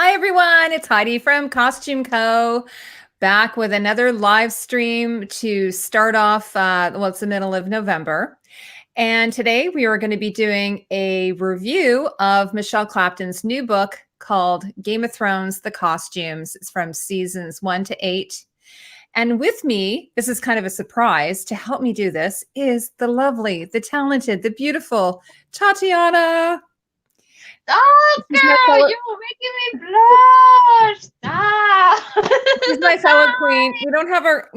Hi, everyone. It's Heidi from Costume Co. Back with another live stream to start off, it's the middle of November. And today we are going to be doing a review of Michele Clapton's new book called Game of Thrones, The Costumes. It's from seasons 1 to 8. And with me, this is kind of a surprise, to help me do this is the lovely, the talented, the beautiful Tatiana. Oh, girl, you're making me blush. Stop. This is my fellow queen. We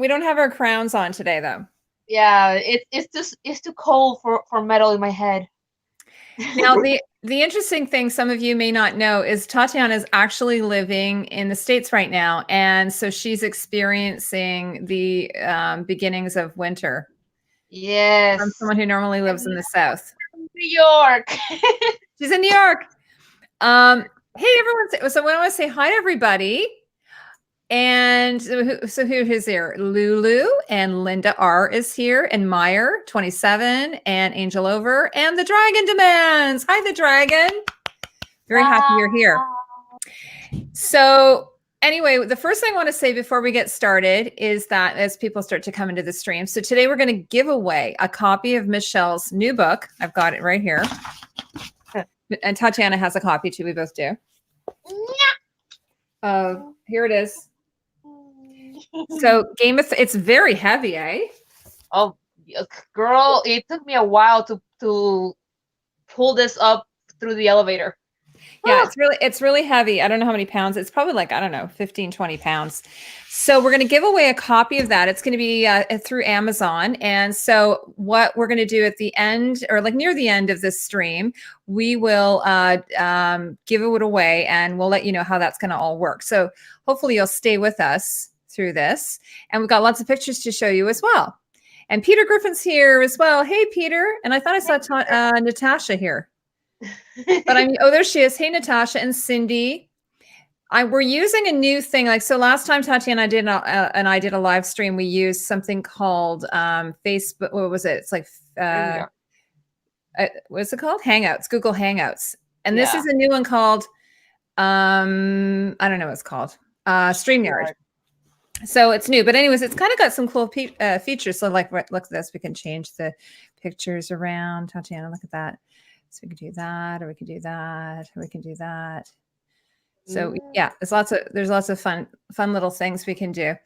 don't have our crowns on today, though. Yeah, it's too cold for metal in my head. Now, the interesting thing some of you may not know is Tatiana is actually living in the States right now, and so she's experiencing the beginnings of winter from Yes. someone who normally lives in the South. New York. She's in New York. Hey, everyone! So I want to say hi to everybody. And so who is here? Lulu and Linda R is here, and Meyer 27, and Angel Over, and the Dragon Demands. Hi, the Dragon. Very happy you're here. So anyway, the first thing I want to say before we get started is that as people start to come into the stream, so today we're going to give away a copy of Michele's new book. I've got it right here. And Tatiana has a copy too. We both do. Here it is. So it's very heavy, eh? Oh, girl, it took me a while to pull this up through the elevator. Yeah, it's really heavy. I don't know how many pounds. It's probably like, I don't know, 15, 20 pounds. So we're going to give away a copy of that. It's going to be through Amazon. And so what we're going to do at the end, or like near the end of this stream, we will give it away, and we'll let you know how that's going to all work. So hopefully you'll stay with us through this. And we've got lots of pictures to show you as well. And Peter Griffin's here as well. Hey, Peter. And I thought I saw Natasha here. But there she is. Hey, Natasha and Cindy. We're using a new thing. So last time Tatiana and I did a live stream, we used something called Facebook. What was it? It's like, what's it called? Hangouts, Google Hangouts. And this is a new one called, I don't know what it's called, StreamYard. So it's new, but anyways, it's kind of got some cool features. So look at this. We can change the pictures around. Tatiana, look at that. So we can do that, or we can do that, or we can do that. So yeah, there's lots of fun little things we can do.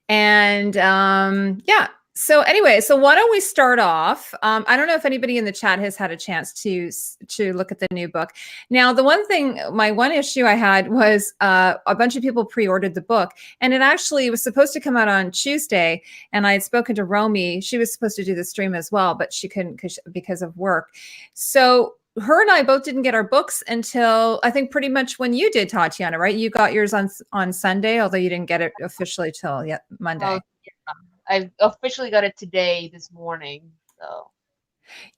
And yeah. So anyway, so why don't we start off? I don't know if anybody in the chat has had a chance to look at the new book. Now, my one issue I had was a bunch of people pre-ordered the book, and it actually was supposed to come out on Tuesday. And I had spoken to Romy. She was supposed to do the stream as well, but she couldn't because of work. So her and I both didn't get our books until I think pretty much when you did, Tatiana, right? You got yours on Sunday, although you didn't get it officially till Monday. Oh, yeah. I officially got it this morning. So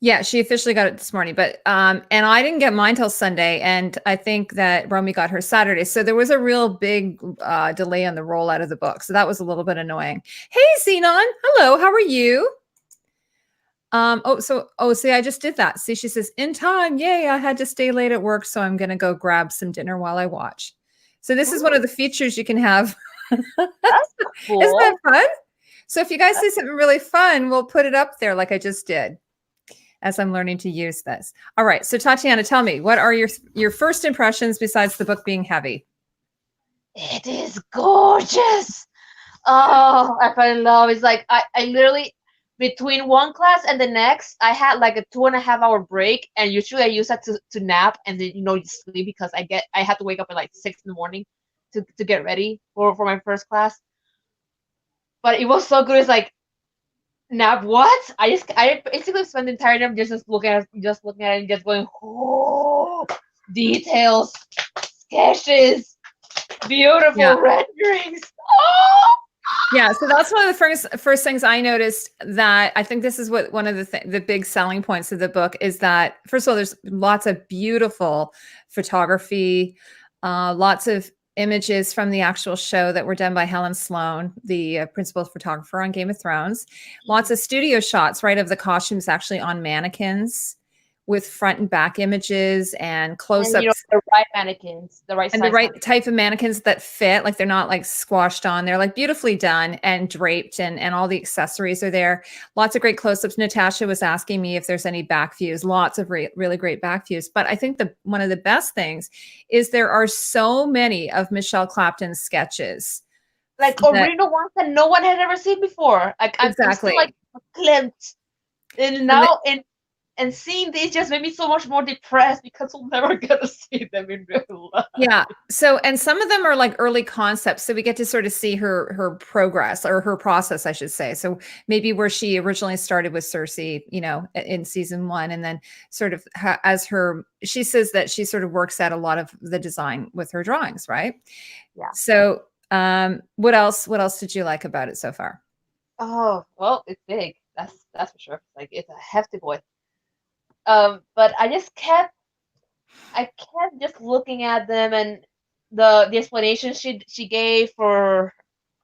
yeah, she officially got it this morning, but and I didn't get mine till Sunday, and I think that Romy got her Saturday. So there was a real big delay on the rollout of the book. So that was a little bit annoying. Hey, Xenon, hello, how are you? See, I just did that. See, she says, in time. Yay, I had to stay late at work, so I'm going to go grab some dinner while I watch. So this is one of the features you can have. That's cool. Isn't that fun? So if you guys see something really fun, we'll put it up there like I just did as I'm learning to use this. All right. So Tatiana, tell me, what are your first impressions besides the book being heavy? It is gorgeous. Oh, I fell in love. It's like I literally, between one class and the next, I had like a 2.5-hour break, and usually I use that to nap and then you sleep, because I had to wake up at like 6 in the morning to get ready for my first class. But it was so good. It's like, nap what? I basically spent the entire time just looking at it and just going, oh, details, sketches, beautiful renderings. Oh. Yeah, so that's one of the first things I noticed, that I think this is what one of the big selling points of the book is, that first of all, there's lots of beautiful photography, lots of images from the actual show that were done by Helen Sloan, the principal photographer on Game of Thrones. Lots of studio shots, right, of the costumes actually on mannequins, with front and back images and close-ups. And, the right mannequins, the right and size the right mannequins. type of mannequins that fit, like they're not like squashed on. They're like beautifully done and draped, and all the accessories are there. Lots of great close-ups. Natasha was asking me if there's any back views. Lots of really great back views. But I think one of the best things is there are so many of Michele Clapton's sketches. Like original ones that no one had ever seen before. Like I'm still like glimpsed. And now and seeing these just made me so much more depressed because we'll never get to see them in real life. Yeah. So, and some of them are like early concepts. So we get to sort of see her progress, or her process, I should say. So maybe where she originally started with Cersei, in season 1, and then sort of she says that she sort of works out a lot of the design with her drawings, right? Yeah. So, what else did you like about it so far? Oh, well, it's big. That's for sure. Like, it's a hefty boy. But I kept just looking at them, and the explanation she gave for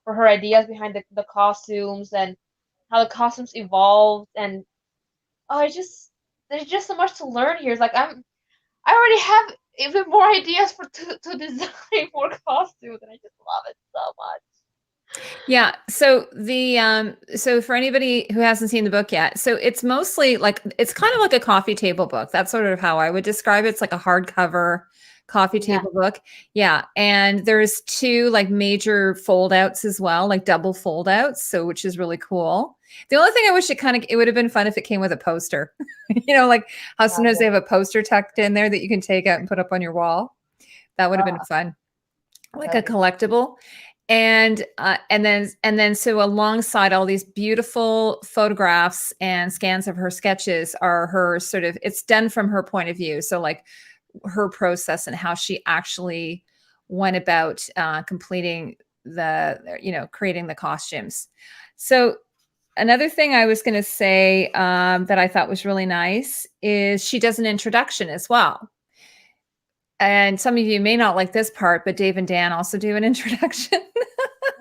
her ideas behind the costumes, and how the costumes evolved, and there's just so much to learn here. It's like I already have even more ideas to design more costumes, and I just love it so much. Yeah. So so for anybody who hasn't seen the book yet, so it's mostly like, it's kind of like a coffee table book. That's sort of how I would describe it. It's like a hardcover coffee table book. Yeah. And there's 2 like major fold outs as well, like double fold outs. So, which is really cool. The only thing I wish it would have been fun if it came with a poster, like how sometimes they have a poster tucked in there that you can take out and put up on your wall. That would have been fun. Like a collectible. And then so alongside all these beautiful photographs and scans of her sketches are her sort of, it's done from her point of view. So like her process and how she actually went about completing creating the costumes. So another thing I was going to say that I thought was really nice is she does an introduction as well. And some of you may not like this part, but Dave and Dan also do an introduction.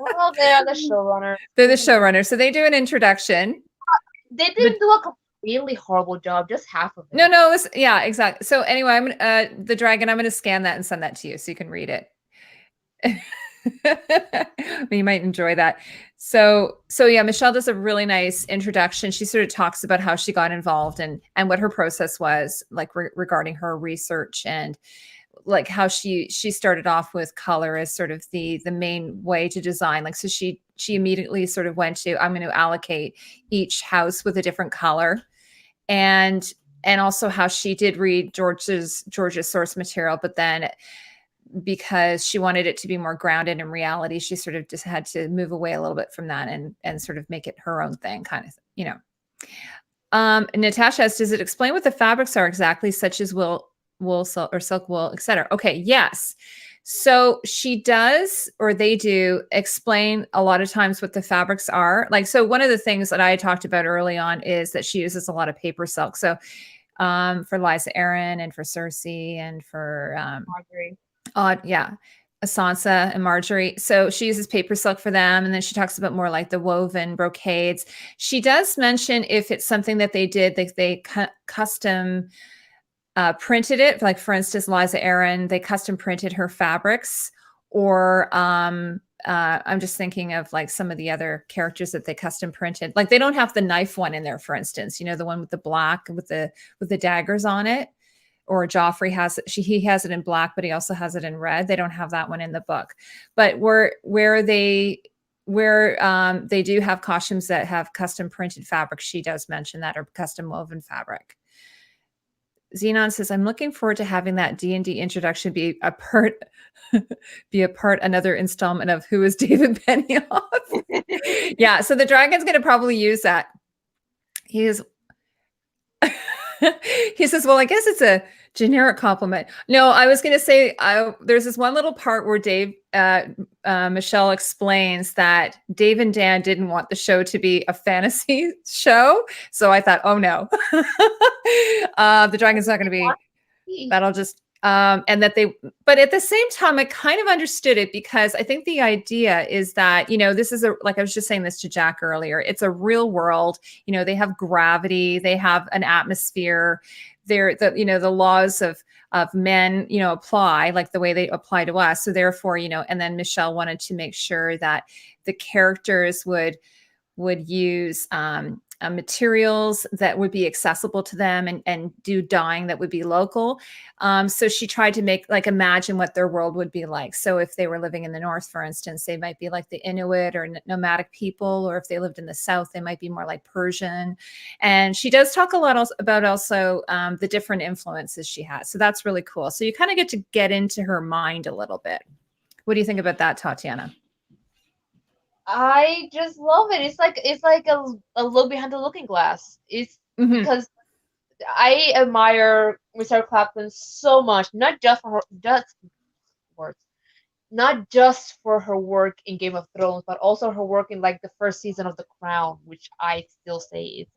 Well, they're the showrunner. They're the showrunner. So they do an introduction. They didn't do a really horrible job, just half of it. No, yeah, exactly. So anyway, the dragon, I'm going to scan that and send that to you so you can read it. You might enjoy that. So yeah, Michele does a really nice introduction. She sort of talks about how she got involved and what her process was like regarding her research, and like how she started off with color as sort of the main way to design. Like, so she immediately sort of went to, I'm going to allocate each house with a different color, and also how she did read George's source material, but then because she wanted it to be more grounded in reality, she sort of just had to move away a little bit from that and sort of make it her own thing, kind of, Natasha asks, does it explain what the fabrics are exactly, such as wool or silk wool, etc.? Okay, yes. So she does, or they do, explain a lot of times what the fabrics are. Like, so one of the things that I talked about early on is that she uses a lot of paper silk. So for Liza Aaron and for Cersei and for Marjorie. Sansa and Marjorie. So she uses paper silk for them. And then she talks about more like the woven brocades. She does mention if it's something that they did, they custom printed it. Like, for instance, Liza Aaron, they custom printed her fabrics, or I'm just thinking of like some of the other characters that they custom printed. Like, they don't have the knife one in there, for instance, the one with the black with the daggers on it. Or Joffrey he has it in black, but he also has it in red. They don't have that one in the book. But where they do have costumes that have custom printed fabric, she does mention that, or custom woven fabric. Xenon says, I'm looking forward to having that D&D introduction be a part, another installment of Who is David Benioff? Yeah, so the dragon's going to probably use that. He says, well, I guess it's a generic compliment. No, I was going to say, there's this one little part where Michele explains that Dave and Dan didn't want the show to be a fantasy show. So I thought, oh no, the dragon's not going to be, that'll just, and that but at the same time, I kind of understood it, because I think the idea is that, this is like I was just saying this to Jack earlier, it's a real world, they have gravity, they have an atmosphere, the laws of men, apply like the way they apply to us. So therefore, and then Michele wanted to make sure that the characters would use materials that would be accessible to them, and do dyeing that would be local. So she tried to imagine what their world would be like. So if they were living in the north, for instance, they might be like the Inuit or nomadic people, or if they lived in the south, they might be more like Persian. And she does talk a lot about also the different influences she has. So that's really cool. So you kind of get into her mind a little bit. What do you think about that, Tatiana? I just love it. It's like a look behind the looking glass. It's because I admire Michele Clapton so much, not just for her work in Game of Thrones, but also her work in like the first season of The Crown, which I still say is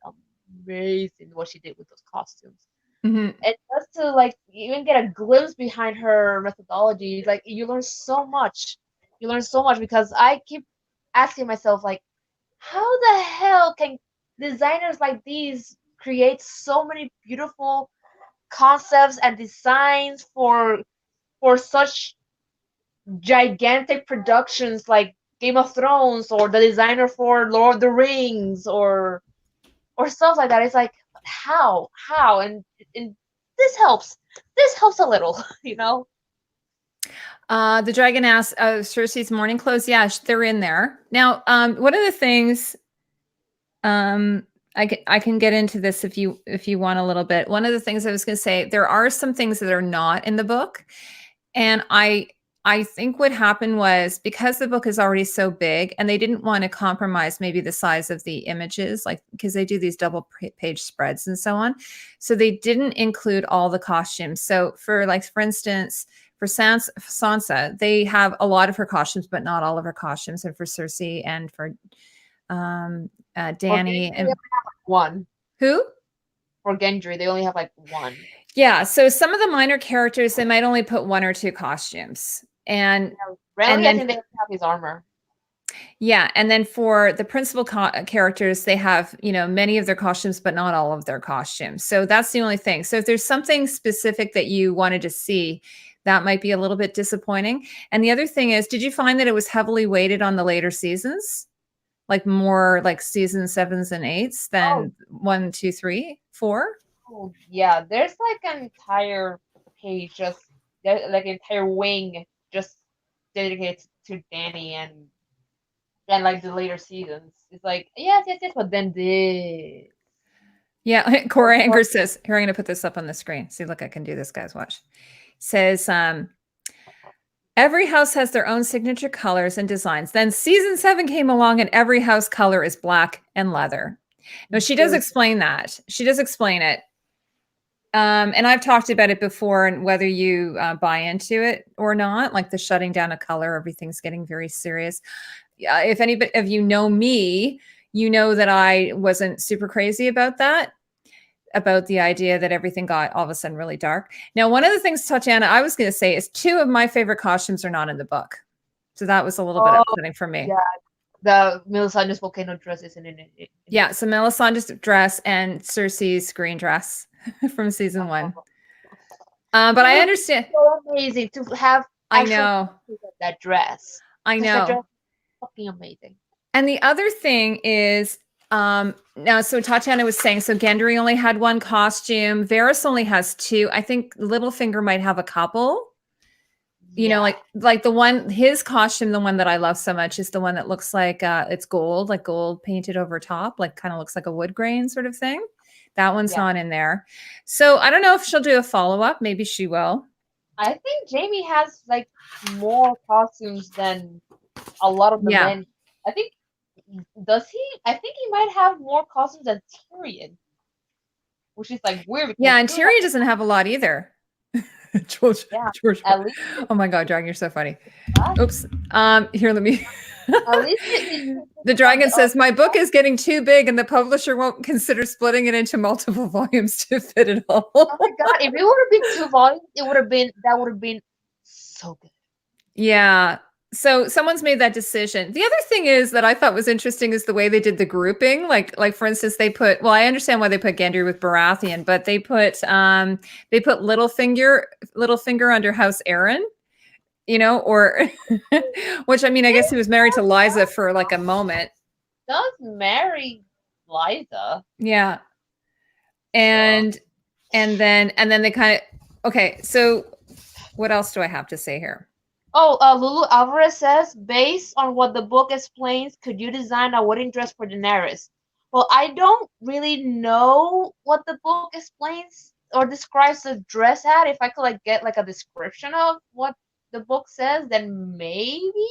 amazing what she did with those costumes. And just to like even get a glimpse behind her methodology, like you learn so much. You learn so much because I keep asking myself, like, how the hell can designers like these create so many beautiful concepts and designs for such gigantic productions like Game of Thrones, or the designer for Lord of the Rings, or stuff like that? It's like, how and this helps a little. The dragon asks, Cersei's morning clothes. Yeah, they're in there. Now, one of the things, I can get into this if you want a little bit. One of the things I was going to say, there are some things that are not in the book. And I think what happened was, because the book is already so big and they didn't want to compromise maybe the size of the images, like, because they do these double page spreads and so on. So they didn't include all the costumes. So for instance, for Sansa, they have a lot of her costumes, but not all of her costumes. And for Cersei and for Dany, and one. Who? For Gendry, they only have like one. Yeah, so some of the minor characters, they might only put one or two costumes. And Renly, I think they have his armor. Yeah, and then for the principal characters, they have, many of their costumes, but not all of their costumes. So that's the only thing. So if there's something specific that you wanted to see, that might be a little bit disappointing. And the other thing is, did you find that it was heavily weighted on the later seasons? Like more like season 7s and 8s than 1, 2, 3, 4? Oh, yeah, there's like an entire page, like an entire wing just dedicated to Dany and like the later seasons. It's like, yes, but then this. Yeah, Cora Anger says, here, I'm going to put this up on the screen. See, look, I can do this, guys. Watch. Says, every house has their own signature colors and designs. Then season 7 came along and every house color is black and leather. No, she does explain that. She does explain it. And I've talked about it before, and whether you buy into it or not, like the shutting down of color, everything's getting very serious. If anybody of you know me, you know that I wasn't super crazy about that, about the idea that everything got all of a sudden really dark. Now, one of the things, Tatiana, I was going to say is 2 of my favorite costumes are not in the book. So that was a little bit upsetting for me. Yeah. The Melisandre's volcano dress isn't in it. Yeah, so Melisandre's dress and Cersei's green dress from season 1. But I understand. So amazing to have. I know that dress. I know. That dress is fucking amazing. And the other thing is, now, so Tatiana was saying, so Gendry only had 1 costume. Varys only has 2. I think Littlefinger might have a couple. You know, like the one, his costume, the one that I love so much is the one that looks like it's gold, like gold painted over top, like kind of looks like a wood grain sort of thing. That one's not in there. So I don't know if she'll do a follow-up. Maybe she will. I think Jaime has like more costumes than a lot of the men. I think, does he? I think he might have more costumes than Tyrion, which is like weird. Yeah, and Tyrion doesn't have a lot either. George. At least. Oh my God, Dragon, you're so funny. Oops. Here, let me. At least the Dragon says, my book is getting too big and the publisher won't consider splitting it into multiple volumes to fit it all. Oh my God, if it would have been 2 volumes, that would have been so good. Yeah. So someone's made that decision. The other thing is that I thought was interesting is the way they did the grouping. Like for instance, they put, well, I understand why they put Gendry with Baratheon, but they put Littlefinger under House Aaron, you know, or which I mean, I guess he was married to Liza for like a moment. Don't marry Liza. Yeah. And then they kind of, okay, so what else do I have to say here? Oh, Lulu Alvarez says, based on what the book explains, could you design a wedding dress for Daenerys? Well, I don't really know what the book explains or describes the dress at. If I could like get like a description of what the book says, then maybe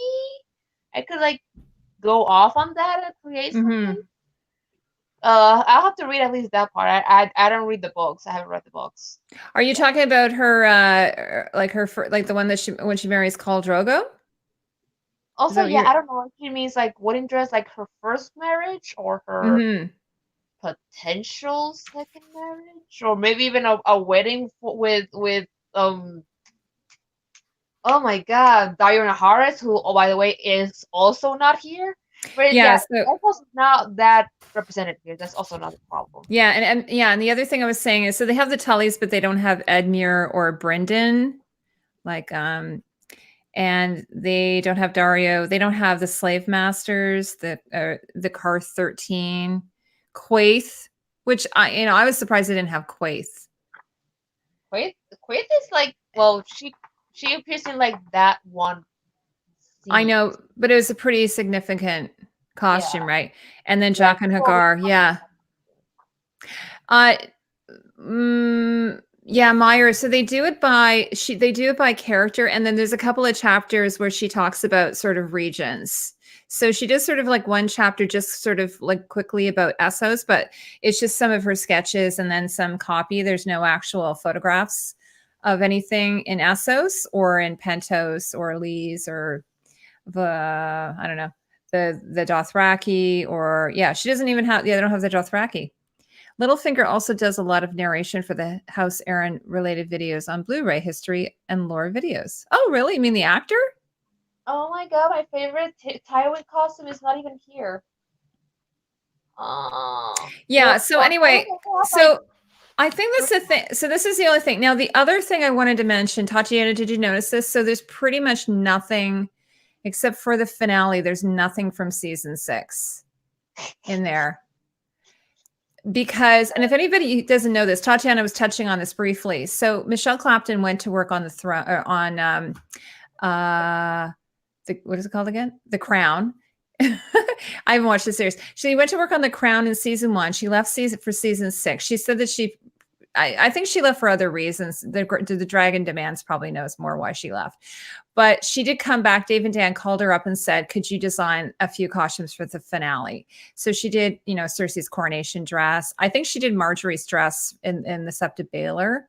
I could like go off on that and create something. I'll have to read at least that part. I don't read the books. I haven't read the books. Are you talking about her like the one that she when she marries Khal Drogo? Also, yeah, I don't know if she means like wedding dress, like her first marriage or her potential second marriage, or maybe even a wedding with oh my God, Diana Harris, who, oh, by the way, is also not here. But yeah, so, that's also not that represented here. That's also not a problem. Yeah, and the other thing I was saying is, so they have the Tullys, but they don't have Edmure or Brynden, like and they don't have Dario. They don't have the Slave Masters, the Car 13, Quaithe, which I was surprised they didn't have Quaithe. Quaithe is like, well, she appears in like that one scene. I know, but it was a pretty significant costume, right? And then Jack and Hagar, yeah. Yeah, Meyer. So they do it by character, and then there's a couple of chapters where she talks about sort of regions. So she does sort of like one chapter just sort of like quickly about Essos, but it's just some of her sketches and then some copy. There's no actual photographs of anything in Essos or in Pentos or Lees or I don't know, the Dothraki, or she doesn't even have, they don't have the Dothraki. Littlefinger also does a lot of narration for the House Aaron related videos on Blu-ray history and lore videos. Oh, really? You mean the actor? Oh my God, my favorite Tywin costume is not even here. Yeah, so anyway, so I think that's the thing. So this is the other thing. Now, the other thing I wanted to mention, Tatiana, did you notice this? So there's pretty much nothing except for the finale. There's nothing from season 6 in there. Because, and if anybody doesn't know this, Tatiana was touching on this briefly. So Michele Clapton went to work on the throne, on what is it called again? The Crown. I haven't watched the series. She went to work on The Crown in season 1. She left for season 6. She said that I think she left for other reasons. The Dragon Demands probably knows more why she left. But she did come back. Dave and Dan called her up and said, could you design a few costumes for the finale? So she did, Cersei's coronation dress. I think she did Marjorie's dress in the Sept of Baelor.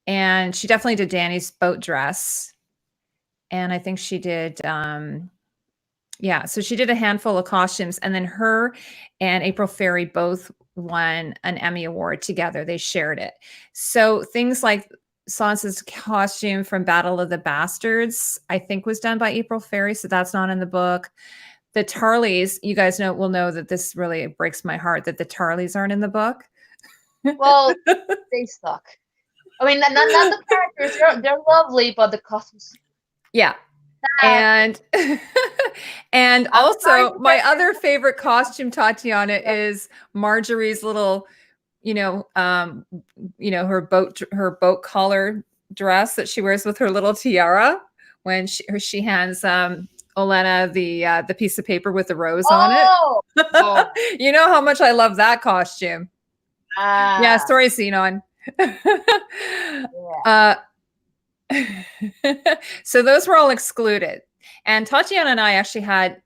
And she definitely did Dany's boat dress. And I think she did, so she did a handful of costumes. And then her and April Ferry both won an Emmy Award together. They shared it. So things like Sansa's costume from Battle of the Bastards, I think was done by April Ferry. So that's not in the book. The Tarleys, you guys will know that this really breaks my heart that the Tarleys aren't in the book. Well, they suck. I mean, not the characters. They're lovely, but the costumes. Yeah. And also my other favorite costume, Tatiana, is Marjorie's little, her boat collar dress that she wears with her little tiara when she hands Olenna the piece of paper with the rose on it. Oh. You know how much I love that costume. Yeah, story scene on. So those were all excluded. And Tatiana and I actually had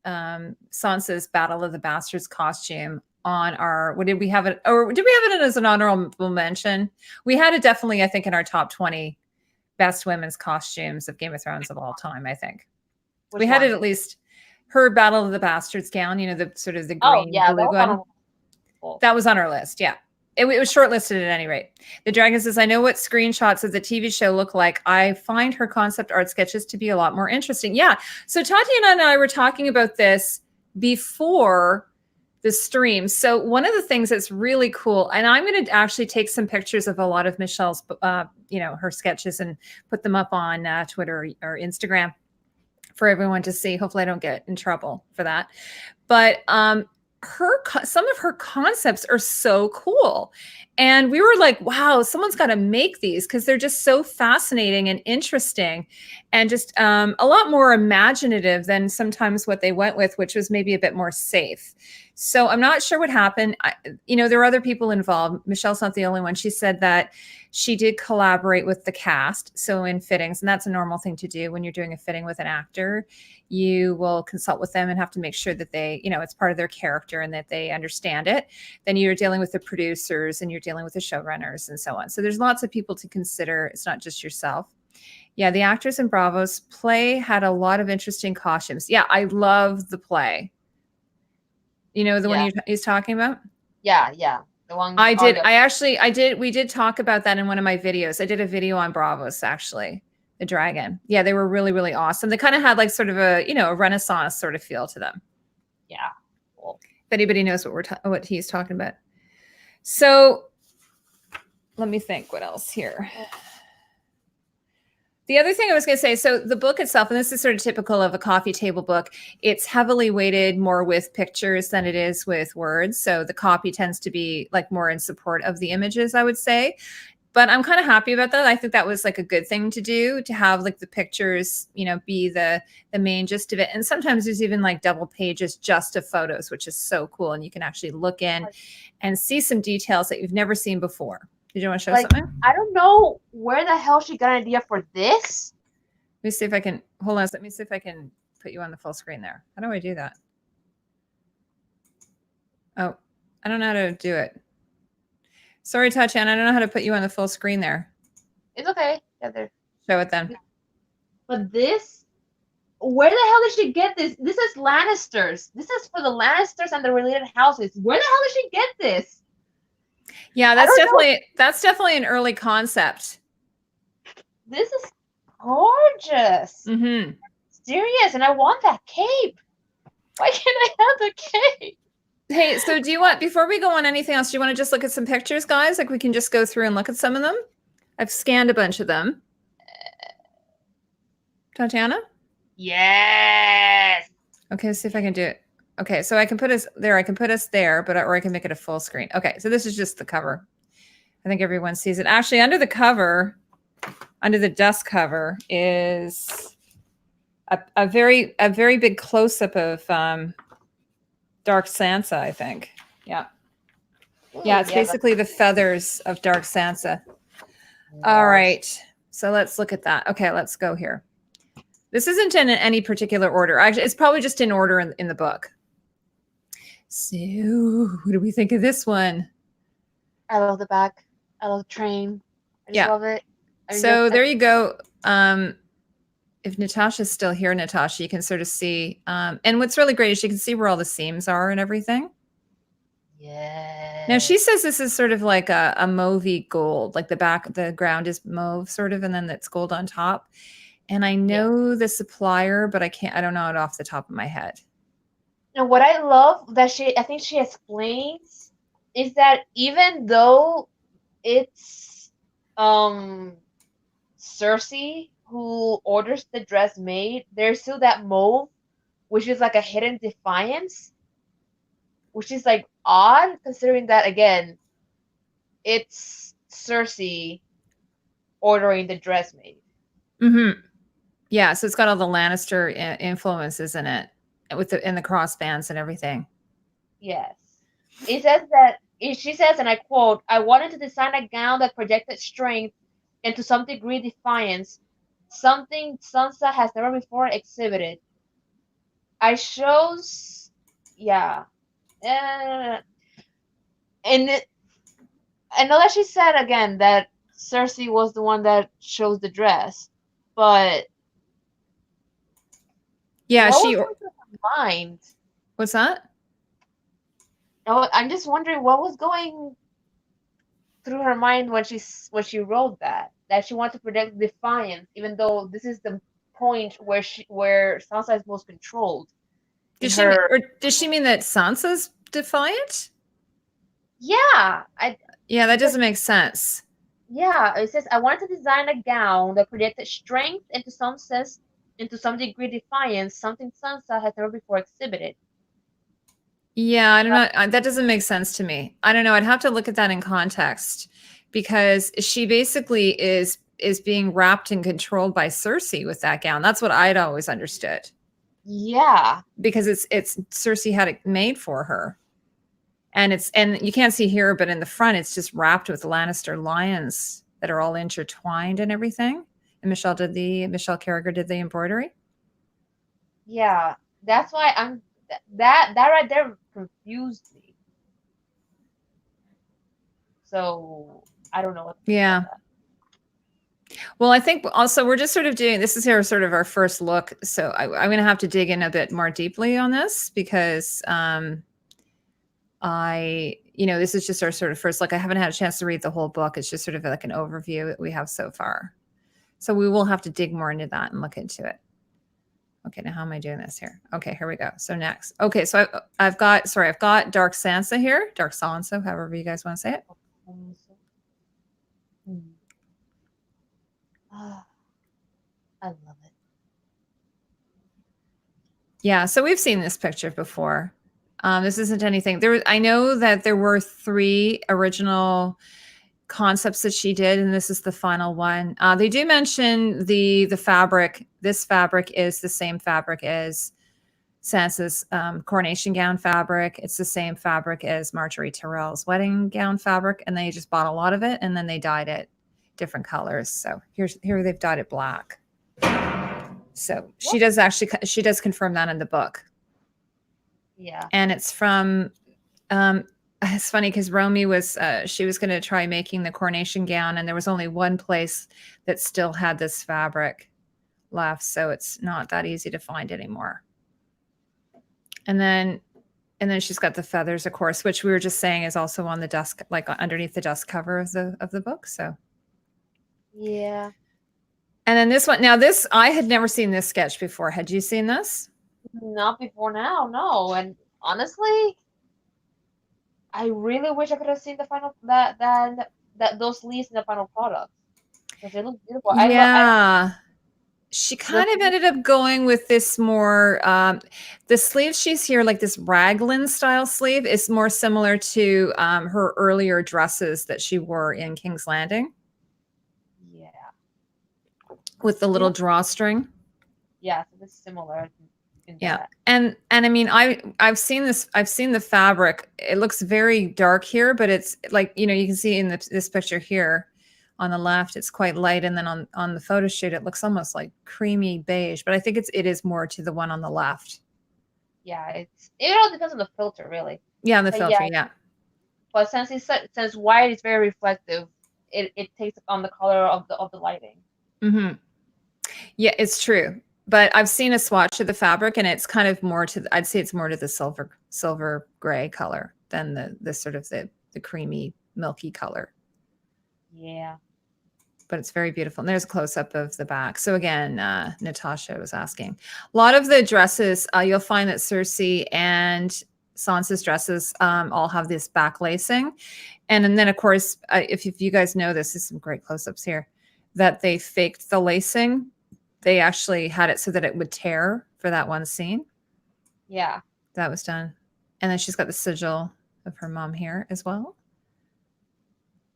Sansa's Battle of the Bastards costume on our, did we have it as an honorable mention? We had it definitely, I think, in our top 20 best women's costumes of Game of Thrones of all time, I think. We had it at least, her Battle of the Bastards gown, the sort of the green blue one. That was on our list, yeah. It was shortlisted at any rate. The Dragon says, I know what screenshots of the TV show look like. I find her concept art sketches to be a lot more interesting. Yeah. So Tatiana and I were talking about this before the stream. So one of the things that's really cool, and I'm going to actually take some pictures of a lot of Michelle's, her sketches and put them up on Twitter or Instagram for everyone to see. Hopefully I don't get in trouble for that. But some of her concepts are so cool. And we were like, wow, someone's got to make these because they're just so fascinating and interesting and just a lot more imaginative than sometimes what they went with, which was maybe a bit more safe. So I'm not sure what happened. There are other people involved. Michelle's not the only one. She said that she did collaborate with the cast. So in fittings, and that's a normal thing to do when you're doing a fitting with an actor, you will consult with them and have to make sure that they, it's part of their character and that they understand it. Then you're dealing with the producers and you're dealing with the showrunners and so on. So there's lots of people to consider. It's not just yourself. Yeah, the actors in Bravo's play had a lot of interesting costumes. Yeah, I love the play. You know the one he's talking about? Yeah. The one we did talk about that in one of my videos. I did a video on Bravos, actually, the dragon. Yeah, they were really, really awesome. They kind of had like sort of a, a Renaissance sort of feel to them. Yeah. Cool. If anybody knows what he's talking about. So let me think what else here. The other thing I was going to say, so the book itself, and this is sort of typical of a coffee table book, it's heavily weighted more with pictures than it is with words. So the copy tends to be like more in support of the images, I would say. But I'm kind of happy about that. I think that was like a good thing to do, to have like the pictures, be the main gist of it. And sometimes there's even like double pages just of photos, which is so cool. And you can actually look in and see some details that you've never seen before. Did you want to show something? I don't know where the hell she got an idea for this. Let me see if I can, hold on. Let me see if I can put you on the full screen there. How do I do that? Oh, I don't know how to do it. Sorry, Tatiana, I don't know how to put you on the full screen there. It's okay. Yeah, there. Show it then. But this, where the hell did she get this? This is Lannisters. This is for the Lannisters and the related houses. Where the hell did she get this? Yeah, that's definitely an early concept. This is gorgeous. Mm-hmm. Serious, and I want that cape. Why can't I have the cape? Hey, so do you want, before we go on anything else, do you want to just look at some pictures, guys? Like we can just go through and look at some of them. I've scanned a bunch of them. Tatiana? Yes. Okay, let's see if I can do it. Okay, so I can put us there. I can put us there, or I can make it a full screen. Okay, so this is just the cover. I think everyone sees it. Actually, under the cover, under the dust cover, is a very big close up of Dark Sansa. I think. Yeah. Yeah, it's basically the feathers of Dark Sansa. All right, so let's look at that. Okay, let's go here. This isn't in any particular order. Actually, it's probably just in order in the book. So, what do we think of this one? I love the back. I love the train. I just love it. So there you go. If Natasha's still here, Natasha, you can sort of see. And what's really great is you can see where all the seams are and everything. Yeah. Now she says this is sort of like a mauvey gold, like the ground is mauve sort of, and then it's gold on top. And I know the supplier, but I don't know it off the top of my head. And what I love that I think she explains is that even though it's Cersei who orders the dress made, there's still that mauve, which is like a hidden defiance, which is like odd considering that, again, it's Cersei ordering the dress made. Mm-hmm. Yeah, so it's got all the Lannister influences in it, in the crossbands and everything. Yes. It says that, she says, and I quote, I wanted to design a gown that projected strength and to some degree defiance, something Sansa has never before exhibited. I chose, and I know that she said again that Cersei was the one that chose the dress, but yeah, what was going through her mind? What's that? No, I'm just wondering what was going through her mind when she wrote that she wanted to protect Defiance, even though this is the point where Sansa is most controlled. Does she mean that Sansa's defiant? Yeah, yeah, that doesn't make sense. Yeah, it says I wanted to design a gown that projected strength and to some degree defiance, something Sansa has never before exhibited. Yeah, I don't know. That doesn't make sense to me. I don't know. I'd have to look at that in context because she basically is being wrapped and controlled by Cersei with that gown. That's what I'd always understood. Yeah, because it's Cersei had it made for her, and you can't see here, but in the front it's just wrapped with Lannister lions that are all intertwined and everything. And Michelle Carragher did the embroidery. Yeah, that's why that right there confused me. So I don't know what. Yeah. Well, I think also we're just sort of doing this is here sort of our first look. So I'm going to have to dig in a bit more deeply on this because this is just our sort of first look. I haven't had a chance to read the whole book. It's just sort of like an overview that we have so far. So we will have to dig more into that and look into it. Okay, now how am I doing this here? Okay, here we go. So next. Okay, so I've got Dark Sansa here. Dark Sansa, however you guys want to say it. I love it. Yeah, so we've seen this picture before. This isn't anything. I know that there were 3 original concepts that she did, and this is the final one. They do mention the fabric. This fabric is the same fabric as Sansa's coronation gown fabric. It's the same fabric as Marjorie Tyrell's wedding gown fabric, and they just bought a lot of it, and then they dyed it different colors. So here they've dyed it black. So she does confirm that in the book. Yeah. And it's from, it's funny because Romy she was going to try making the coronation gown, and there was only one place that still had this fabric left. So it's not that easy to find anymore. And then she's got the feathers, of course, which we were just saying is also on the dust, like underneath the dust cover of the book. So. Yeah. And then this one, now this, I had never seen this sketch before. Had you seen this? Not before now, no. And honestly, I really wish I could have seen the final those leaves in the final product because they look beautiful. Yeah, she kind of ended up going with this more. The sleeve she's here, like this raglan style sleeve, is more similar to her earlier dresses that she wore in King's Landing. Yeah, with the little drawstring. Yeah, so it's similar. Yeah, and I mean, I've seen this. I've seen the fabric. It looks very dark here, but it's like, you can see in this picture here on the left, it's quite light, and then on the photo shoot, it looks almost like creamy beige. But I think it is more to the one on the left. Yeah, it all depends on the filter, really. Yeah, on the filter, yeah. But since white is very reflective, it takes on the color of the lighting. Mm-hmm. Yeah, it's true. But I've seen a swatch of the fabric, and it's kind of more to, I'd say it's more to the silver gray color than the sort of the creamy milky color. Yeah. But it's very beautiful. And there's a close up of the back. So again, Natasha was asking. A lot of the dresses, you'll find that Cersei and Sansa's dresses all have this back lacing. And then of course, if you guys know this, there's some great close-ups here, that they faked the lacing. They actually had it so that it would tear for that one scene. Yeah. That was done. And then she's got the sigil of her mom here as well.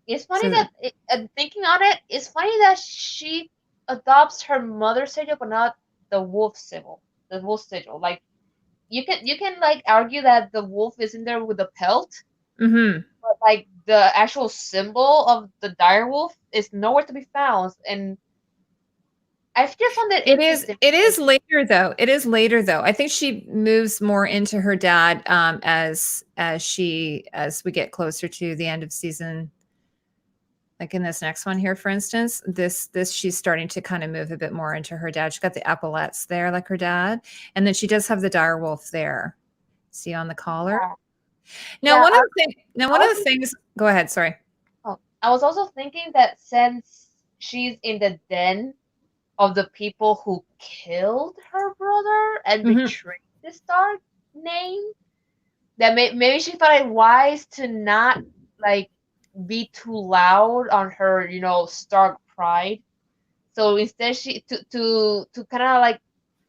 It's funny thinking on it, it's funny that she adopts her mother's sigil, but not the wolf sigil. The wolf sigil. Like, you can like argue that the wolf is in there with the pelt. Mm-hmm. But like the actual symbol of the dire wolf is nowhere to be found. And I just found that it is later though. It is later though. I think she moves more into her dad as we get closer to the end of season. Like in this next one here, for instance, this she's starting to kind of move a bit more into her dad. She's got the epaulettes there, like her dad, and then she does have the dire wolf there. See on the collar. Yeah. Now, one of the things. Go ahead. Sorry. Oh, I was also thinking that since she's in the den of the people who killed her brother and betrayed the Stark name, that maybe she thought it wise to not like be too loud on her, Stark pride. So instead, she to kind of like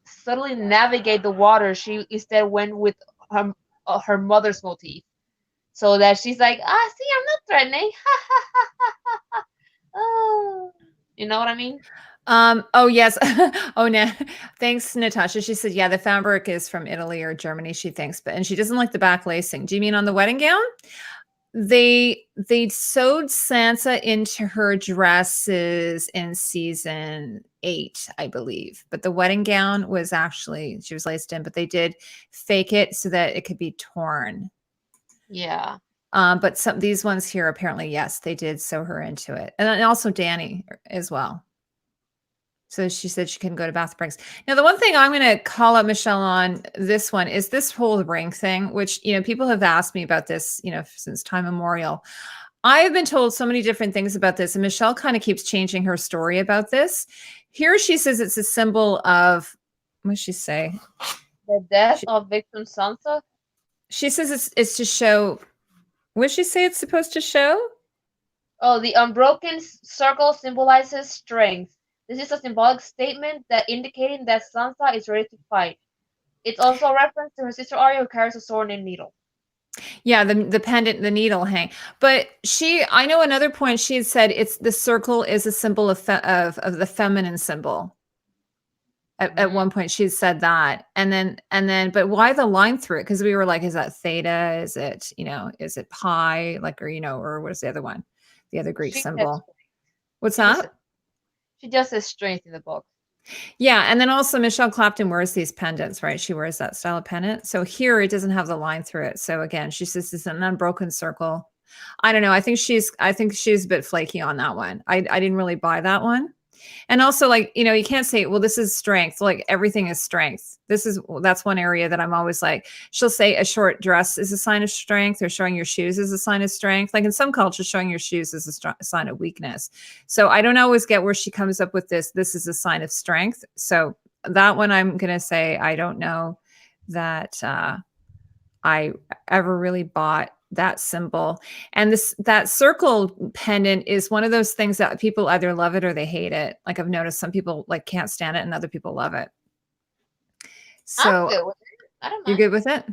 subtly navigate the water, she instead went with her mother's motif, so that she's like, see, I'm not threatening. Oh, you know what I mean? Oh yes. Oh no. Thanks, Natasha. She said, yeah, the fabric is from Italy or Germany, she thinks, and she doesn't like the back lacing. Do you mean on the wedding gown? They sewed Sansa into her dresses in season 8, I believe. But the wedding gown was actually, she was laced in, but they did fake it so that it could be torn. Yeah. But these ones here, apparently, yes, they did sew her into it. And also Dany as well. So she said she couldn't go to Bath Springs. Now, the one thing I'm going to call out Michele on this one is this whole ring thing, which, people have asked me about this, since time immemorial. I've been told so many different things about this, and Michele kind of keeps changing her story about this. Here she says it's a symbol of, what does she say? The death of victim Sansa? She says it's to show, what does she say it's supposed to show? Oh, the unbroken circle symbolizes strength. This is a symbolic statement that indicating that Sansa is ready to fight. It's also a reference to her sister Arya, who carries a sword and needle. Yeah, the pendant, the needle hang. But I know another point she had said it's the circle is a symbol of the feminine symbol. At one point she said that, and then, but why the line through it? Because we were like, is that theta? Is it, is it pi? Like, or what is the other one? The other Greek symbol. What's that? She just says strength in the book. Yeah, and then also Michele Clapton wears these pendants, right? She wears that style of pendant. So here it doesn't have the line through it. So again, she says it's an unbroken circle. I don't know. I think she's a bit flaky on that one. I didn't really buy that one. And also, like, you can't say, well, this is strength. Like, everything is strength. That's one area that I'm always like, she'll say a short dress is a sign of strength, or showing your shoes is a sign of strength. Like in some cultures, showing your shoes is a sign of weakness. So I don't always get where she comes up with this is a sign of strength. So that one, I'm going to say, I don't know that I ever really bought that symbol. And that circle pendant is one of those things that people either love it or they hate it. Like, I've noticed some people like can't stand it and other people love it. So I'm good with it. I don't mind. You're good with it?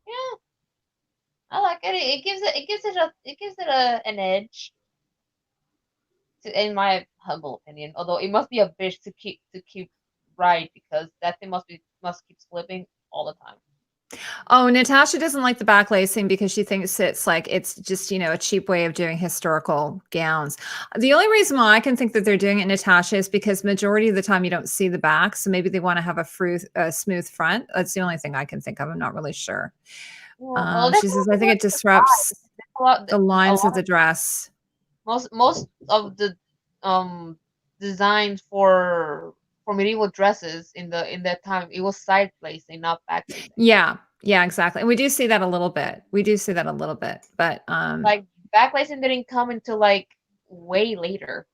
Yeah. I like it. It gives it an edge. In my humble opinion. Although it must be a bitch to keep right, because that thing must keep slipping all the time. Oh, Natasha doesn't like the back lacing because she thinks it's just, a cheap way of doing historical gowns. The only reason why I can think that they're doing it, Natasha, is because majority of the time you don't see the back. So maybe they want to have a smooth front. That's the only thing I can think of. I'm not really sure. She says, I think it disrupts the lines of the dress. Most of the designs for medieval dresses in that time, it was side placing, not back placing. Yeah, exactly. And we do see that a little bit. But like back placing didn't come until like way later.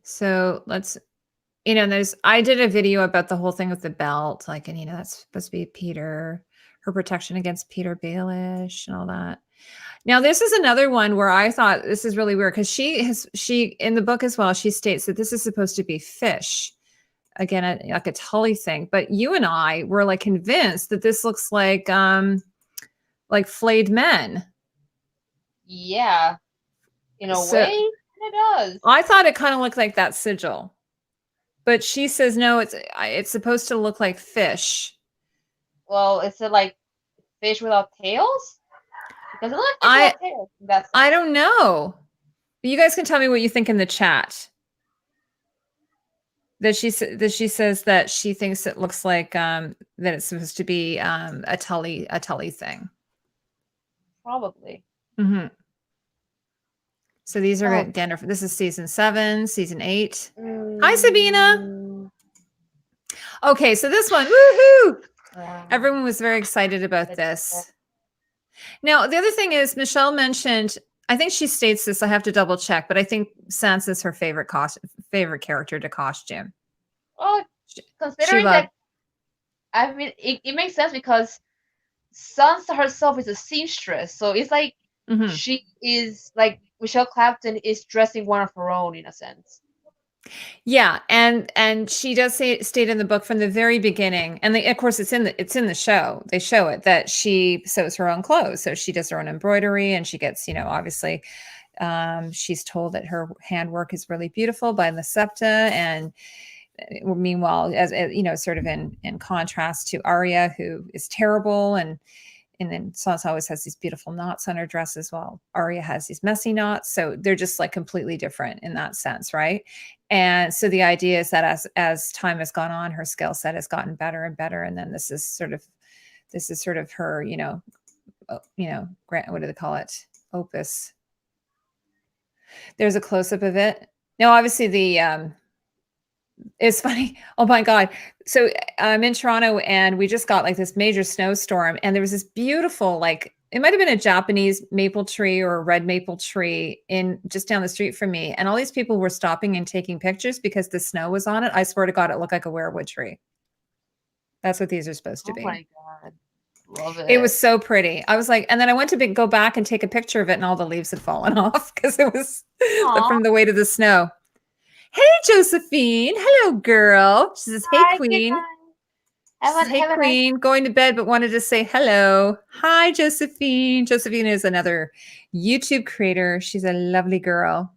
So let's, I did a video about the whole thing with the belt, like, and that's supposed to be Peter, her protection against Peter Baelish and all that. Now, this is another one where I thought this is really weird, because she in the book as well, she states that this is supposed to be fish. Again, like a Tully thing. But you and I were like convinced that this looks like flayed men. Yeah. In a way, it does. I thought it kind of looked like that sigil. But she says no, it's supposed to look like fish. Well, is it like fish without tails? Because it looks like fish without tails. I don't know. You guys can tell me what you think in the chat. That she says that she thinks it looks like that it's supposed to be a Tully thing. Probably. So these are again. This is season 7, season 8. Hi, Sabina. Okay, so this one, woohoo! Everyone was very excited about this. Now, the other thing is, Michele mentioned I think she states this. I have to double check, but I think Sansa's her favorite character to costume. Oh, considering that, I mean, it makes sense because Sansa herself is a seamstress, so it's like she is like Michele Clapton is dressing one of her own in a sense. Yeah, and she does state in the book from the very beginning, and of course it's in the show. They show it that she sews her own clothes, so she does her own embroidery, and she gets, obviously, she's told that her handwork is really beautiful by the Septa, and meanwhile, as sort of in contrast to Arya, who is terrible, and then Sansa always has these beautiful knots on her dress as well. Arya has these messy knots. So they're just like completely different in that sense, right? And so the idea is that as time has gone on, her skill set has gotten better and better. And then this is sort of her, what do they call it? Opus. There's a close-up of it. Now, obviously it's funny. Oh my God. So I'm in Toronto and we just got like this major snowstorm, and there was this beautiful, like, it might've been a Japanese maple tree or a red maple tree just down the street from me. And all these people were stopping and taking pictures because the snow was on it. I swear to God, it looked like a weirwood tree. That's what these are supposed to be. Oh my God. Love it. It was so pretty. I was like, and then I went to go back and take a picture of it, and all the leaves had fallen off because it was from the weight of the snow. Hey, Josephine. Hello, girl. She says, hey, Queen. Hey, Queen. Going to bed, but wanted to say hello. Hi, Josephine. Josephine is another YouTube creator. She's a lovely girl.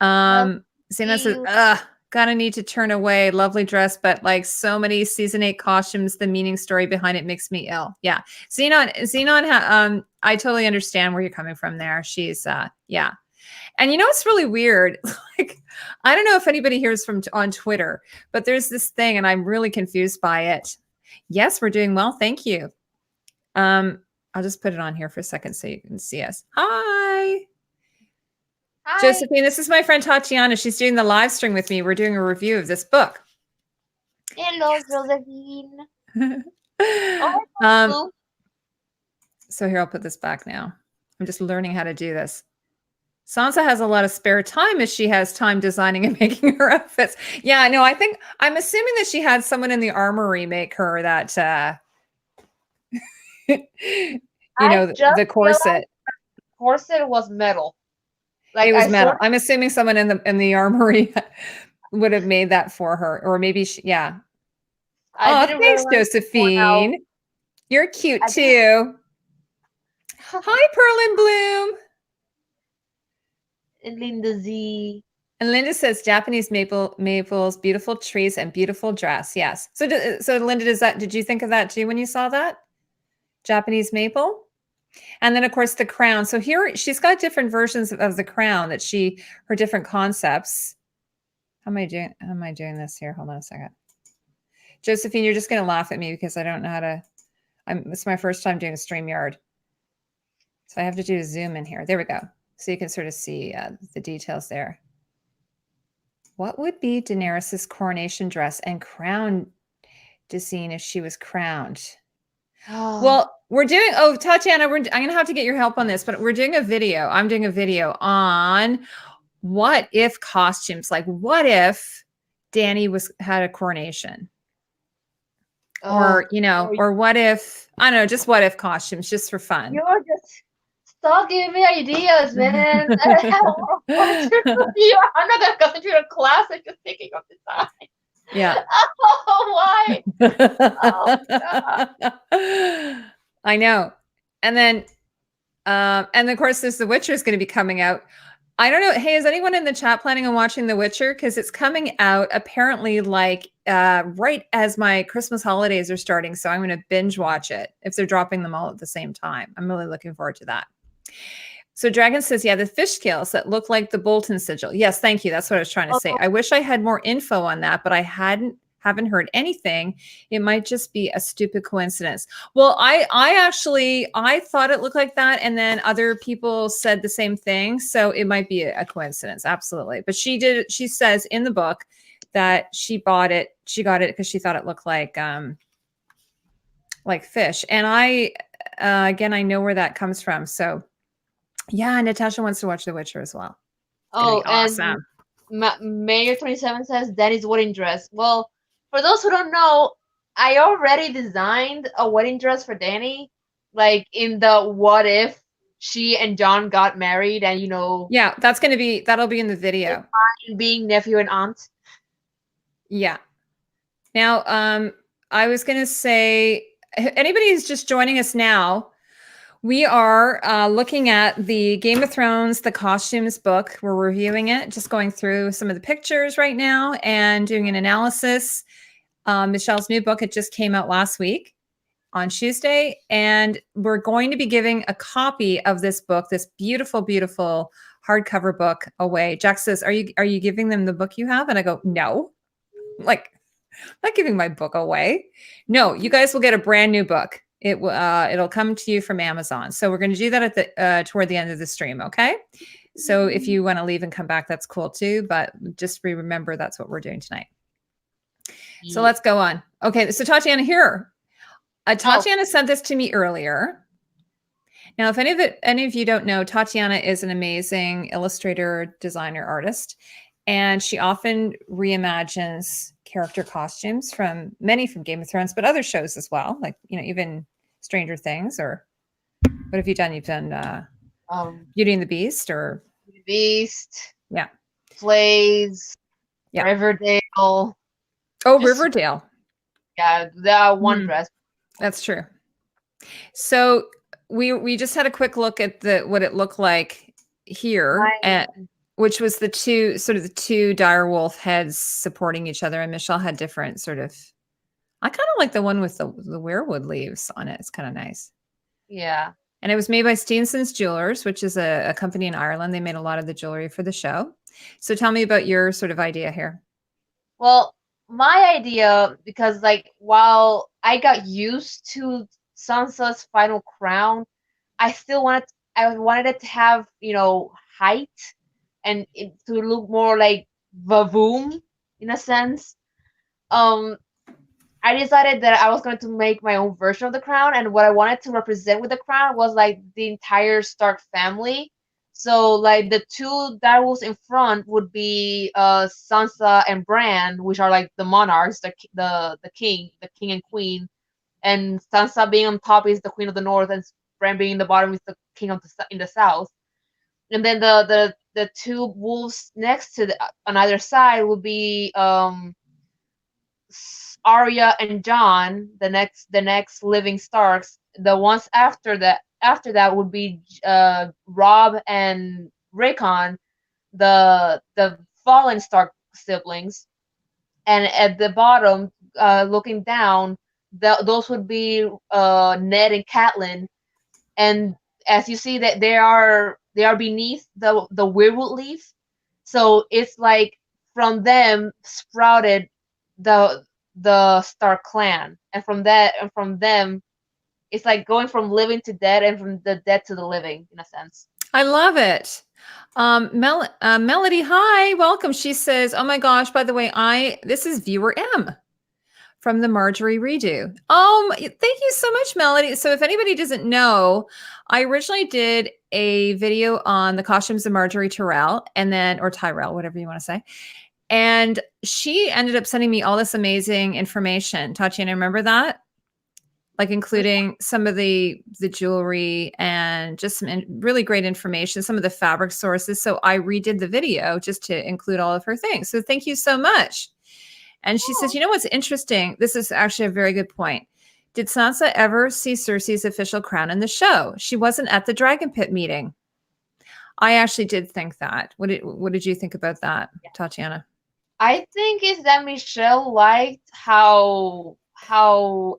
Zena says, gonna need to turn away. Lovely dress, but like so many season 8 costumes, the meaning story behind it makes me ill. Yeah. Xenon, I totally understand where you're coming from there. She's, yeah. And it's really weird. Like, I don't know if anybody here is on Twitter, but there's this thing, and I'm really confused by it. Yes, we're doing well. Thank you. I'll just put it on here for a second so you can see us. Hi. Hi. Josephine, this is my friend Tatiana. She's doing the live stream with me. We're doing a review of this book. Hello, Josephine. So here, I'll put this back now. I'm just learning how to do this. Sansa has a lot of spare time as she has time designing and making her outfits. Yeah, no, I'm assuming that she had someone in the armory make her that, the corset. Corset was metal. Like, it was metal. I'm assuming someone in the armory would have made that for her, or maybe yeah. Oh, thanks, Josephine. You're cute too. Hi, Pearl and Bloom. And Linda Z. And Linda says Japanese maples, beautiful trees, and beautiful dress. Yes. So Linda, did you think of that too when you saw that? Japanese maple? And then of course the crown. So here she's got different versions of the crown her different concepts. How am I doing this here? Hold on a second. Josephine, you're just going to laugh at me because I don't know how to, it's my first time doing a StreamYard. So I have to do a zoom in here. There we go. So you can sort of see the details there. What would be Daenerys's coronation dress and crown scene if she was crowned? Oh. Well, we're doing, Tatiana, I'm going to have to get your help on this, but we're doing a video. I'm doing a video on what if costumes, like what if Dany had a coronation? Or, or what if, I don't know, just what if costumes, just for fun. You're just stop giving me ideas, man. I'm not going to concentrate on class. I'm just thinking of the time. Yeah. Oh, why? Oh, God. I know. And then, and of course, The Witcher is going to be coming out. I don't know. Hey, is anyone in the chat planning on watching The Witcher? Because it's coming out apparently like right as my Christmas holidays are starting. So I'm going to binge watch it if they're dropping them all at the same time. I'm really looking forward to that. So Dragon says, yeah, the fish scales that look like the Bolton sigil. Yes, thank you. That's what I was trying to say. I wish I had more info on that, but I haven't heard anything. It might just be a stupid coincidence. Well, I thought it looked like that, and then other people said the same thing. So it might be a coincidence, absolutely. But she says in the book that she got it because she thought it looked like fish. And again, I know where that comes from. So Yeah, Natasha wants to watch The Witcher as well. It's gonna Oh, be and awesome. Mayor 27 says Danny's wedding dress. Well, for those who don't know, I already designed a wedding dress for Danny, like in the what if she and John got married, and Yeah, that'll be in the video. being nephew and aunt. Yeah. Now, I was gonna say, anybody who's just joining us now, we are looking at the Game of Thrones, the costumes book. We're reviewing it, just going through some of the pictures right now and doing an analysis. Michelle's new book, it just came out last week on Tuesday, and we're going to be giving a copy of this book, this beautiful, beautiful hardcover book, away. Jack says, "Are you giving them the book you have?" And I go, "No, like, I'm not giving my book away. No, you guys will get a brand new book. It'll come to you from Amazon. So we're going to do that at the toward the end of the stream. Okay. So if you want to leave and come back, that's cool too. But just remember that's what we're doing tonight. So let's go on. Okay. So Tatiana here. Tatiana sent this to me earlier. Now, if any of you don't know, Tatiana is an amazing illustrator, designer, artist, and she often reimagines character costumes from Game of Thrones, but other shows as well, like even Stranger Things. Or what have you done? You've done Beauty and the Beast, or Beast. Yeah. Plays. Yeah. Riverdale. Oh, Riverdale. Yeah, that one dress. That's true. So we just had a quick look at what it looked like here, which was the two direwolf heads supporting each other, and Michelle had different sort of. I kind of like the one with the weirwood leaves on it. It's kind of nice. Yeah. And it was made by Steenson's Jewelers, which is a company in Ireland. They made a lot of the jewelry for the show. So tell me about your sort of idea here. Well, my idea, because while I got used to Sansa's final crown, I wanted it to have, height and to look more like Vavoom in a sense. I decided that I was going to make my own version of the crown, and what I wanted to represent with the crown was like the entire Stark family. So like the two direwolves in front would be Sansa and Bran, which are like the monarchs, the king and queen, and Sansa being on top is the queen of the north, and Bran being in the bottom is the king of in the south. And then the two wolves next to on either side would be Arya and Jon, the next living Starks. The ones after that would be Robb and Rickon, the fallen Stark siblings. And at the bottom, looking down, those would be Ned and Catelyn. And as you see that they are beneath the weirwood leaf, so it's like from them sprouted the Stark clan, and from them it's like going from living to dead and from the dead to the living in a sense. I love it. Melody, hi, welcome. She says, "Oh my gosh, by the way, this is viewer M from the Marjorie redo." Thank you so much, Melody. So if anybody doesn't know, I originally did a video on the costumes of Marjorie Tyrell, or Tyrell, whatever you want to say. And she ended up sending me all this amazing information. Tatiana, remember that? Like including some of the jewelry and just some really great information, some of the fabric sources. So I redid the video just to include all of her things. So thank you so much. And she says, "You know what's interesting? This is actually a very good point. Did Sansa ever see Cersei's official crown in the show? She wasn't at the Dragon Pit meeting." I actually did think that. What did you think about that, Tatiana? I think it's that Michelle liked how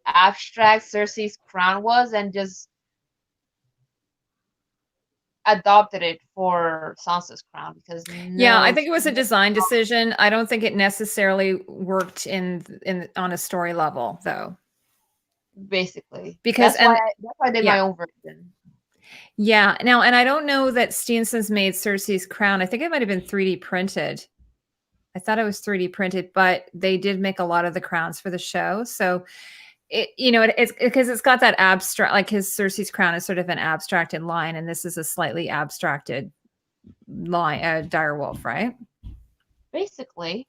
abstract Cersei's crown was and just adopted it for Sansa's crown because I think it was a design decision. I don't think it necessarily worked in on a story level though. Basically, because that's why I did my own version. Yeah. Now, and I don't know that Steenson's made Cersei's crown. I think it might have been 3D printed. I thought it was 3D printed, but they did make a lot of the crowns for the show. So it's because it's got that abstract, like his Cersei's crown is sort of an abstracted line, and this is a slightly abstracted line, dire wolf, right? Basically.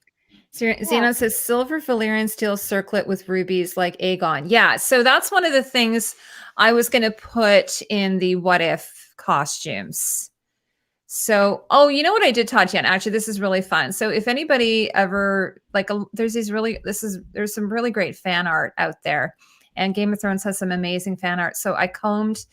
Xenon says silver Valyrian steel circlet with rubies like Aegon. Yeah, so that's one of the things I was going to put in the what if costumes. So, oh, you know what I did, Tatiana? Actually, this is really fun. So, if anybody ever there's some really great fan art out there, and Game of Thrones has some amazing fan art. So, I combed,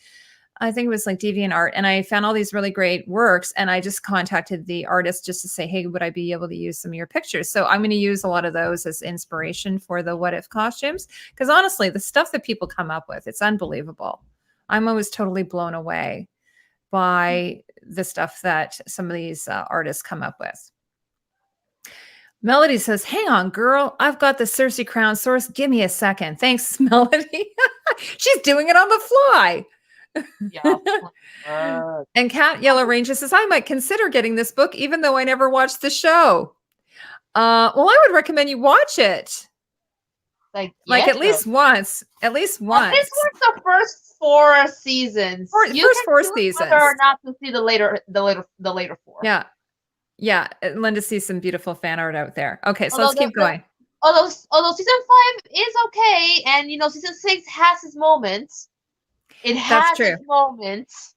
I think it was like DeviantArt, and I found all these really great works, and I just contacted the artist just to say, hey, would I be able to use some of your pictures? So, I'm going to use a lot of those as inspiration for the what if costumes, because honestly, the stuff that people come up with, it's unbelievable. I'm always totally blown away by the stuff that some of these artists come up with. Melody says, hang on, girl. I've got the Cersei crown source. Give me a second. Thanks, Melody. She's doing it on the fly. Yeah. And Cat Yellow Ranger says, I might consider getting this book, even though I never watched the show. Well, I would recommend you watch it. Like at least once. At least once. This was the first 4 seasons. First 4 seasons. Whether or not to see the later 4. Yeah. Linda sees some beautiful fan art out there. Okay, so let's keep going. Although season 5 is okay, and season 6 has its moments. It has its moments.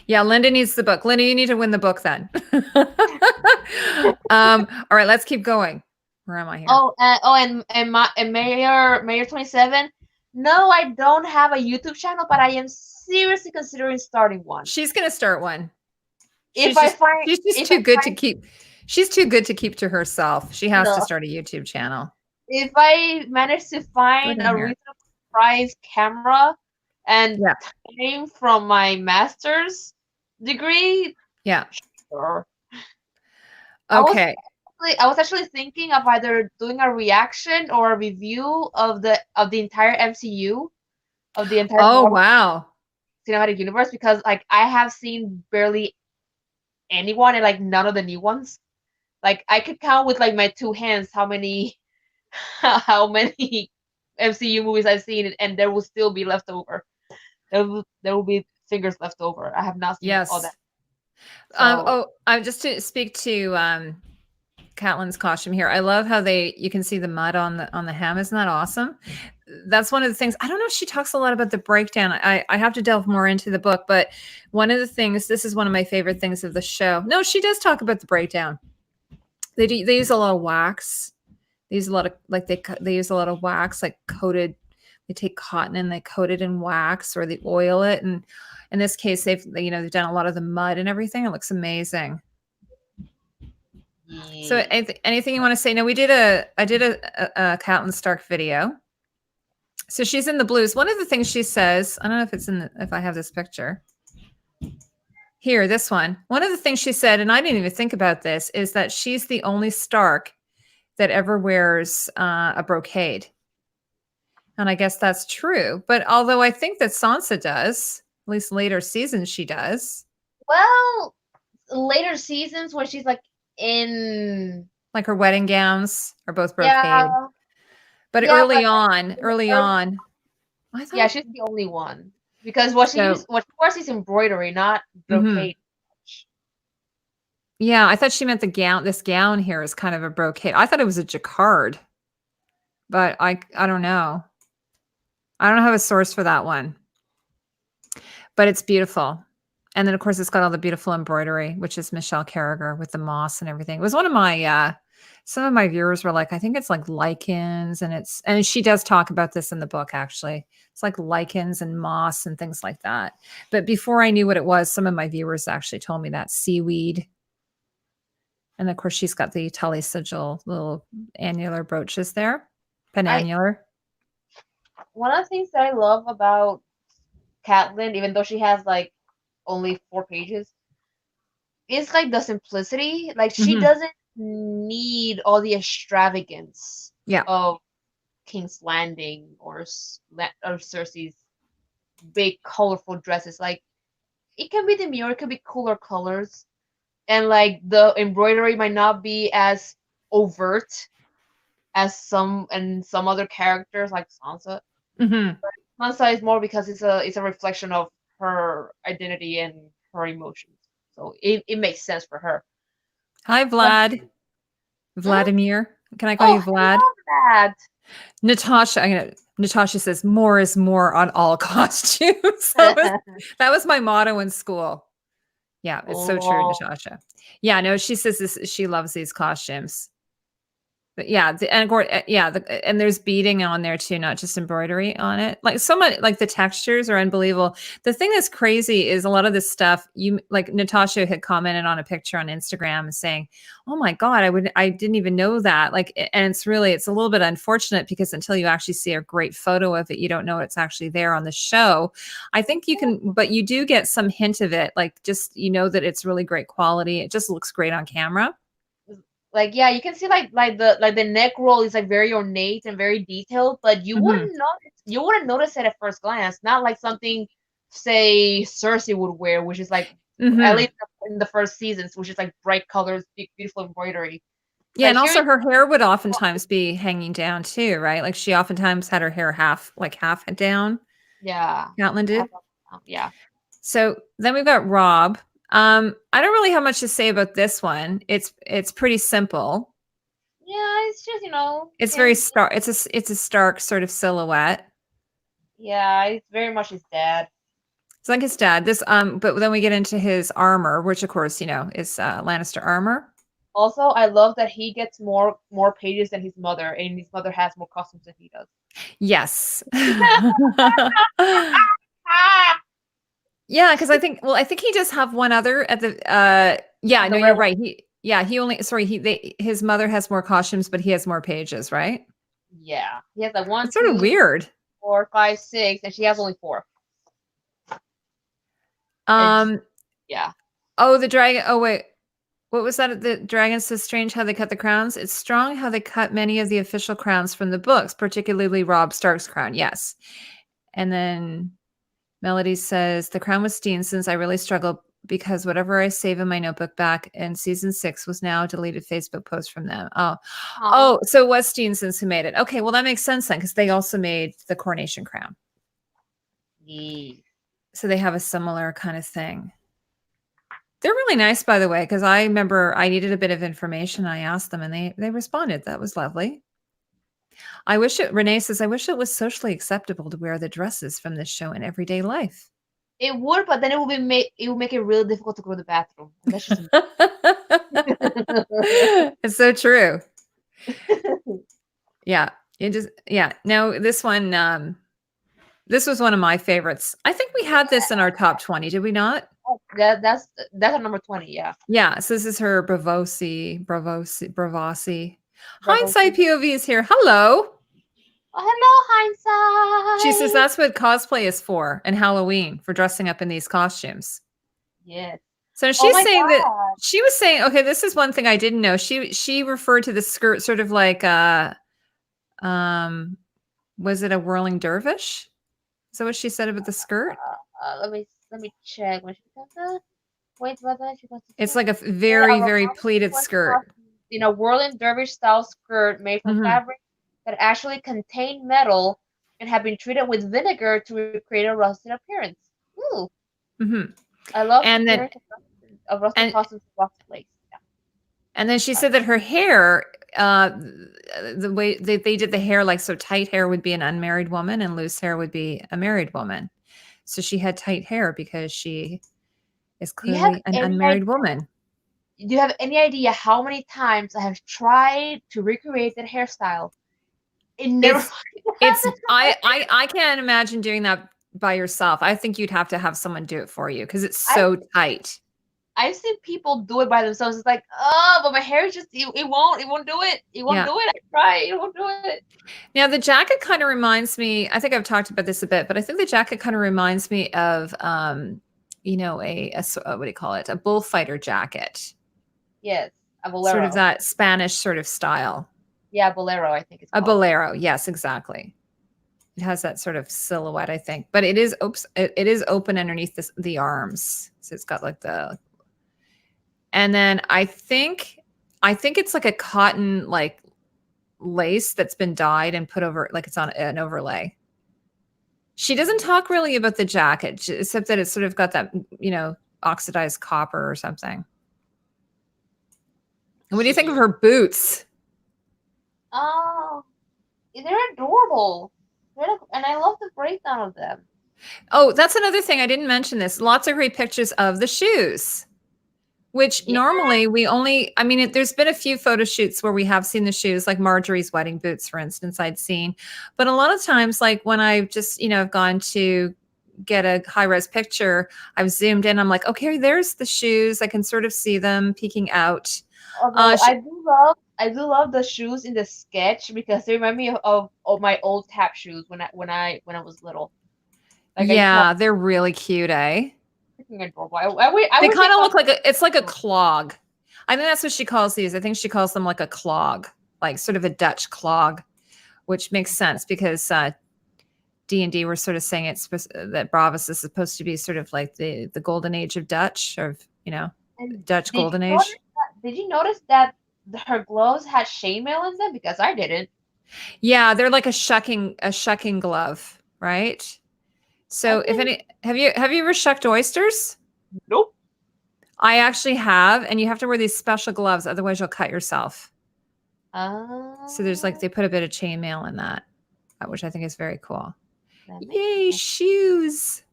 Yeah, Linda needs the book. Linda, you need to win the book then. All right, let's keep going. Where am I here? And Mayor 27. No, I don't have a YouTube channel, but I am seriously considering starting one. She's gonna start one. She's too good to keep to herself. She has to start a YouTube channel. If I manage to find a reasonable price camera and name from my master's degree, sure. Okay. I was actually thinking of either doing a reaction or a review of the entire MCU, of the entire cinematic universe, because I have seen barely anyone and none of the new ones. I could count with my 2 hands how many MCU movies I've seen, and there will still be left over. There will be fingers left over. I have not seen all that. So, just to speak to Catelyn's costume here. I love how you can see the mud on the hem. Isn't that awesome? That's one of the things. I don't know if she talks a lot about the breakdown. I have to delve more into the book, but one of the things, this is one of my favorite things of the show. No, she does talk about the breakdown. They use a lot of wax. They use a lot of they use a lot of wax, coated. They take cotton and they coat it in wax, or they oil it. And in this case, they've done a lot of the mud and everything. It looks amazing. So anything you want to say? No, I did a Catelyn Stark video. So she's in the blues. One of the things she says, I don't know if I have this picture here, this one. One of the things she said, and I didn't even think about this, is that she's the only Stark that ever wears a brocade. And I guess that's true. But although I think that Sansa does, at least later seasons she does. Well, later seasons when she's in her wedding gowns are both brocade. But early on, I thought she's the only one, because what she wears is embroidery, not brocade. Yeah, I thought she meant the gown. This gown here is kind of a brocade. I thought it was a jacquard, but I don't know. I don't have a source for that one, but it's beautiful. And then, of course, it's got all the beautiful embroidery, which is Michelle Carragher with the moss and everything. It was one of my, some of my viewers were like, I think it's lichens, and she does talk about this in the book, actually. It's lichens and moss and things like that. But before I knew what it was, some of my viewers actually told me that seaweed. And of course, she's got the Tully sigil, little annular brooches there, penannular. One of the things that I love about Catelyn, even though she has only 4 pages, is the simplicity. She doesn't need all the extravagance of King's Landing or Cersei's big colorful dresses. It can be demure, it can be cooler colors, and the embroidery might not be as overt, as some other characters like Sansa. Mm-hmm. Sansa is more because it's a reflection of her identity and her emotions. So it makes sense for her. Hi, But, Vlad. Vladimir. Can I call oh, you Vlad? I love Natasha says more is more on all costumes. that. That was my motto in school. Yeah, it's so true, Oh, Natasha. Yeah, no, she says this. She loves these costumes. But yeah, and there's beading on there too, not just embroidery on it. Like so much, like the textures are unbelievable. The thing that's crazy is a lot of this stuff. You like Natasha had commented on a picture on Instagram saying, "Oh my God, I didn't even know that." Like, and it's a little bit unfortunate because until you actually see a great photo of it, you don't know it's actually there on the show. I think you can, but you do get some hint of it. Like, just that it's really great quality. It just looks great on camera. like yeah, you can see like the neck roll is like very ornate and very detailed, but Hmm. you wouldn't notice it at first glance. Not like something, say, Cersei would wear, which is like at Hmm. least in the first seasons, which is like bright colors, beautiful embroidery. Yeah, But and here also it's her hair would oftentimes be hanging down too, right? Like she oftentimes had her hair half down. yeah, Catelyn did. yeah, So then we've got Rob. I don't really have much to say about this one. It's pretty simple. yeah. It's just It's very him. stark. It's a stark sort of silhouette. Yeah, it's very much his dad. It's like his dad. But then we get into his armor, which of course is Lannister armor. Also, I love that he gets more pages than his mother, and his mother has more costumes than he does. Yes. Ah! Yeah, because I think he does have one other at the yeah, The no, red you're one. right. He only sorry, his mother has more costumes, but he has more pages, right? Yeah, he has like one, It's sort of 2, weird. 4, 5, 6, and she has only 4. It's Um, yeah. oh, the dragon. Oh, wait. What was that? The dragon says strange how they cut the crowns. It's strong how they cut many of the official crowns from the books, particularly Robb Stark's crown. Yes. And then Melody says the crown was Steenson's. I really struggle because whatever I save in my notebook back in season 6 was now a deleted Facebook post from them. Aw. So it was Steenson's who made it. Okay, well that makes sense then because they also made the coronation crown. Yeah. So they have a similar kind of thing. They're really nice, by the way, because I remember I needed a bit of information. I asked them and they responded. That was lovely. Renee says, I wish it was socially acceptable to wear the dresses from this show in everyday life. It would, but then it would make it really difficult to go to the bathroom. And that's just It's so true. Yeah. No, this was one of my favorites. I think we had this in our top 20, did we not? that's a number 20. Yeah. Yeah. So this is her Bravasi. Bravo. Hindsight POV is here. Hello. Oh, hello, She says hindsight. that's what cosplay is for and Halloween for dressing up in these costumes. Yes. So Oh she's my saying that god. she was saying, okay, this is one thing I didn't know. She referred to the skirt sort of like um was it a whirling dervish? Is that what she said about the skirt? Let me check. When she got the wait, what she got It's to like a wear a very, very romantic pleated twist skirt. costume in a whirling dervish style skirt made from Hmm. fabric that actually contained metal and had been treated with vinegar to recreate a rusted appearance. Ooh, Hmm. I love the And then appearance of rusted and costumes with lots of lace. Yeah. and then she said that her hair, the way they did the hair, like so tight hair would be an unmarried woman and loose hair would be a married woman. So she had tight hair because she is Do you have clearly an any unmarried woman. Do you have any idea how many times I have tried to recreate that hairstyle? It never It's fucking it's happens. I can't imagine doing that by yourself. I think you'd have to have someone do it for you because it's I so tight. I've seen people do it by themselves. It's like, oh, but my hair just it won't do it. It won't Yeah. do it. I try, it won't do it. Now the jacket kind of reminds me, I think I've talked about this a bit, but I think the jacket kind of reminds me of what do you call it? A bullfighter jacket. Yes, a Sort of bolero. that Spanish sort of style. Yeah, bolero. I think it's A called. bolero. Yes, exactly. It has that sort of silhouette, I think, but it is it is open underneath the arms. So it's got like and then I think it's like a cotton, like lace that's been dyed and put over, like it's on an overlay. She doesn't talk really about the jacket, except that it's sort of got that, oxidized copper or something. And what do you think of her boots? Oh, they're adorable. And I love the breakdown of them. Oh, that's another thing. I didn't mention this. Lots of great pictures of the shoes, which normally we only, there's been a few photo shoots where we have seen the shoes, like Marjorie's wedding boots, for instance, I'd seen. But a lot of times, like when I've just, gone to get a high-res picture, I've zoomed in. I'm like, okay, there's the shoes. I can sort of see them peeking out. Although I do love the shoes in the sketch because they remind me of my old tap shoes when I was little. Like yeah, they're really cute, eh? Adorable. They kind of look like it's like a clog. I think that's what she calls these. I think she calls them like a clog, like sort of a Dutch clog, which makes sense because D&D were sort of saying that Bravus is supposed to be sort of like the golden age of Dutch, or Dutch golden age. Did you notice that her gloves had chainmail in them? Because I didn't. Yeah, they're like a shucking glove, right? So have you ever shucked oysters? Nope. I actually have, and you have to wear these special gloves, otherwise you'll cut yourself. So there's they put a bit of chainmail in that, which I think is very cool. Yay, shoes.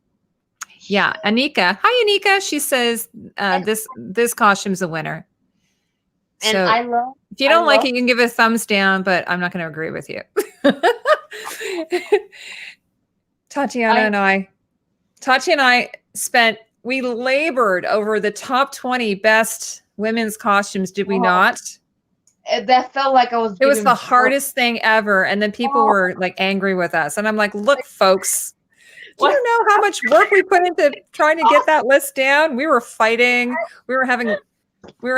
Yeah, Anika. Hi, Anika. She says this costume's a winner. And so I love. If you don't like it, you can give it a thumbs down, but I'm not going to agree with you. Tatiana and I we labored over the top 20 best women's costumes, did we not? That felt like it was the hardest thing ever. And then people were like angry with us. And I'm like, look, folks, do you know how much work we put into trying to get that list down? We were fighting. We were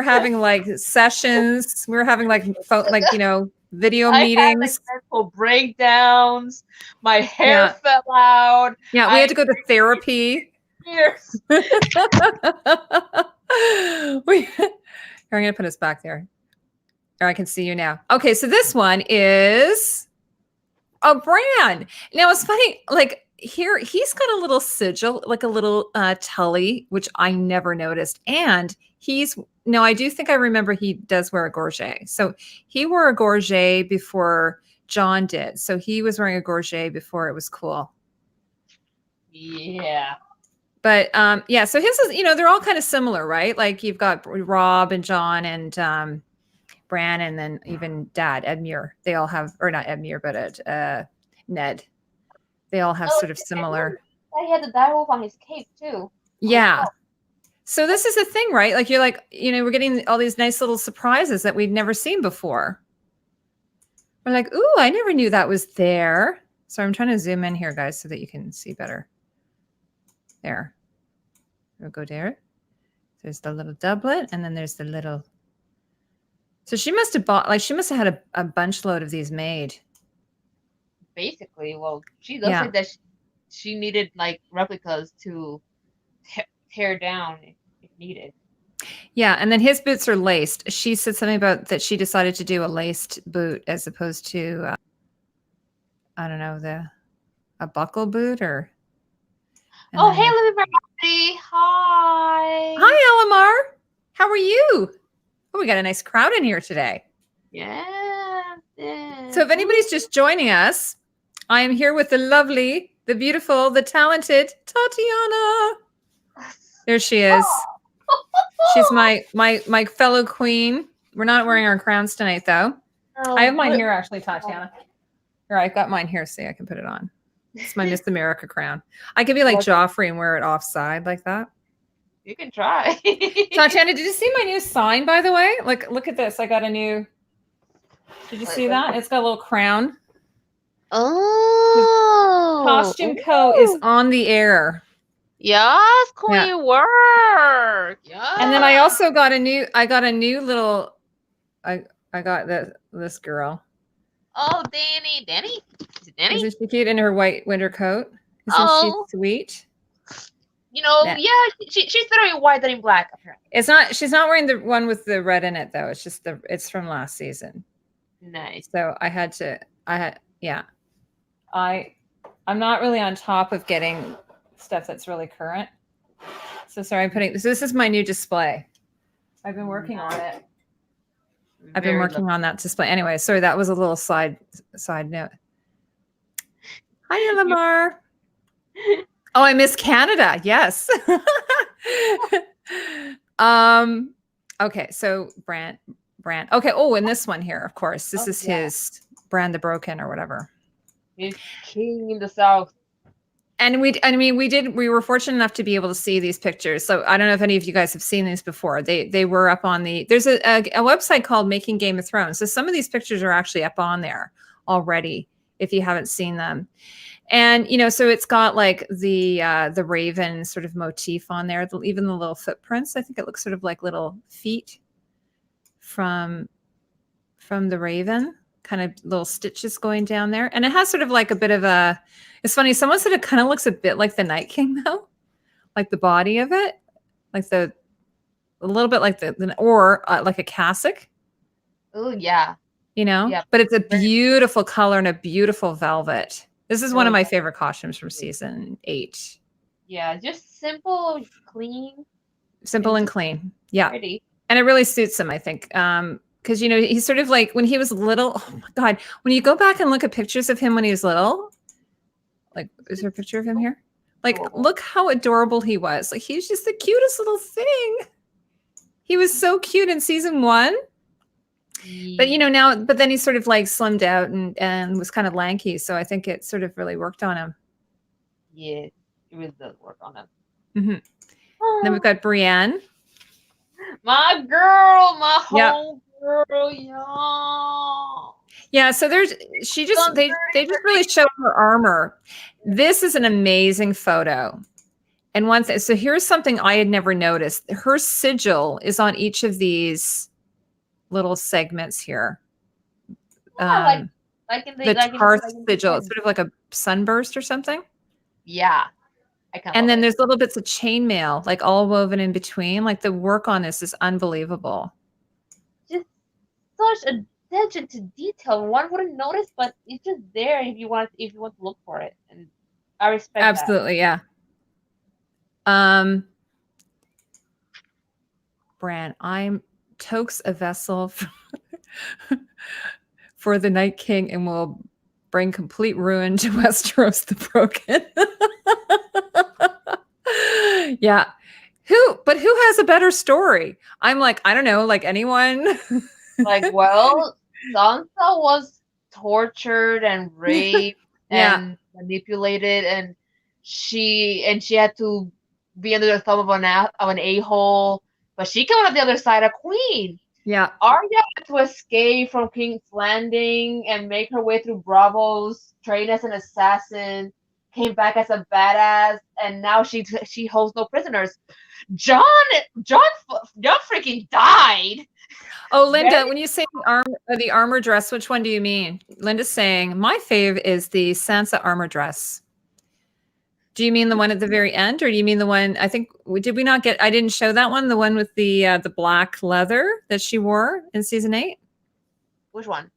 having like sessions. We were having video meetings. Had, mental breakdowns. My hair fell out. Yeah, we had to go to therapy. Years. I'm gonna put us back there. Or I can see you now. Okay, so this one is a Brienne. Now it's funny, like here he's got a little sigil, like a little tully, which I never noticed. And I do think I remember he does wear a gorget. So he wore a gorget before John did. So he was wearing a gorget before it was cool. Yeah. But so his is, they're all kind of similar, right? Like you've got Rob and John and Bran, and then even Dad, Edmure. They all have, or not Edmure, but Ned. They all have sort of similar. He had the direwolf on his cape too. Yeah. So this is the thing, right? Like you're like, we're getting all these nice little surprises that we'd never seen before. We're like, ooh, I never knew that was there. So I'm trying to zoom in here, guys, so that you can see better. There. We'll go there. There's the little doublet, and then there's the little. So she must have had a bunch load of these made. Basically, well, she does say that she needed like replicas to tear down if needed. Yeah, and then his boots are laced. She said something about that she decided to do a laced boot as opposed to, I don't know, a buckle boot or. Oh, hey, everybody! Hi. Hi, Elamar. How are you? Oh, we got a nice crowd in here today. Yeah. So if anybody's just joining us, I am here with the lovely, the beautiful, the talented Tatiana. There she is. She's my fellow queen. We're not wearing our crowns tonight, though. I have mine here, actually, Tatiana. Here, I've got mine here, so I can put it on. It's my Miss America crown. I could be like Joffrey and wear it offside like that. You can try. Tatiana, did you see my new sign, by the way? Look at this. I got a new. Did you see that? It's got a little crown. Oh. Costumeco is on the air. Yes, queen work. Yes. And then I also got a new little. I got this girl. Oh, Danny. Is it Danny? Isn't she cute in her white winter coat? Isn't she sweet? Yeah, she's better in white than in black, apparently. She's not wearing the one with the red in it though. It's just it's from last season. Nice. So I'm not really on top of getting stuff that's really current. So sorry, this is my new display. I've been working on it. I've been working on that display. Anyway, sorry, that was a little side note. Hi, Lamar. Oh, I miss Canada. Yes. Okay, so Brand. Okay. Oh, and this one here, of course. This is his Brand the Broken or whatever. He's king in the South. And we were fortunate enough to be able to see these pictures. So I don't know if any of you guys have seen these before. They were up on there's a website called Making Game of Thrones. So some of these pictures are actually up on there already if you haven't seen them. And, so it's got like the raven sort of motif on there, even the little footprints. I think it looks sort of like little feet from the raven, kind of little stitches going down there. And it has sort of like a bit of it's funny. Someone said it kind of looks a bit like the Night King though, like the body of it, like a little bit like like a cassock. Oh yeah. But it's a beautiful color and a beautiful velvet. This is one of my favorite costumes from season 8. Yeah, just simple, clean. Simple and clean. Yeah. Pretty. And it really suits him, I think. Because, he's sort of like when he was little. Oh, my God. When you go back and look at pictures of him when he was little, like, is there a picture of him here? Like, look how adorable he was. Like, he's just the cutest little thing. He was so cute in season 1. But but then he's sort of like slimmed out and was kind of lanky. So I think it sort of really worked on him. Yeah, it really does work on him. Mm-hmm. Then we've got Brienne. My girl, my whole girl, y'all. Yeah, so they just really show her armor. This is an amazing photo. And so here's something I had never noticed. Her sigil is on each of these little segments here. Yeah, like in the Tarth sigil. It's sort of like a sunburst or something. Yeah. And then there's little bits of chainmail, like all woven in between. Like the work on this is unbelievable. Just such attention to detail. One wouldn't notice, but it's just there if you want to look for it. And I respect absolutely, that. Yeah. Bran, I'm Toke's a vessel for the Night King and will bring complete ruin to Westeros the Broken. Yeah. Who has a better story? I'm like, I don't know, like anyone. Like, well, Sansa was tortured and raped and manipulated, and she had to be under the thumb of an a-hole, but she came out the other side a queen. Yeah. Arya had to escape from King's Landing and make her way through Bravos, train as an assassin, came back as a badass, and now she holds no prisoners. Jon freaking died. Oh, Linda, when you say the armor dress, which one do you mean? Linda's saying my fave is the Sansa armor dress. Do you mean the one at the very end, or do you mean the one? I think I didn't show that one. The one with the black leather that she wore in season 8. Which one?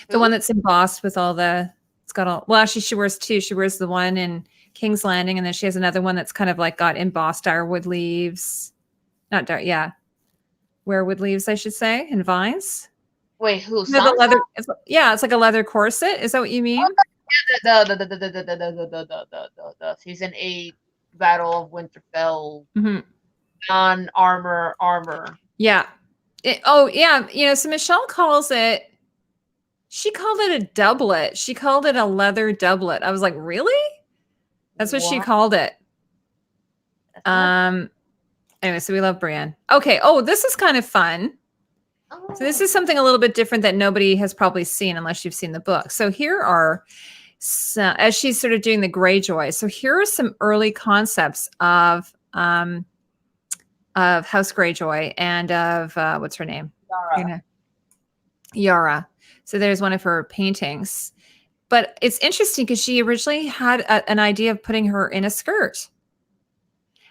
The one that's embossed with all the. It's got all. Well, actually, she wears 2. She wears the one in King's Landing, and then she has another one that's kind of like got embossed darwood leaves. Not dark, yeah. Werewood leaves, I should say, and vines. Wait, who? The leather. It's like a leather corset. Is that what you mean? The season 8 Battle of Winterfell. Armor. Yeah. So Michelle calls it. She called it a doublet. She called it a leather doublet. I was like, really? That's what she called it. Anyway, so we love Brienne. Okay. Oh, this is kind of fun. So this is something a little bit different that nobody has probably seen unless you've seen the book. So here are, as she's sort of doing the Greyjoy. So here are some early concepts of House Greyjoy and of what's her name? Yara. So there's one of her paintings. But it's interesting because she originally had an idea of putting her in a skirt.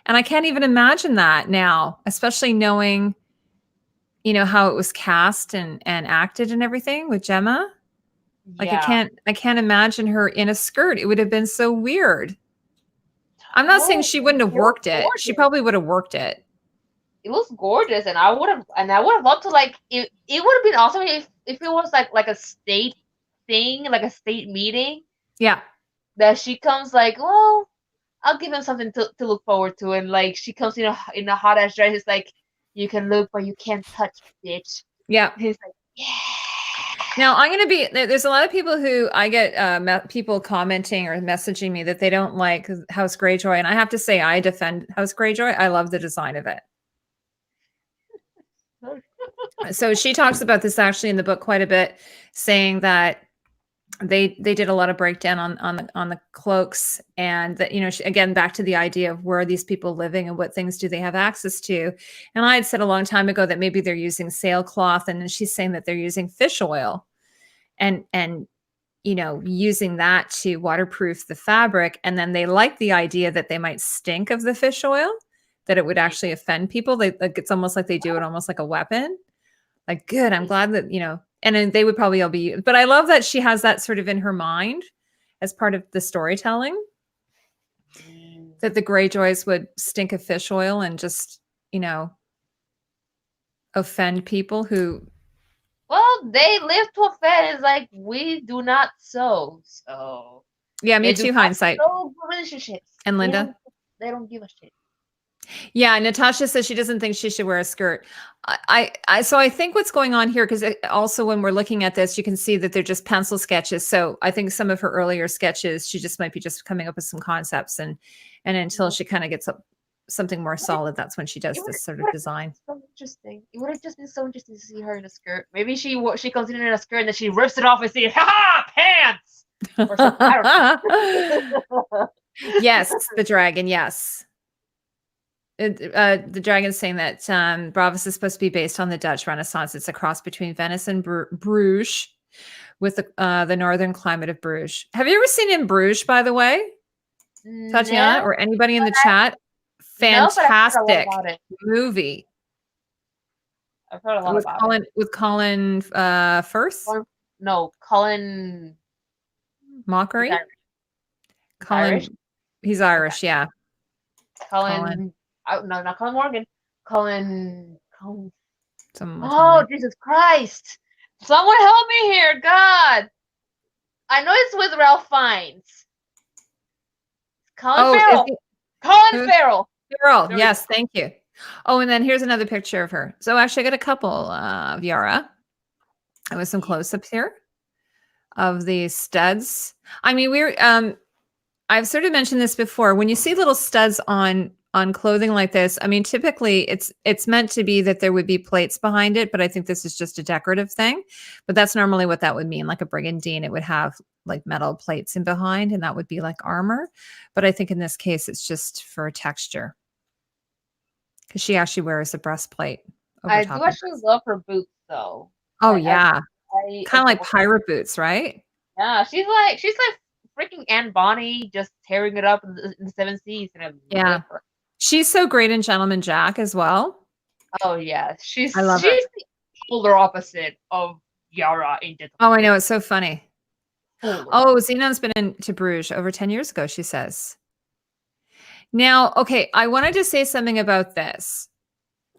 And I can't even imagine that now, especially knowing, how it was cast and acted and everything with Gemma. Like Yeah. I can't imagine her in a skirt. It would have been so weird. I'm not saying she wouldn't have worked it. She probably would have worked it. It was gorgeous, and I would have loved to like it. It would have been awesome if it was like a state thing, like a state meeting. Yeah. That she comes like, well, I'll give him something to look forward to, and like she comes in a hot ass dress. It's like, you can look, but you can't touch, bitch. Yeah. He's like, yeah. Now I'm going to be, there's a lot of people who I get people commenting or messaging me that they don't like House Greyjoy. And I have to say, I defend House Greyjoy. I love the design of it. So she talks about this actually in the book quite a bit, saying that they did a lot of breakdown on the cloaks, and that, again, back to the idea of where are these people living and what things do they have access to. And I had said a long time ago that maybe they're using sailcloth, and then she's saying that they're using fish oil and using that to waterproof the fabric. And then they like the idea that they might stink of the fish oil, that it would actually offend people. It's almost like they do it almost like a weapon. Like, good, I'm glad that, and then they would probably all be, but I love that she has that sort of in her mind as part of the storytelling, that the Greyjoys would stink of fish oil and just, offend people who. Well, they live to offend. It's like, we do not so. Yeah, me too, hindsight. Relationships. And Linda? They don't give a shit. Yeah, Natasha says she doesn't think she should wear a skirt. So I think what's going on here, because also when we're looking at this, you can see that they're just pencil sketches. So I think some of her earlier sketches, she just might be just coming up with some concepts, and until she kind of gets something more solid, that's when she does this sort of design. So interesting. It would have just been so interesting to see her in a skirt. Maybe she comes in a skirt and then she rips it off and says, "Ha pants!" Or something. I don't know. Yes, the dragon. Yes. The dragon's saying that Bravos is supposed to be based on the Dutch Renaissance. It's a cross between Venice and Bruges, with the northern climate of Bruges. Have you ever seen In Bruges, by the way, Tatiana, or anybody in the chat? Fantastic movie. I've heard a lot about it. With Colin Firth? No, Colin Mockery. He's Irish, yeah. Colin. No, not Colin Morgan. Colin. Oh, Jesus Christ! Someone help me here, God! I know it's with Ralph Fiennes. Colin Farrell. Colin Farrell. Farrell. Yes, thank you. Oh, and then here's another picture of her. So actually, I got a couple of Yara. With some close-ups here of the studs. I mean, I've sort of mentioned this before. When you see little studs on clothing like this, I mean, typically it's meant to be that there would be plates behind it, but I think this is just a decorative thing. But that's normally what that would mean. Like a brigandine, it would have like metal plates in behind, and that would be like armor. But I think in this case, it's just for texture, because she actually wears a breastplate. I do actually love her boots, though. Oh yeah, kind of like pirate boots, right? Yeah, she's like freaking Anne Bonny, just tearing it up in the seven seas. Yeah, she's so great in Gentleman Jack as well. Oh yeah, she's her. The polar opposite of Yara in Gentleman. Oh, I know, it's so funny. Oh, Xenon's been into Bruges over 10 years ago, she says. Now, okay, I wanted to say something about this.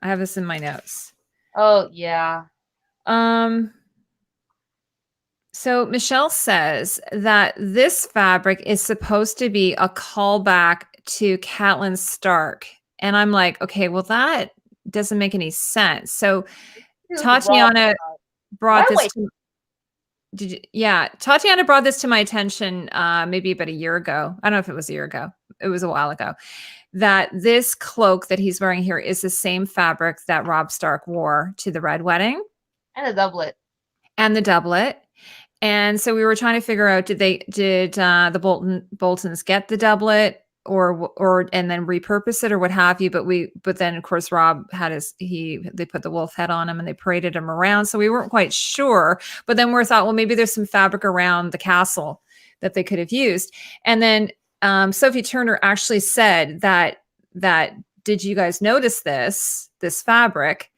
I have this in my notes. Oh yeah. So Michelle says that this fabric is supposed to be a callback to Catelyn Stark. And I'm like, okay, well, that doesn't make any sense. So Tatiana brought this Tatiana brought this to my attention maybe about a year ago. I don't know if it was a year ago. It was a while ago. That this cloak that he's wearing here is the same fabric that Robb Stark wore to the Red Wedding. And the doublet. And so we were trying to figure out, did the Boltons get the doublet or and then repurpose it or what have you? But then of course Robb had they put the wolf head on him and they paraded him around. So we weren't quite sure. But then we thought, well, maybe there's some fabric around the castle that they could have used. And then Sophie Turner actually said that did you guys notice this fabric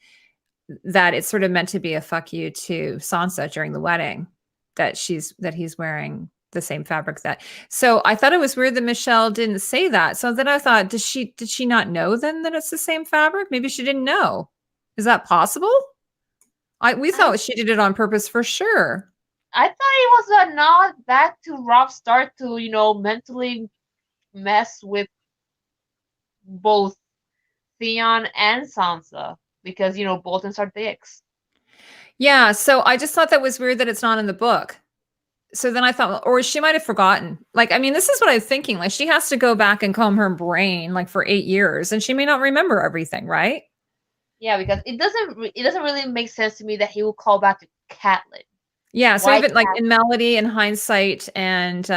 that it's sort of meant to be a fuck you to Sansa during the wedding, that he's wearing the same fabric that. So I thought it was weird that Michele didn't say that. So then I thought, did she not know then that it's the same fabric? Maybe she didn't know. Is that possible? We thought she did it on purpose for sure. I thought it was a nod back to Robb Stark to, mentally mess with both Theon and Sansa because, Boltons are dicks. Yeah, so I just thought that was weird that it's not in the book. So then I thought, well, or she might have forgotten. Like, I mean, this is what I was thinking. Like, she has to go back and comb her brain like for 8 years, and she may not remember everything, right? Yeah, because it doesn't really make sense to me that he will call back to Catelyn. Yeah, so even like in Melody and Hindsight and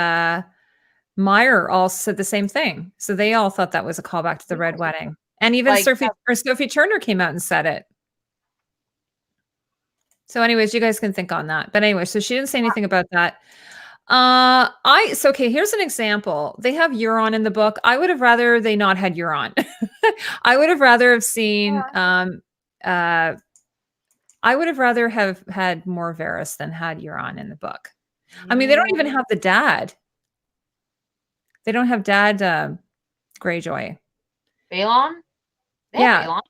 Meyer all said the same thing. So they all thought that was a callback to the Red Wedding. And even Sophie Turner came out and said it. So anyways, you guys can think on that. But anyway, so she didn't say anything about that. Okay, here's an example. They have Euron in the book. I would have rather they not had Euron. I would have rather have seen I would have rather have had more Varys than had Euron in the book. I mean, they don't even have the dad. They don't have Dad Greyjoy. Balon? Yeah. Balon.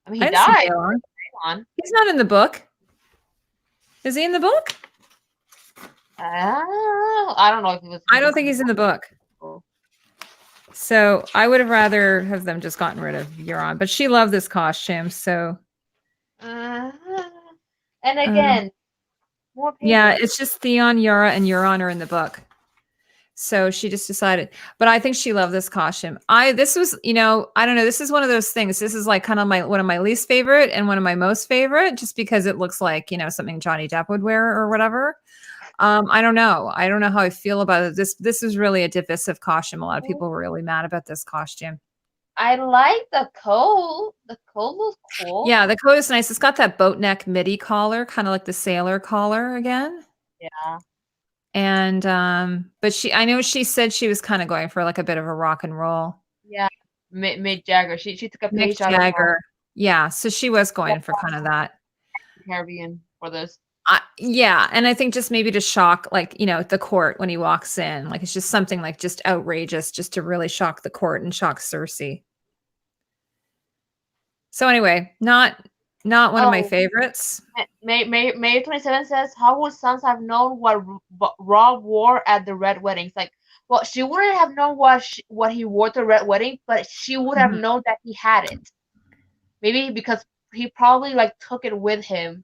I mean, he died. Balon. He's not in the book. Is he in the book? I don't know if he was. I don't think he's in the book. So I would have rather have them just gotten rid of Euron, but she loved this costume, so. And again, more people. Yeah, it's just Theon, Yara, and Euron are in the book. So she just decided, but I think she loved this costume. This was, I don't know. This is one of those things. This is like kind of one of my least favorite and one of my most favorite, just because it looks like, something Johnny Depp would wear or whatever. I don't know. I don't know how I feel about it. This is really a divisive costume. A lot of people were really mad about this costume. I like the coat. The coat looks cool. Yeah, the coat is nice. It's got that boat neck midi collar, kind of like the sailor collar again. Yeah. And but I know she said she was kind of going for like a bit of a rock and roll. Yeah, Mick Jagger. She took a page out of her. Yeah, so she was going for kind of that Caribbean for this. Yeah, and I think just maybe to shock, like, the court when he walks in, like it's just something like just outrageous, just to really shock the court and shock Cersei. So anyway, not one of my favorites. May 27 says, how would Sansa have known what Robb wore at the Red Wedding? It's like, well, she wouldn't have known what he wore to the Red Wedding, but she would have known that he had it. Maybe because he probably like took it with him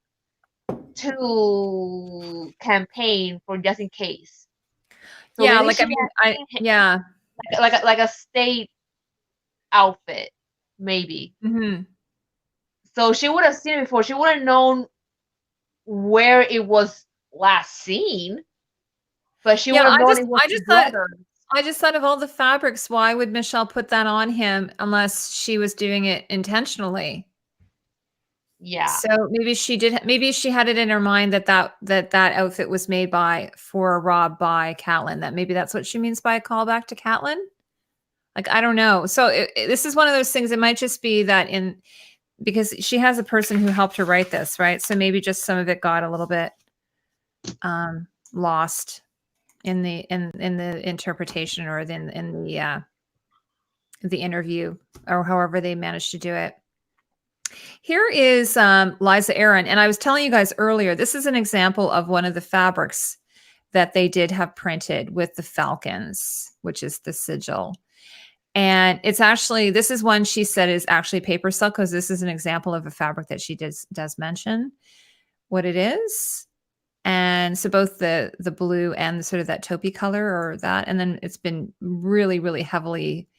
to campaign for just in case. So yeah, like yeah, like a state outfit, maybe. Mm-hmm. So she would have seen it before. She would have known where it was last seen, but she would have known it was his brother. I just thought of all the fabrics. Why would Michele put that on him unless she was doing it intentionally? Yeah. So maybe she did. Maybe she had it in her mind that outfit was made for Robb by Catelyn. That maybe that's what she means by a callback to Catelyn. Like, I don't know. So this is one of those things. It might just be that because she has a person who helped her write this, right? So maybe just some of it got a little bit lost in the interpretation or in the interview, or however they managed to do it. Here is Liza Aaron, and I was telling you guys earlier, this is an example of one of the fabrics that they did have printed with the falcons, which is the sigil. And it's actually, this is one she said is actually paper silk, because this is an example of a fabric that she does mention what it is. And so both the blue and the sort of that taupey color or that, and then it's been really, really heavily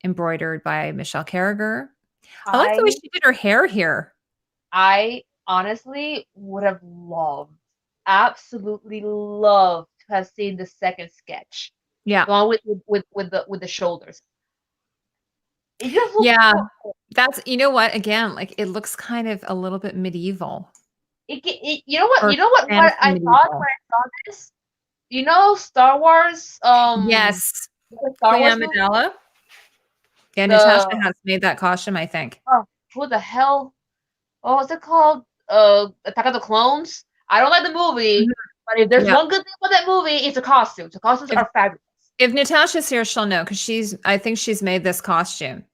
embroidered by Michelle Carragher. I like the way she did her hair here. I honestly would have absolutely loved to have seen the second sketch. Yeah, the one with the shoulders. It just looks cool. That's, you know what? Again, like it looks kind of a little bit medieval. You know what I thought when I saw this? Star Wars. Yes, Star Wars Amidala. Yeah, Natasha has made that costume, I think. Oh, who the hell? what was it called? Attack of the Clones. I don't like the movie, but if there's one good thing about that movie, it's the costumes. The costumes are fabulous. If Natasha's here, she'll know because I think she's made this costume.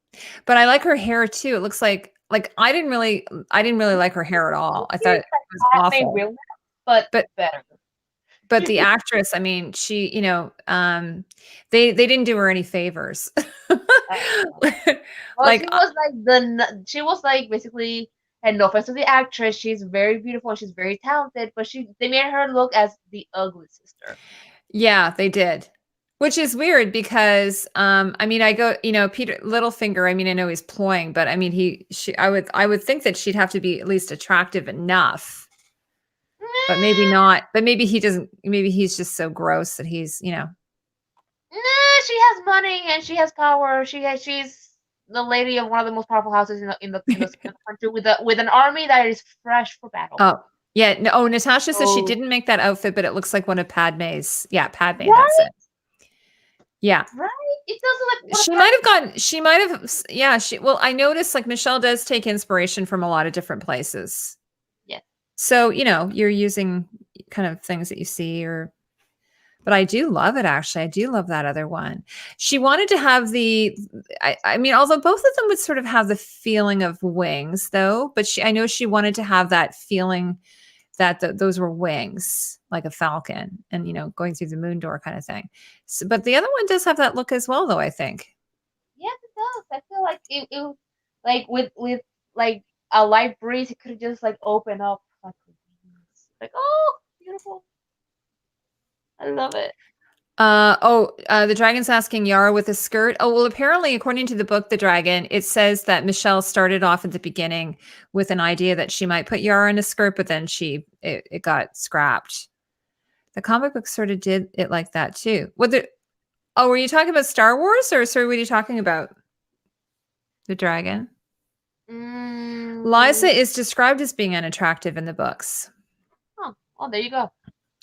But I like her hair too. It looks like I didn't really like her hair at all. I thought it was awful. But better. But the actress, I mean, she, they didn't do her any favors. Well, she was like basically, and no offense to the actress, she's very beautiful and she's very talented, but they made her look as the ugly sister. Yeah, they did. Which is weird because I mean, Peter Littlefinger, I mean, I know he's ploying, but I mean I would think that she'd have to be at least attractive enough. But maybe not. But maybe he doesn't, maybe he's just so gross that he's, Nah, she has money and she has power. She's the lady of one of the most powerful houses in the country with an army that is fresh for battle. Oh, yeah. No, Natasha says she didn't make that outfit, but it looks like one of Padme's. Yeah, Padme, right? That's it. Yeah. Right? It doesn't look well, I noticed like Michele does take inspiration from a lot of different places. Yeah. So, you're using kind of things that you see but I do love it, actually. I do love that other one. She wanted to have I mean, although both of them would sort of have the feeling of wings though, but I know she wanted to have that feeling that those were wings, like a falcon and, going through the moon door kind of thing. So, but the other one does have that look as well, though, I think. Yes, it does. I feel like it like with like a light breeze, it could just like open up like oh, beautiful. I love it. The dragon's asking Yara with a skirt. Oh, well, apparently, according to the book, The Dragon, it says that Michele started off at the beginning with an idea that she might put Yara in a skirt, but then it got scrapped. The comic book sort of did it like that too. Were you talking about Star Wars or sorry, what are you talking about? The dragon? Liza is described as being unattractive in the books. Oh, there you go.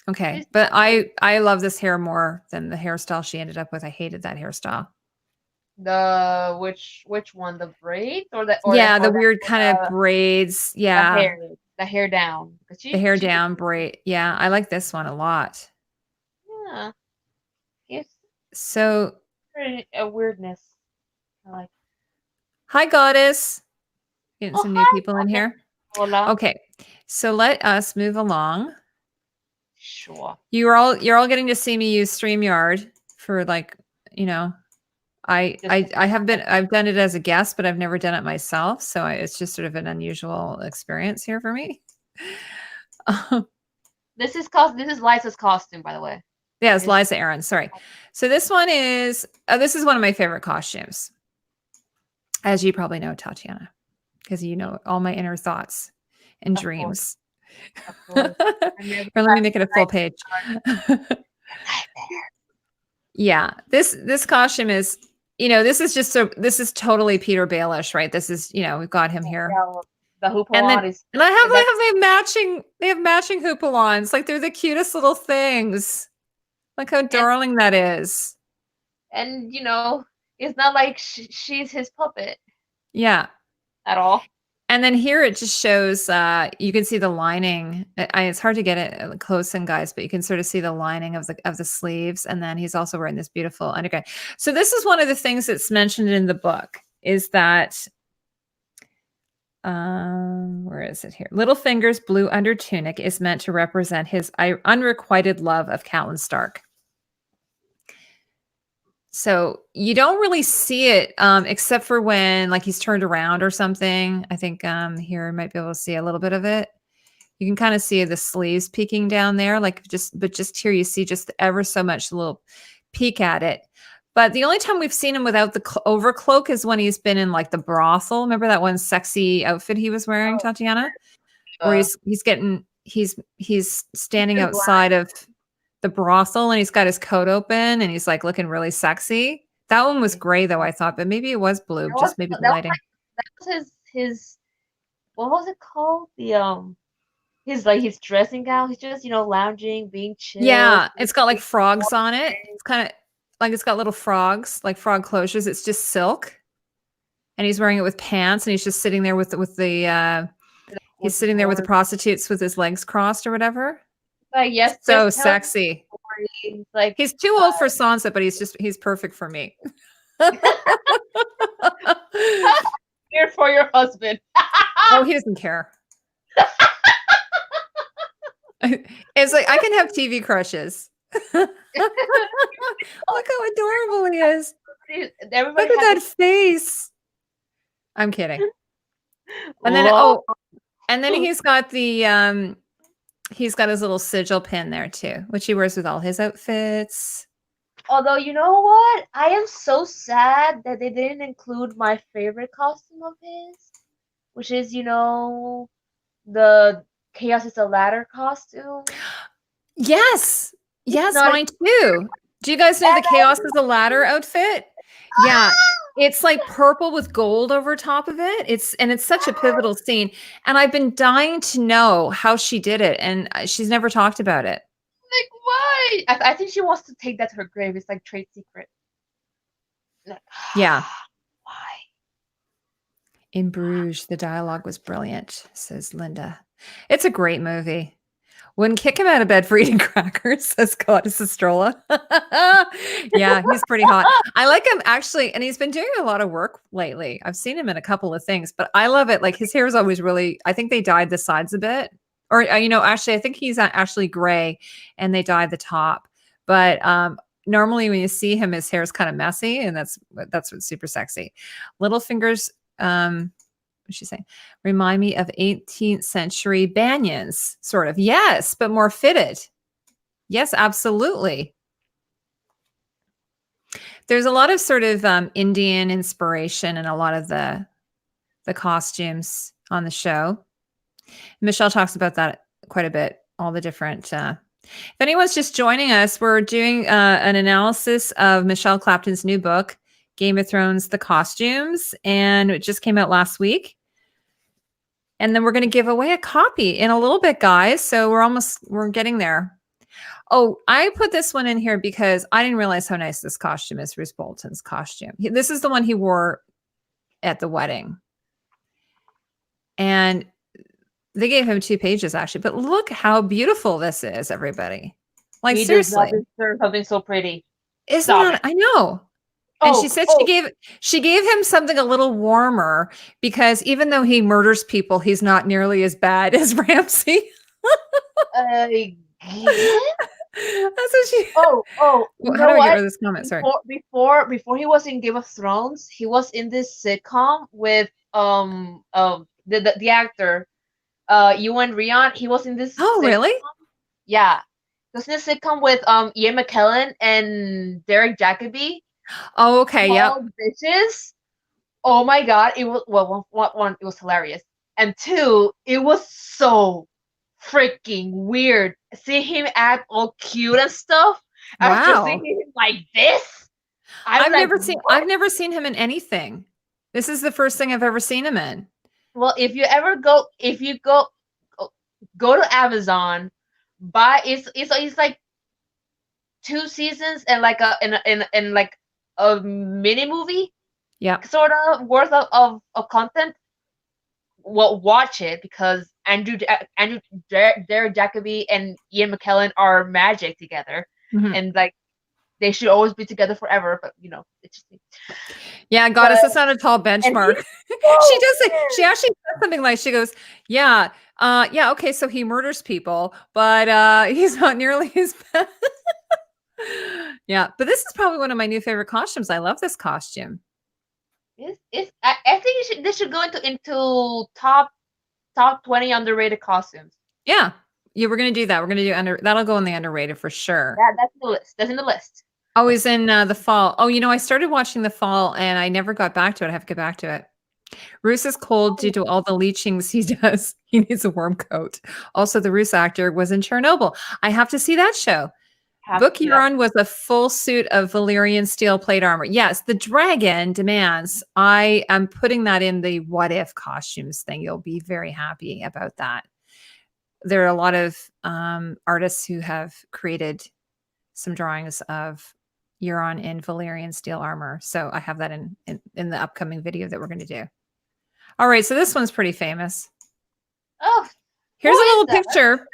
Okay, but I love this hair more than the hairstyle she ended up with. I hated that hairstyle. The which one? The braids or the the weird kind of braids. Yeah, the hair down. The hair down braid. Yeah, I like this one a lot. Yeah, it's so a weirdness. I like. Hi, Goddess. Getting some new people in here. Hola. Okay, so let us move along. Sure. You're all getting to see me use StreamYard for I've done it as a guest, but I've never done it myself. So it's just sort of an unusual experience here for me. This is Liza's costume, by the way. Yeah, it's Liza Aaron. Sorry. So this one is one of my favorite costumes, as you probably know, Tatiana, because you know all my inner thoughts and dreams. Or let me make it a full page. Yeah, this costume is, this is totally Peter Baelish, right? This is, we've got him here. The hoopalon and they have matching hoopalons. Like they're the cutest little things. Like how darling that is. And it's not like she's his puppet. Yeah. At all. And then here it just shows, you can see the lining. It's hard to get it close in, guys, but you can sort of see the lining of the sleeves. And then he's also wearing this beautiful undergarment. So this is one of the things that's mentioned in the book is that, where is it here? Littlefinger's blue under tunic is meant to represent his unrequited love of Catelyn Stark. So you don't really see it except for when he's turned around or something. I think here I might be able to see a little bit of it. You can kind of see the sleeves peeking down there, but just here you see just ever so much little peek at it. But the only time we've seen him without the overcloak is when he's been in the brothel. Remember that one sexy outfit he was wearing, Tatiana? Where he's standing outside of the brothel and he's got his coat open and he's looking really sexy. That one was gray though, I thought, but maybe it was blue, just maybe the lighting. That was his what was it called? His dressing gown. He's just, lounging, being chill. Yeah, it's got frogs on it. It's kind of it's got little frogs, frog closures. It's just silk. And he's wearing it with pants and he's just sitting there with the He's sitting there with the prostitutes with his legs crossed or whatever. Like, yes, so sexy. Like, he's too old for Sansa, but he's perfect for me. Here for your husband. Oh, he doesn't care. It's like I can have TV crushes. Look how adorable he is. Look at that face. I'm kidding. And then and then he's got the he's got his little sigil pin there too, which he wears with all his outfits. Although, you know what? I am so sad that they didn't include my favorite costume of his, which is, you know, the Chaos is a Ladder costume. Yes. Yes, mine too. Do you guys know the Chaos is a Ladder outfit? Yeah. It's like purple with gold over top of it. It's such a pivotal scene. And I've been dying to know how she did it. And she's never talked about it. Like, why? I think she wants to take that to her grave. It's like trade secret. Like, yeah. Why? In Bruges, the dialogue was brilliant, says Linda. It's a great movie. Wouldn't kick him out of bed for eating crackers, says Goddess Estrola. Yeah, he's pretty hot. I like him actually, and he's been doing a lot of work lately. I've seen him in a couple of things, but I love it. Like his hair is always really, I think they dyed the sides a bit. Or, actually, I think he's actually gray and they dyed the top. But normally when you see him, his hair is kind of messy, and that's what's super sexy. Little fingers, what's she saying? Remind me of 18th century banyans, sort of. Yes, but more fitted. Yes, absolutely. There's a lot of sort of Indian inspiration in a lot of the costumes on the show. Michelle talks about that quite a bit, all the different... if anyone's just joining us, we're doing an analysis of Michele Clapton's new book, Game of Thrones, The Costumes, and it just came out last week. And then we're going to give away a copy in a little bit, guys. So we're getting there. Oh, I put this one in here because I didn't realize how nice this costume is, Roose Bolton's costume. This is the one he wore at the wedding. And they gave him 2 pages, actually. But look how beautiful this is, everybody. Like, he seriously. Does not deserve something so pretty. Isn't that? I know. And she said she gave him something a little warmer because even though he murders people, he's not nearly as bad as Ramsay. That's what she. How do I get rid of this comment? Sorry. Before he was in Game of Thrones, he was in this sitcom with the actor Ewan Rion. He was in this. Oh, sitcom. Really? Yeah, he was in this sitcom with Ian McKellen and Derek Jacobi. Oh, okay. Yeah. Bitches. Oh my god! It was one. It was hilarious, and 2, it was so freaking weird. See him act all cute and stuff. Wow. After seeing him like this, I've never seen him in anything. This is the first thing I've ever seen him in. Well, if you go to Amazon, buy it's like 2 seasons and like in like a mini movie, sort of worth of content. Well, watch it because Derek Jacobi and Ian McKellen are magic together, and like they should always be together forever. But it's just Goddess, that's not a tall benchmark. She does it. She actually says something like, she goes, okay, so he murders people, but he's not nearly as bad. Yeah, but this is probably one of my new favorite costumes. I love this costume. I think this should go into top 20 underrated costumes. Yeah, we're gonna do that. We're gonna do that'll go in the underrated for sure. Yeah, that's the list. That's in the list. Always in the fall. Oh, I started watching the fall and I never got back to it. I have to get back to it. Roose is cold due to all the leechings he does. He needs a warm coat. Also, the Roose actor was in Chernobyl. I have to see that show. Book Euron was a full suit of Valyrian steel plate armor. Yes, the dragon demands. I am putting that in the what if costumes thing. You'll be very happy about that. There are a lot of artists who have created some drawings of Euron in Valyrian steel armor. So I have that in the upcoming video that we're going to do. All right, so this one's pretty famous. Oh, Here's a who is little that? picture.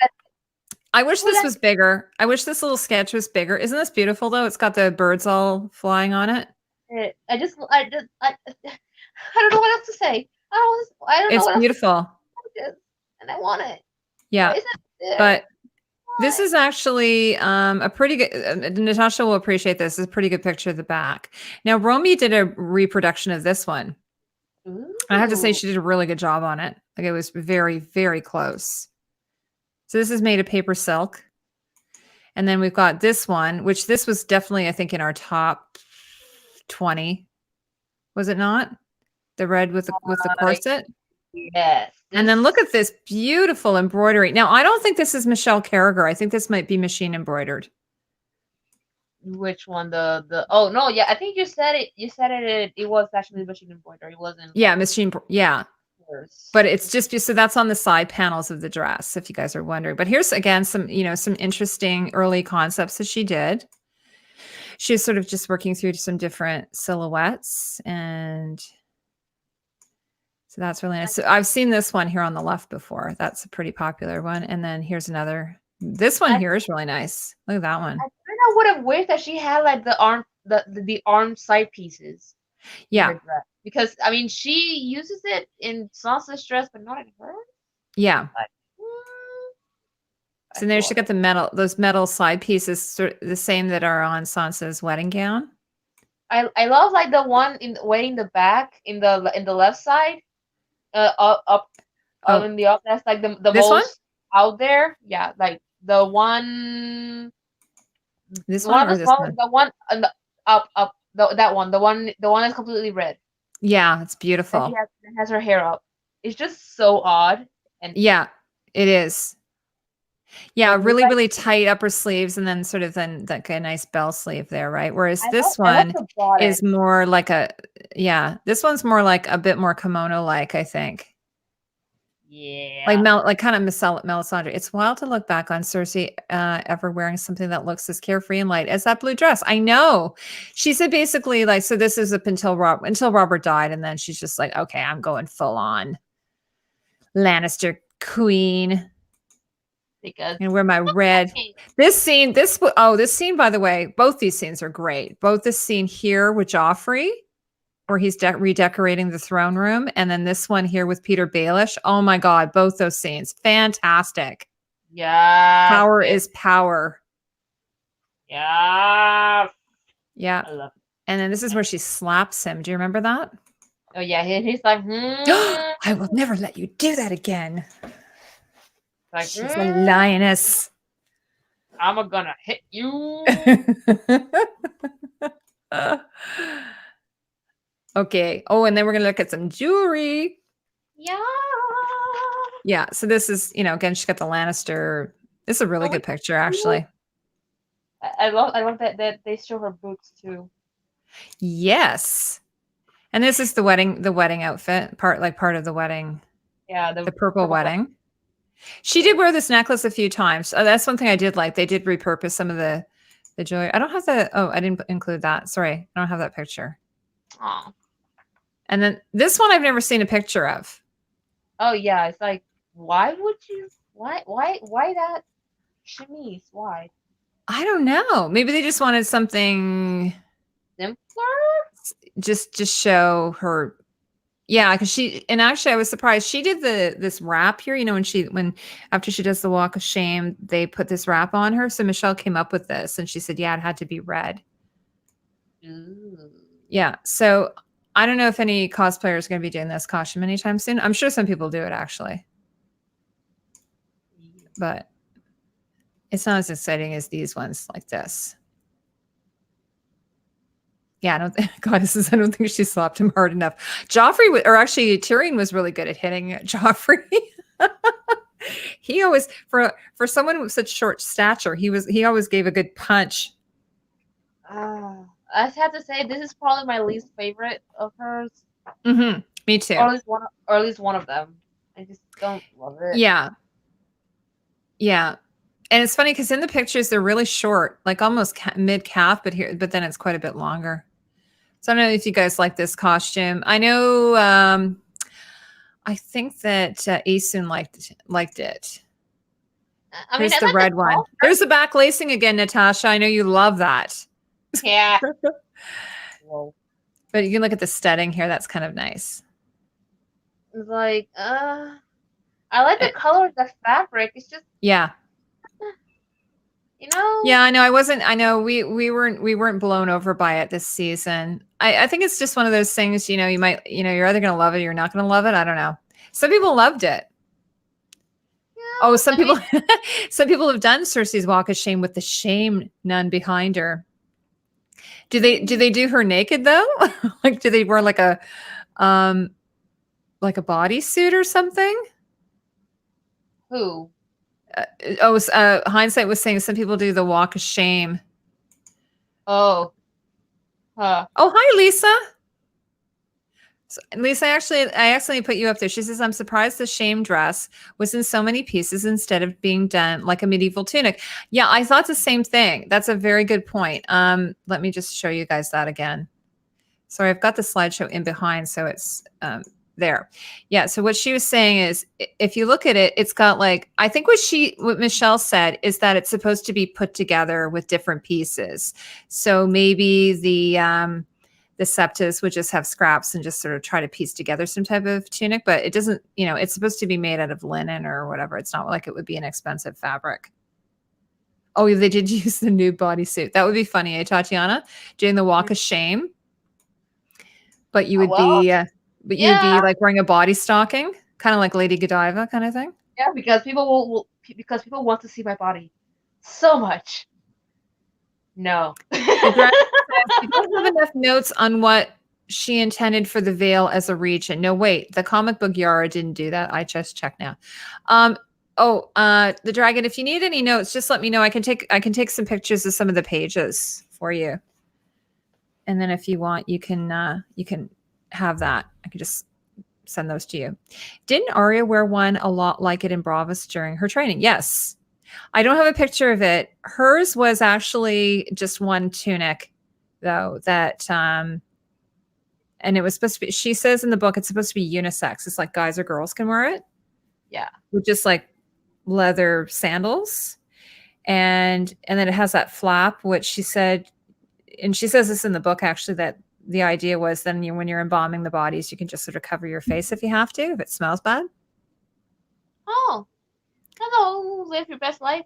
I wish Who this that? was bigger. I wish this little sketch was bigger. Isn't this beautiful though? It's got the birds all flying on it. I don't know what else to say. I don't know It's what else to beautiful. say, and I want it. Why Yeah. is it there? But this is actually a pretty good, Natasha will appreciate this. It's a pretty good picture of the back. Now, Romy did a reproduction of this one. I have to say Ooh. she did a really good job on it. Like it was very, very close. So this is made of paper silk. And then we've got this one, which this was definitely, I think, in our top 20. Was it not? The red with the corset? Yes. And then look at this beautiful embroidery. Now, I don't think this is Michelle Carragher. I think this might be machine embroidered. Which one? The oh no, yeah, I think you said it. You said it was actually machine embroidery. It wasn't. Yeah, machine. Yeah. Yours. But it's just so that's on the side panels of the dress, if you guys are wondering. But here's again some, some interesting early concepts that she did. She's sort of just working through some different silhouettes, and so that's really nice. So I've seen this one here on the left before. That's a pretty popular one. And then here's another. This one here is really nice. Look at that one. I kind of would have wished that she had like the arm side pieces. Yeah. Because I mean she uses it in Sansa's dress, but not in hers. Yeah. But, so there she got those metal side pieces, sort of the same that are on Sansa's wedding gown. I love like the one way in the back in the left side, up in the up. That's like the most one? out there. Yeah, like the one. This one or this one? The one up that one. The one that's completely red. Yeah, it's beautiful. That has her hair up. It's just so odd. And yeah, it is. Yeah, really, really tight upper sleeves, and then sort of like a nice bell sleeve there, right? Whereas this one is more like this one's more like a bit more kimono-like, I think. Yeah. Like kind of Melisandre. It's wild to look back on Cersei ever wearing something that looks as carefree and light as that blue dress. I know. She said basically like, so this is up until Robert died, and then she's just like, okay, I'm going full on Lannister queen. Because and wear my red. This scene, by the way, both these scenes are great. Both this scene here with Joffrey, where he's redecorating the throne room, and then this one here with Peter Baelish. Oh my God, both those scenes. Fantastic. Yeah. Power is power. Yeah. Yeah. I love it. And then this is where she slaps him. Do you remember that? Oh yeah, he's like, I will never let you do that again. Like, she's a lioness. I'm gonna hit you. Okay. Oh, and then we're gonna look at some jewelry. Yeah. Yeah. So this is, again, she's got the Lannister. This is a really good picture, actually. I love that they show her boots too. Yes. And this is the wedding outfit, part of the wedding. Yeah, the purple wedding. She did wear this necklace a few times. That's one thing I did like. They did repurpose some of the jewelry. I don't have I didn't include that. Sorry. I don't have that picture. Oh. And then this one I've never seen a picture of. Oh yeah, it's like, why that chemise? Why? I don't know. Maybe they just wanted something simpler. Just show her. Yeah, because actually I was surprised. She did this wrap here, when after she does the walk of shame, they put this wrap on her. So Michelle came up with this and she said, yeah, it had to be red. Ooh. Yeah. So I don't know if any cosplayer is going to be doing this costume anytime soon. I'm sure some people do it actually, but it's not as exciting as these ones like this. Yeah, I don't think she slapped him hard enough. Tyrion was really good at hitting Joffrey. He always, for someone with such short stature, he always gave a good punch. I have to say, this is probably my least favorite of hers. Mm-hmm. Me too. Or at least one of them. I just don't love it. Yeah. Yeah. And it's funny because in the pictures they're really short, like almost mid calf, but then it's quite a bit longer. So I don't know if you guys like this costume. I know I think that Asun liked it. I mean, Here's I the like the red one. color. There's the back lacing again, Natasha. I know you love that. Yeah. Whoa. But you can look at the studding here. That's kind of nice. It's like, I like the color of the fabric. It's just, yeah. You know? Yeah, I know. I know we weren't blown over by it this season. I think it's just one of those things, you know, you're either gonna love it or you're not gonna love it. I don't know. Some people loved it. Oh, some people have done Cersei's walk of shame with the shame nun behind her. Do they do her naked though? Like, do they wear like a bodysuit or something? Who? Hindsight was saying some people do the walk of shame. Oh. Huh. Oh, hi, Lisa. So, Lisa, I accidentally put you up there. She says, I'm surprised the shame dress was in so many pieces instead of being done like a medieval tunic. Yeah, I thought the same thing. That's a very good point. Let me just show you guys that again. Sorry, I've got the slideshow in behind, so it's there. Yeah, so what she was saying is, if you look at it, it's got like, I think what Michelle said is that it's supposed to be put together with different pieces. So maybe the septas would just have scraps and just sort of try to piece together some type of tunic, but it doesn't, it's supposed to be made out of linen or whatever. It's not like it would be an expensive fabric. Oh, they did use the nude bodysuit. That would be funny, Tatiana? Doing the walk of shame. But you would you'd be like wearing a body stocking, kind of like Lady Godiva kind of thing. Yeah, because people want to see my body so much. No. You don't have enough notes on what she intended for the veil as a region. No, wait, the comic book Yara didn't do that. I just checked now. The dragon, if you need any notes, just let me know. I can take some pictures of some of the pages for you. And then if you want, you can have that. I can just send those to you. Didn't Arya wear one a lot like it in Bravos during her training? Yes. I don't have a picture of it. Hers was actually just one tunic, though, that and it was supposed to be, she says in the book, it's supposed to be unisex. It's like guys or girls can wear it. Yeah. With just like leather sandals. And then it has that flap, which she said, and she says this in the book actually, that the idea was then when you're embalming the bodies, you can just sort of cover your face if you have to, if it smells bad. Oh, hello, live your best life.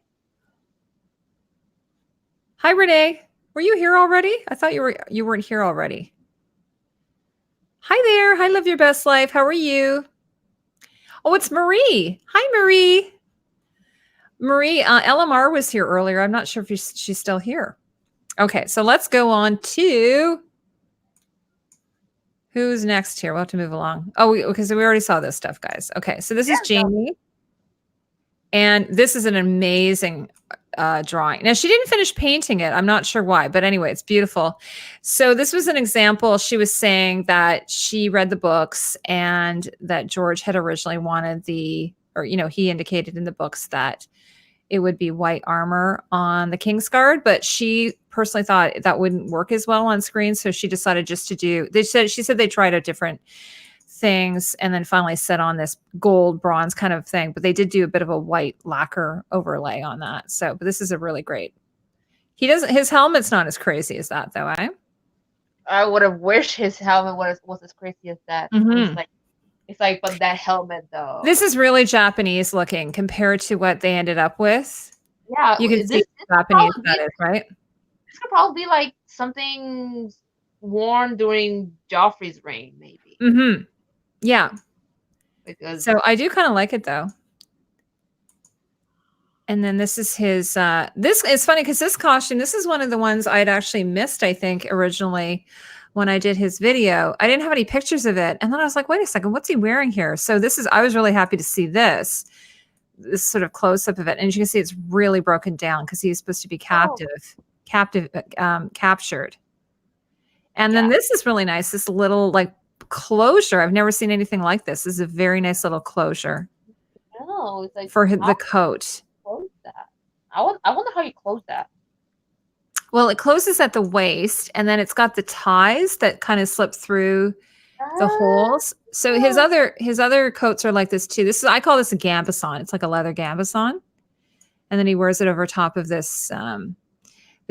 Hi, Renee. Were you here already? I thought you weren't here already. Hi there. Hi, live your best life. How are you? Oh, it's Marie. Hi, Marie. Marie, LMR was here earlier. I'm not sure if she's still here. Okay, so let's go on to who's next here. We'll have to move along. Oh, because we already saw this stuff, guys. Okay, so this is Jamie. And this is an amazing drawing. Now, she didn't finish painting it. I'm not sure why, but anyway, it's beautiful. So this was an example. She was saying that she read the books and that George had originally wanted he indicated in the books that it would be white armor on the Kingsguard, but she personally thought that wouldn't work as well on screen. So she decided just to she said they tried out different things and then finally set on this gold bronze kind of thing, but they did do a bit of a white lacquer overlay on that. So, but this is a really great, his helmet's not as crazy as that though, eh? I would have wished his helmet was as crazy as that. Mm-hmm. It's like, but that helmet though. This is really Japanese looking compared to what they ended up with. Yeah, you can see Japanese that is, right? This could probably be like something worn during Joffrey's reign, maybe. Mm-hmm. Yeah. Because so I do kind of like it though. And then this is his, this is funny because this costume, this is one of the ones I'd actually missed, I think, originally when I did his video. I didn't have any pictures of it. And then I was like, wait a second, what's he wearing here? So I was really happy to see this sort of close up of it. And as you can see, it's really broken down because he's supposed to be captured. And then this is really nice. This little like closure. I've never seen anything like this. This is a very nice little closure. No, it's like for the coat. Close that. I wonder how you close that. Well, it closes at the waist, and then it's got the ties that kind of slip through the Ah, holes. So his other coats are like this too. I call this a gambeson. It's like a leather gambeson, and then he wears it over top of this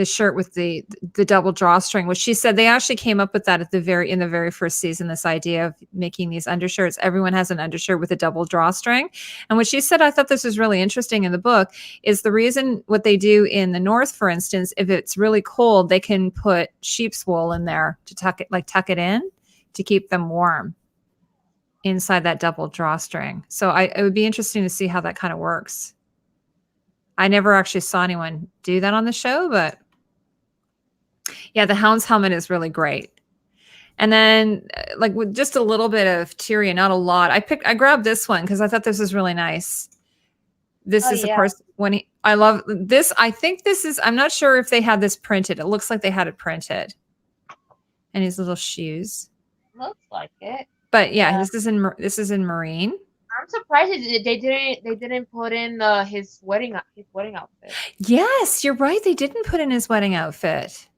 shirt with the double drawstring, which she said they actually came up with that in the very first season. This idea of making these undershirts, everyone has an undershirt with a double drawstring, and what she said, I thought this was really interesting in the book, is the reason what they do in the north, for instance, if it's really cold, they can put sheep's wool in there to tuck it in to keep them warm inside that double drawstring. So it would be interesting to see how that kind of works. I never actually saw anyone do that on the show, but yeah, the Hound's helmet is really great. And then like with just a little bit of Tyrion, not a lot. I grabbed this one because I thought this was really nice. This is, of course, I love this. I think this is, I'm not sure if they had this printed. It looks like they had it printed. And his little shoes. Looks like it. But yeah, this is in Marine. I'm surprised they didn't put in his wedding outfit. Yes, you're right. They didn't put in his wedding outfit.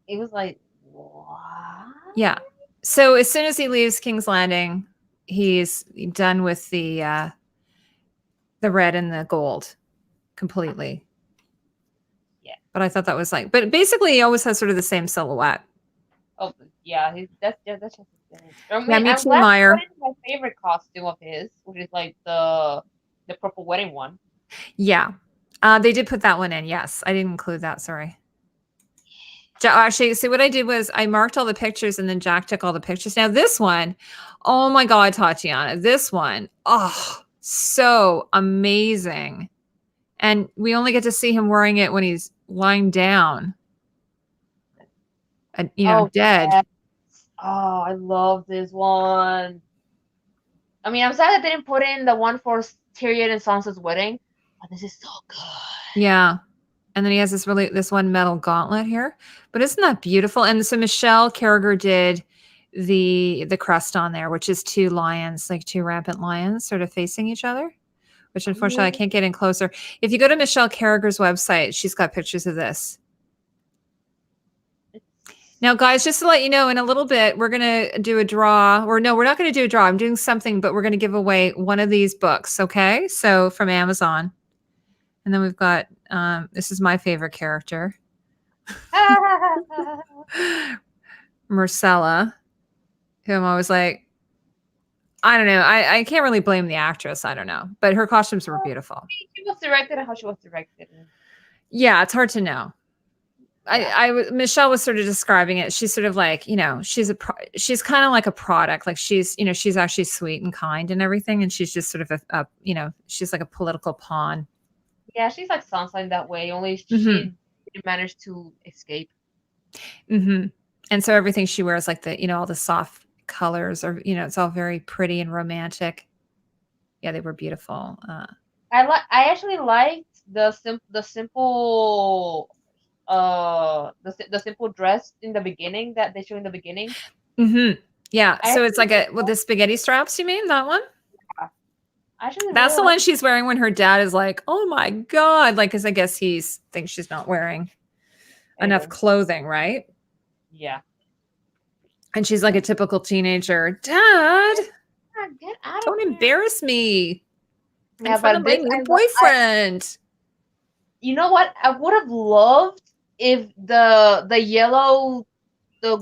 It was like, what? Yeah. So as soon as he leaves King's Landing, he's done with the red and the gold completely. Yeah. But I thought that was like, but basically he always has sort of the same silhouette. Oh yeah, that's just his thing. Yeah, me too, Meyer. My favorite costume of his, which is like the purple wedding one. Yeah. They did put that one in. Yes. I didn't include that. Sorry. Actually, see what I did was I marked all the pictures and then Jack took all the pictures. Now this one, oh my God, Tatiana, this one, oh, so amazing. And we only get to see him wearing it when he's lying down, and, dead. Yes. Oh, I love this one. I mean, I'm sad that they didn't put in the one for Tyrion and Sansa's wedding, but this is so good. Yeah. And then he has this one metal gauntlet here, but isn't that beautiful? And so Michele Carragher did the crest on there, which is two lions, like two rampant lions sort of facing each other, which unfortunately I can't get in closer. If you go to Michele Carragher's website, she's got pictures of this. Now, guys, just to let you know, in a little bit, we're going to do a draw. Or no, we're not going to do a draw. I'm doing something, but we're going to give away one of these books, okay? So from Amazon. And then we've got, this is my favorite character. Marcella, who I'm always like, I don't know. I can't really blame the actress. I don't know. But her costumes were beautiful. She was directed and how she was directed. Yeah, it's hard to know. Michelle was sort of describing it. She's sort of like, she's kind of like a product. Like she's actually sweet and kind and everything. And she's just sort of she's like a political pawn. Yeah, she's like Sansa in that way. Only she managed to escape. Mm-hmm. And so everything she wears, like all the soft colors, or it's all very pretty and romantic. Yeah, they were beautiful. I actually liked the simple dress in the beginning that they show in the beginning. Mm-hmm. Yeah. So it's like with the spaghetti straps, you mean that one? Yeah. Actually, that's the one she's wearing when her dad is like, oh my God. Like, cause I guess he thinks she's not wearing enough clothing, right? Yeah. And she's like a typical teenager. Dad, get out don't embarrass me in front of my new boyfriend. You know what? I would have loved if the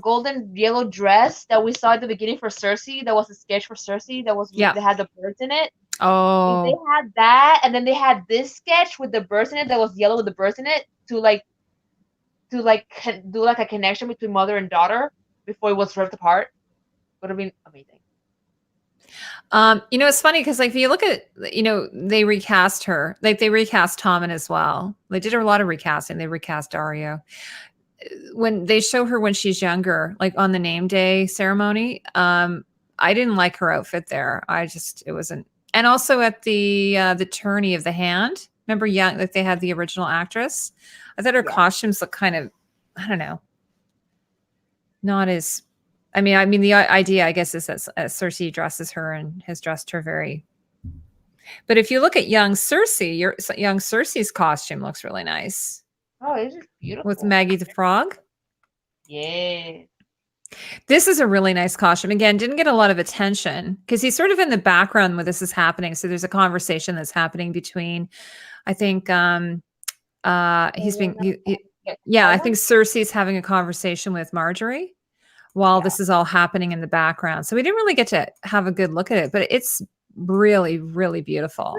golden yellow dress that we saw at the beginning for Cersei, that was a sketch for Cersei, they had the birds in it. Oh. If they had that, and then they had this sketch with the birds in it that was yellow with the birds in it do like a connection between mother and daughter before it was ripped apart, would have been amazing. It's funny because like if you look at, they recast her, like they recast Tommen as well. They did a lot of recasting. They recast Dario. When they show her when she's younger, like on the name day ceremony, I didn't like her outfit there. It wasn't. And also at the tourney of the hand, remember like they had the original actress. I thought her costumes looked kind of, I don't know, not as. I mean, the idea, I guess, is that Cersei dresses her and has dressed her very. But if you look at young Cersei's costume looks really nice. Oh, it's just beautiful. With Maggie the Frog. Yeah. This is a really nice costume. Again, didn't get a lot of attention because he's sort of in the background when this is happening. So there's a conversation that's happening between, I think, he's being, yeah, I think Cersei's having a conversation with Marjorie while this is all happening in the background. So we didn't really get to have a good look at it, but it's really, really beautiful.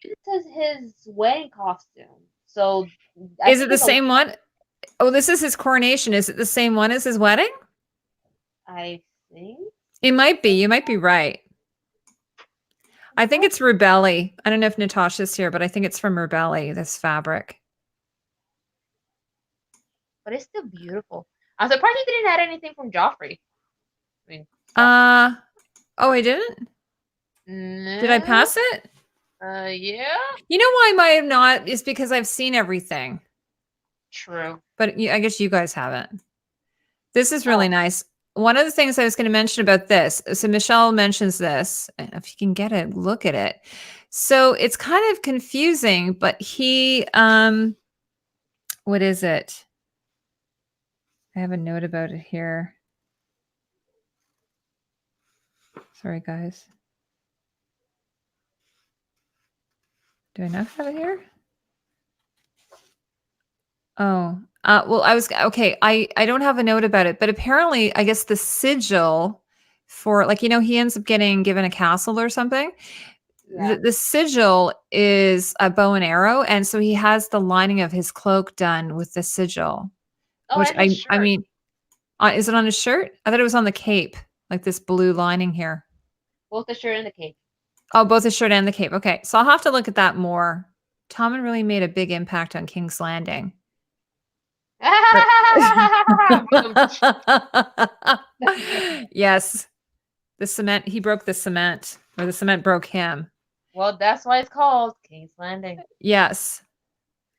This is his wedding costume. So is it the same one? Oh, this is his coronation. Is it the same one as his wedding? I think it might be. You might be right. I think it's Rebelli. I don't know if Natasha's here, but I think it's from Rebelli, this fabric. But it's still beautiful. I'm surprised you didn't add anything from Joffrey. I mean, oh, I didn't? No. Did I pass it? Yeah. You know why I might have not? Is because I've seen everything. True. But I guess you guys haven't. This is really nice. One of the things I was going to mention about this, so Michele mentions this, if you can get it, look at it. So it's kind of confusing, but he, what is it? I have a note about it here. Sorry, guys. Do I not have it here? Oh, well, I was, okay. I don't have a note about it, but apparently I guess the sigil for, like, he ends up getting given a castle or something. Yeah. The sigil is a bow and arrow. And so he has the lining of his cloak done with the sigil, which I mean, is it on his shirt? I thought it was on the cape, like this blue lining here. Both the shirt and the cape. Oh, both the shirt and the cape. Okay. So I'll have to look at that more. Tommen really made a big impact on King's Landing. Yes. The cement, he broke the cement, or the cement broke him. Well, that's why it's called King's Landing. Yes.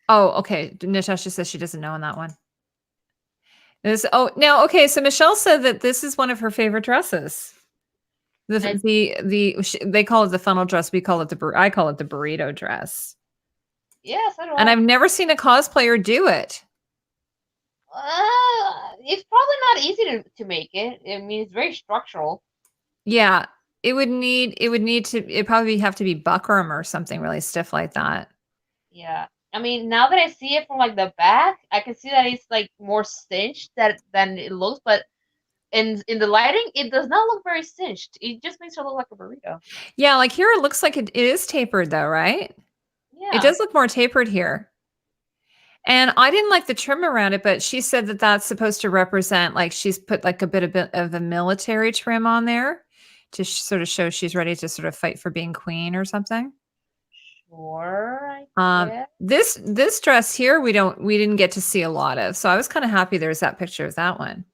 Oh, okay. Natasha says she doesn't know on that one. Now, okay. So Michele said that this is one of her favorite dresses. They call it the funnel dress. I call it the burrito dress. Yes, I don't know. And I've never seen a cosplayer do it. It's probably not easy to make it. I mean, it's very structural. Yeah, it probably have to be buckram or something really stiff like that. Yeah, I mean, now that I see it from like the back, I can see that it's like more cinched than it looks, but in the lighting, it does not look very cinched. It just makes it look like a burrito. Yeah, like here it looks like it is tapered though, right? Yeah, it does look more tapered here. And I didn't like the trim around it, but she said that that's supposed to represent, like, she's put like a bit of a military trim on there to sort of show she's ready to sort of fight for being queen or something. Sure. This dress here we didn't get to see a lot of, so I was kind of happy there's that picture of that one.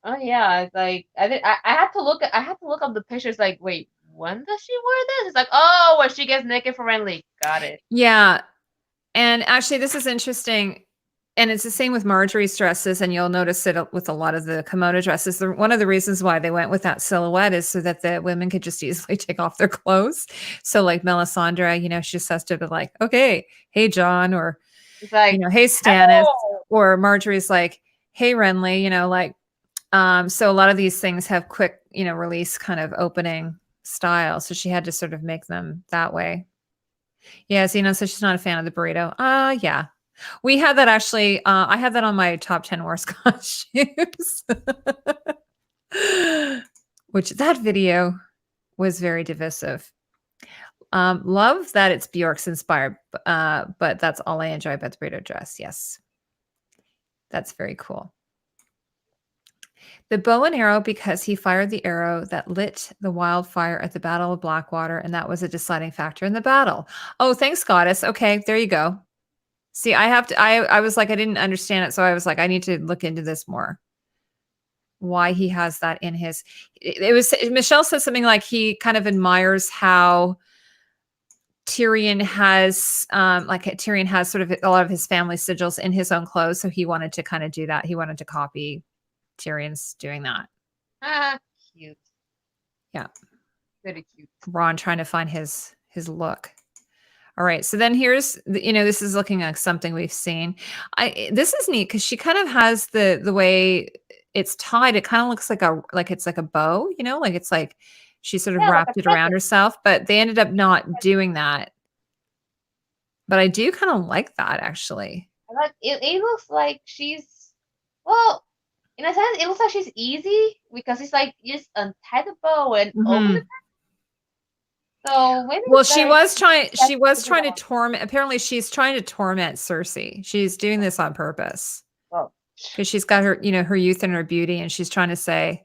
Oh yeah, like I had to look up the pictures. Like, wait, when does she wear this? It's like, oh, when she gets naked for Renly. Got it. Yeah. And actually, this is interesting. And it's the same with Marjorie's dresses. And you'll notice it with a lot of the kimono dresses. One of the reasons why they went with that silhouette is so that the women could just easily take off their clothes. So like Melisandre, she just has to be like, okay, hey, John, or, like, hey, Stannis, or Marjorie's like, hey, Renly, so a lot of these things have quick, release kind of opening style. So she had to sort of make them that way. Yeah, so she's not a fan of the burrito. Yeah. We had that actually. I had that on my top 10 worst costumes. Which that video was very divisive. Love that it's Bjork's inspired, but that's all I enjoy about the burrito dress. Yes. That's very cool. The bow and arrow, because he fired the arrow that lit the wildfire at the Battle of Blackwater, and that was a deciding factor in the battle. Oh, thanks, Goddess. Okay, there you go. See, I was like, I didn't understand it, so I was like, I need to look into this more. Why he has that in his... Michele said something like he kind of admires how Tyrion has sort of a lot of his family sigils in his own clothes, so he wanted to kind of do that. He wanted to copy Tyrion's doing that. Cute. Yeah. Very cute. Ron trying to find his look. All right. So then here's, this is looking like something we've seen. This is neat because she kind of has the way it's tied. It kind of looks like it's like a bow, you know, like it's like she sort of Yeah, like a wrapped it around present. herself, but they ended up not doing that. But I do kind of like that actually. Like it looks like she's well, in a sense, it looks like she's easy because it's like you just untie the bow and open the. Mhm. So maybe Well, it's better. she was To do trying to that. torment, apparently she's trying to torment Cersei. She's doing this on purpose Oh. because she's got her, you know, her youth and her beauty, and she's trying to say,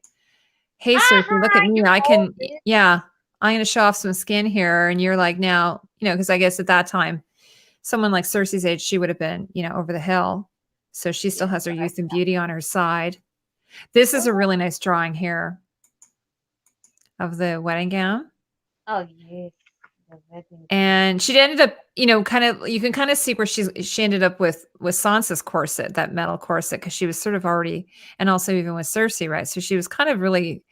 "Hey, Cersei, look Aha, at me. you I old can, bitch. yeah, I'm going to show off some skin here." And you're like, now, you know, because I guess at that time, someone like Cersei's age, she would have been, you know, over the hill. So she still Yeah, has her but youth and beauty on her side. This is a oh, really nice drawing here of the wedding gown. oh yes. The wedding gown. And she ended up, you know, kind of, you can kind of see where she ended up with Sansa's corset, that metal corset, because she was sort of already, and also even with Cersei, right? So she was kind of really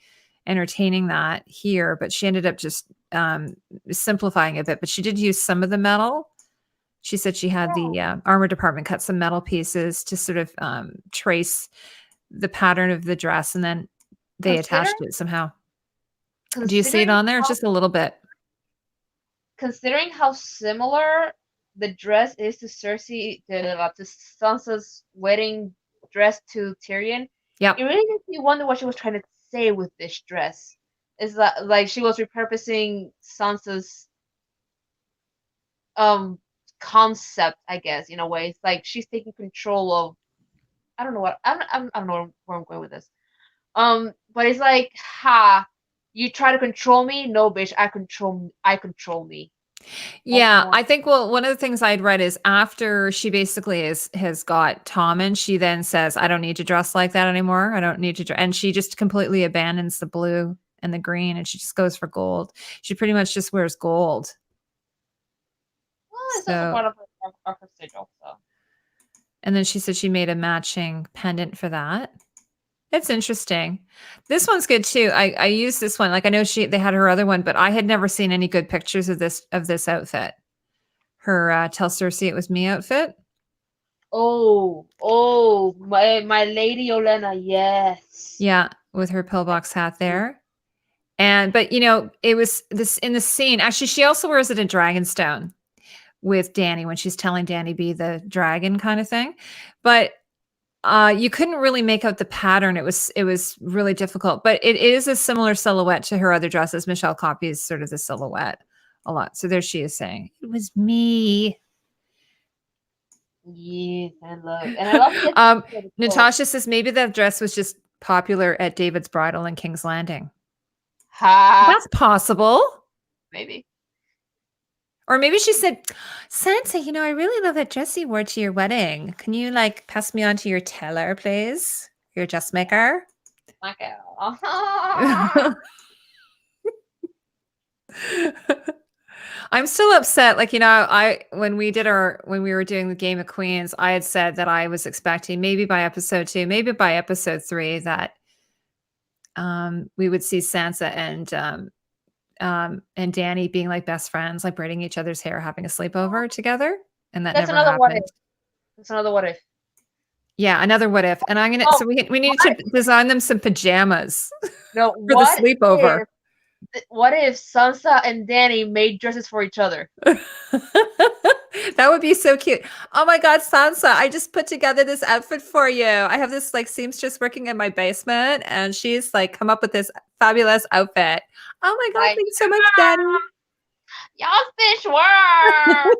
entertaining that here, but she ended up just simplifying it a bit. But she did use some of the metal. She said she had Yeah. the armor department cut some metal pieces to sort of trace the pattern of the dress, and then they attached Considering it somehow. Do you see it considering on there? how Just a little bit. considering how similar the dress is to to Sansa's wedding dress to Tyrion, it Yep. really makes me wonder what she was trying to say with this dress. Is that like she was repurposing Sansa's um concept, I guess, in a way. It's like she's taking control of I don't know what I don't know where I'm going with this. But it's like, ha, you try to control me? No, bitch, I control me. That's Yeah, more I think, well, one of the things I'd read is after she basically has got Tommen, she then says, "I don't need to dress like that anymore. I don't need to," and she just completely abandons the blue and the green, and she just goes for gold. She pretty much just wears gold. well, it's also So, part of her sigil, so and then she said she made a matching pendant for that. It's interesting. This one's good too. I used this one. Like I know they had her other one, but I had never seen any good pictures of this outfit. Her Tell Cersei It Was Me outfit. oh, my lady Olena, yes. Yeah, with her pillbox hat there. And but you know, it was this in the scene. Actually, she also wears it in Dragonstone with Dany when she's telling Dany be the dragon kind of thing. But you couldn't really make out the pattern. It was really difficult. But it is a similar silhouette to her other dresses. Michelle copies sort of the silhouette a lot. So there she is saying, "It was me." Yes, and I love the quote. Natasha says maybe that dress was just popular at David's bridal in King's Landing. Ha, That's possible. maybe. Or maybe she said, "Sansa, you know, I really love that dress you wore to your wedding. Can you like pass me on to your tailor, please? Your dressmaker?" Okay. I'm still upset. Like, you know, when we were doing the Game of Queens, I had said that I was expecting maybe by episode 2, maybe by episode 3 that we would see Sansa and Dany being like best friends, like braiding each other's hair, having a sleepover together, and that That's never another what happened. if. That's another what if. Yeah, another what if. And Oh, so we need to what? design them some pajamas No, for the sleepover. what if Sansa and Dany made dresses for each other? That would be so cute. Oh my God, Sansa, I just put together this outfit for you. I have this like seamstress working in my basement, and she's like come up with this fabulous outfit. Oh my God, Like, thanks so much, Daddy. y'all fish work.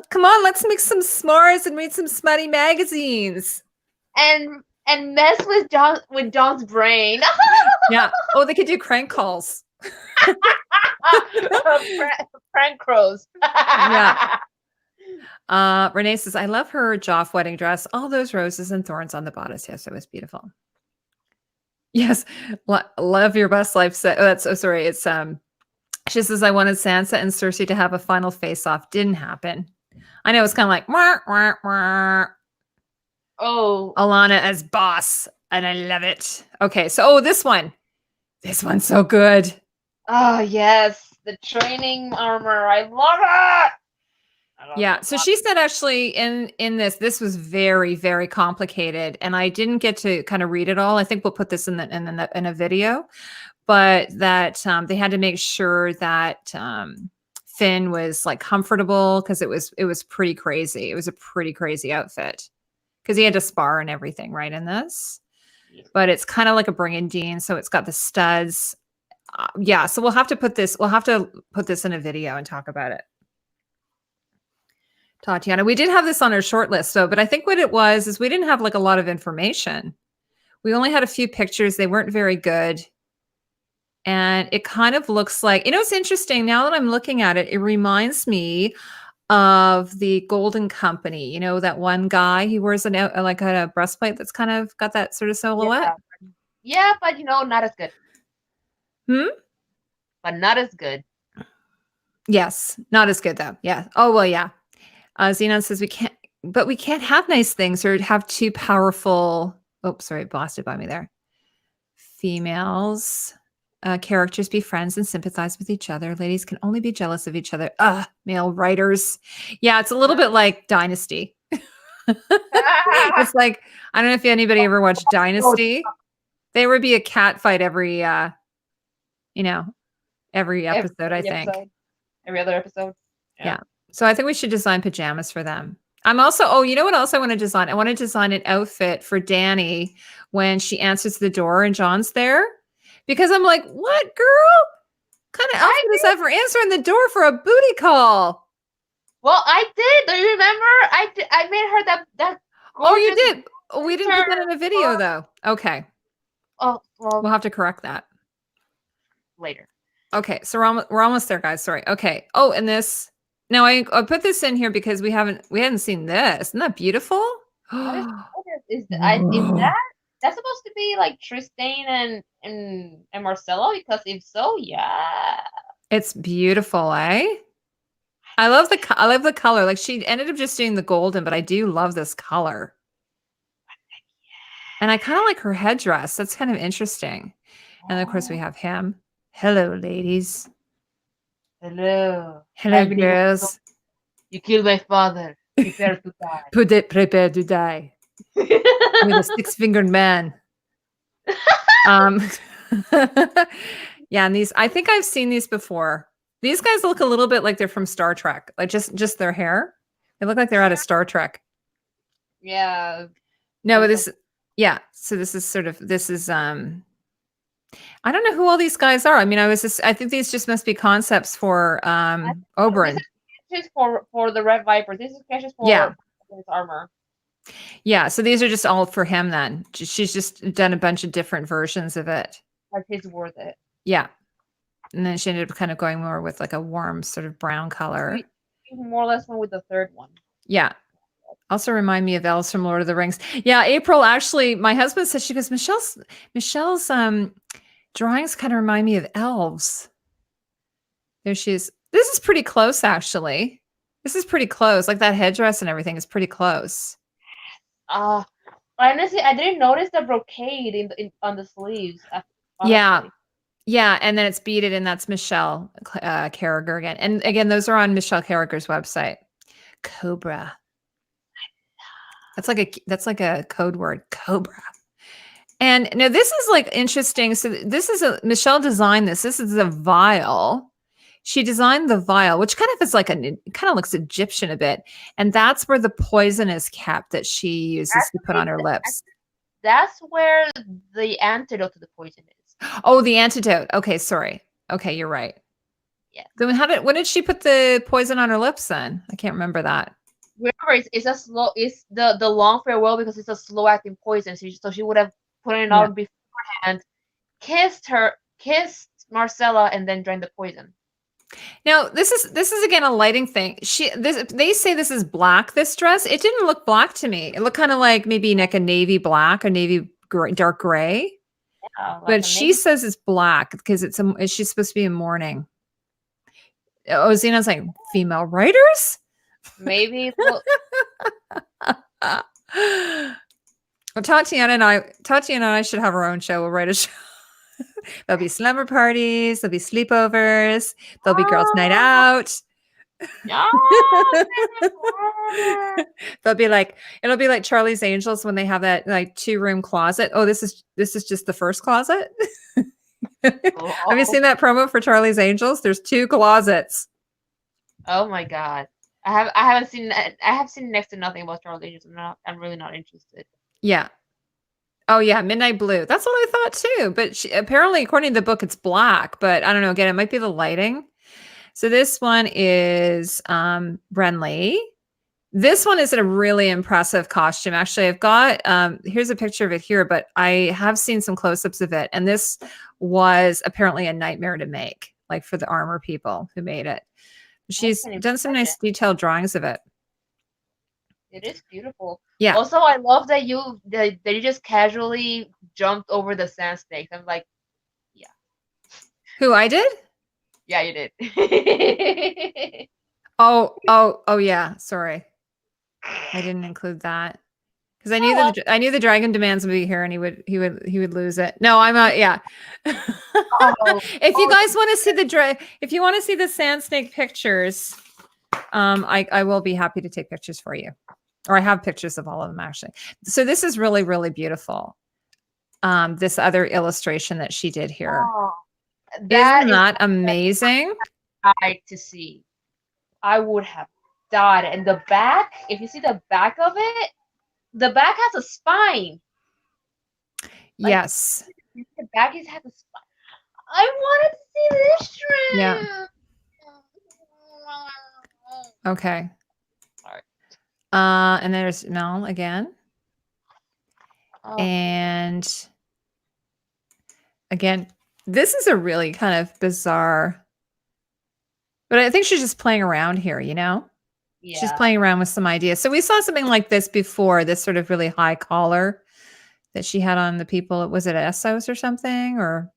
Come on, let's make some s'mores and read some smutty magazines. and mess with John's brain. Yeah. Oh, they could do crank calls. Prank crows. Yeah. Renee says, "I love her Joff wedding dress. All those roses and thorns on the bodice. Yes, it was beautiful." Yes. Love your best life set. Oh, that's so sorry. It's she says, "I wanted Sansa and Cersei to have a final face off. Didn't happen." I know it's kind of like wah, wah, wah. Oh, Alana as boss, and I love it. Okay, so this one's so good. oh yes, the training armor. I love it. Yeah. So she said actually in this was very, very complicated. And I didn't get to kind of read it all. I think we'll put this in a video, but that they had to make sure that Finn was like comfortable because it was pretty crazy. It was a pretty crazy outfit because he had to spar and everything right in this. But it's kind of like a Brienne, so it's got the studs. Yeah, so we'll have to put this in a video and talk about it. Tatiana, we did have this on our short list, but I think what it was is we didn't have like a lot of information. We only had a few pictures. They weren't very good. And it kind of looks like, it's interesting now that I'm looking at it, it reminds me of the Golden Company. That one guy, he wears like a breastplate that's kind of got that sort of silhouette. Yeah, but not as good. But not as good. Yes, not as good though. Yeah. Oh, well, yeah. Xenon says we can't have nice things or have too powerful. Oh, sorry, blasted by me there. Females, characters be friends and sympathize with each other. Ladies can only be jealous of each other. Male writers. Yeah, it's a little bit like Dynasty. It's like, I don't know if anybody ever watched Dynasty. There would be a cat fight every episode, I think. Every other episode. Yeah. So I think we should design pajamas for them. I'm also, you know what else I want to design? I want to design an outfit for Danny when she answers the door and John's there. Because I'm like, what, girl? What kind of outfit is that for answering the door for a booty call? Well, I did. Do you remember? I made her that. Oh, you did. We didn't put that in a video, though. Okay. Oh, well. We'll have to correct that later. Okay, so we're almost there, guys. Sorry. Okay. Oh, and this. Now I put this in here because we hadn't seen this. Isn't that beautiful? Is that's supposed to be like Tristan and Marcelo? Because if so, yeah. It's beautiful, eh? I love the color. Like she ended up just doing the golden, but I do love this color. And I kind of like her headdress. That's kind of interesting. And of course we have him. Hello, ladies. Hello. Hello, girls. You killed my father. Prepare to die. Prepare to die. With a six-fingered man. Yeah, and these, I think I've seen these before. These guys look a little bit like they're from Star Trek. Like just their hair. They look like they're out of Star Trek. Yeah. No, but this, yeah. So this is I don't know who all these guys are. I mean, I think these just must be concepts for Oberyn. This is for the Red Viper. This is sketches for his armor. Yeah, so these are just all for him then. She's just done a bunch of different versions of it. Like his worth it. Yeah. And then she ended up kind of going more with like a warm sort of brown color. More or less one with the third one. Yeah. Also remind me of elves from Lord of the Rings. Yeah, April, actually, my husband said, she goes, Michelle's drawings kind of remind me of elves. There she is. This is pretty close, actually. This is pretty close. Like that headdress and everything is pretty close. Honestly, I didn't notice the brocade on the sleeves. Honestly. Yeah, and then it's beaded, and that's Michelle Carragher again. And again, those are on Michelle Carragher's website. Cobra. That's like a code word, Cobra. And now this is like interesting. So this is Michelle designed this. This is a vial. She designed the vial, which kind of is like kind of looks Egyptian a bit. And that's where the poison is kept that she uses to put on her lips. That's where the antidote to the poison is. Oh, the antidote. Okay, sorry. Okay, you're right. Yeah. Then when did she put the poison on her lips then? I can't remember that. Remember, it's the long farewell because it's a slow acting poison. So she would have put it on beforehand, kissed Marcella, and then drank the poison. Now this is again a lighting thing. They say this is black. This dress, it didn't look black to me. It looked kind of like maybe like a navy black or navy dark gray. Yeah, like but she says it's black because she's supposed to be in mourning. Oh, Xenon's like female writers. Maybe. Tatiana and I should have our own show. We'll write a show. There'll be slumber parties. There'll be sleepovers. There'll be girls' night out. It'll be like Charlie's Angels when they have that like 2-room closet. Oh, this is just the first closet. Have you seen that promo for Charlie's Angels? There's 2 closets. Oh my god. I haven't seen that. I have seen next to nothing about Charlie's Angels. I'm really not interested. Yeah. Oh yeah, midnight blue. That's what I thought too. But apparently, according to the book, it's black. But I don't know. Again, it might be the lighting. So this one is Brenly. This one is a really impressive costume. Actually, I've got here's a picture of it here, but I have seen some close-ups of it. And this was apparently a nightmare to make, like for the armor people who made it. She's done some nice detailed drawings of it. It is beautiful. Yeah. Also, I love that you just casually jumped over the sand snakes. I'm like, yeah. Who, I did? Yeah, you did. Oh yeah. Sorry, I didn't include that because I knew the dragon demands would be here and he would lose it. No, I'm not. Yeah. If you guys want to see if you want to see the sand snake pictures, I will be happy to take pictures for you. Or I have pictures of all of them actually. So this is really, really beautiful. This other illustration that she did here. Oh, Isn't that amazing? To see. I would have died. And the back, if you see the back of it, the back has a spine. Like, yes. The back has a spine. I wanted to see this trim. Yeah. Okay. Sorry. And there's Mel again. Oh. And again, this is a really kind of bizarre, but I think she's just playing around here, you know? Yeah. She's playing around with some ideas. So we saw something like this before, this sort of really high collar that she had on the people. Was it Essos or something? Or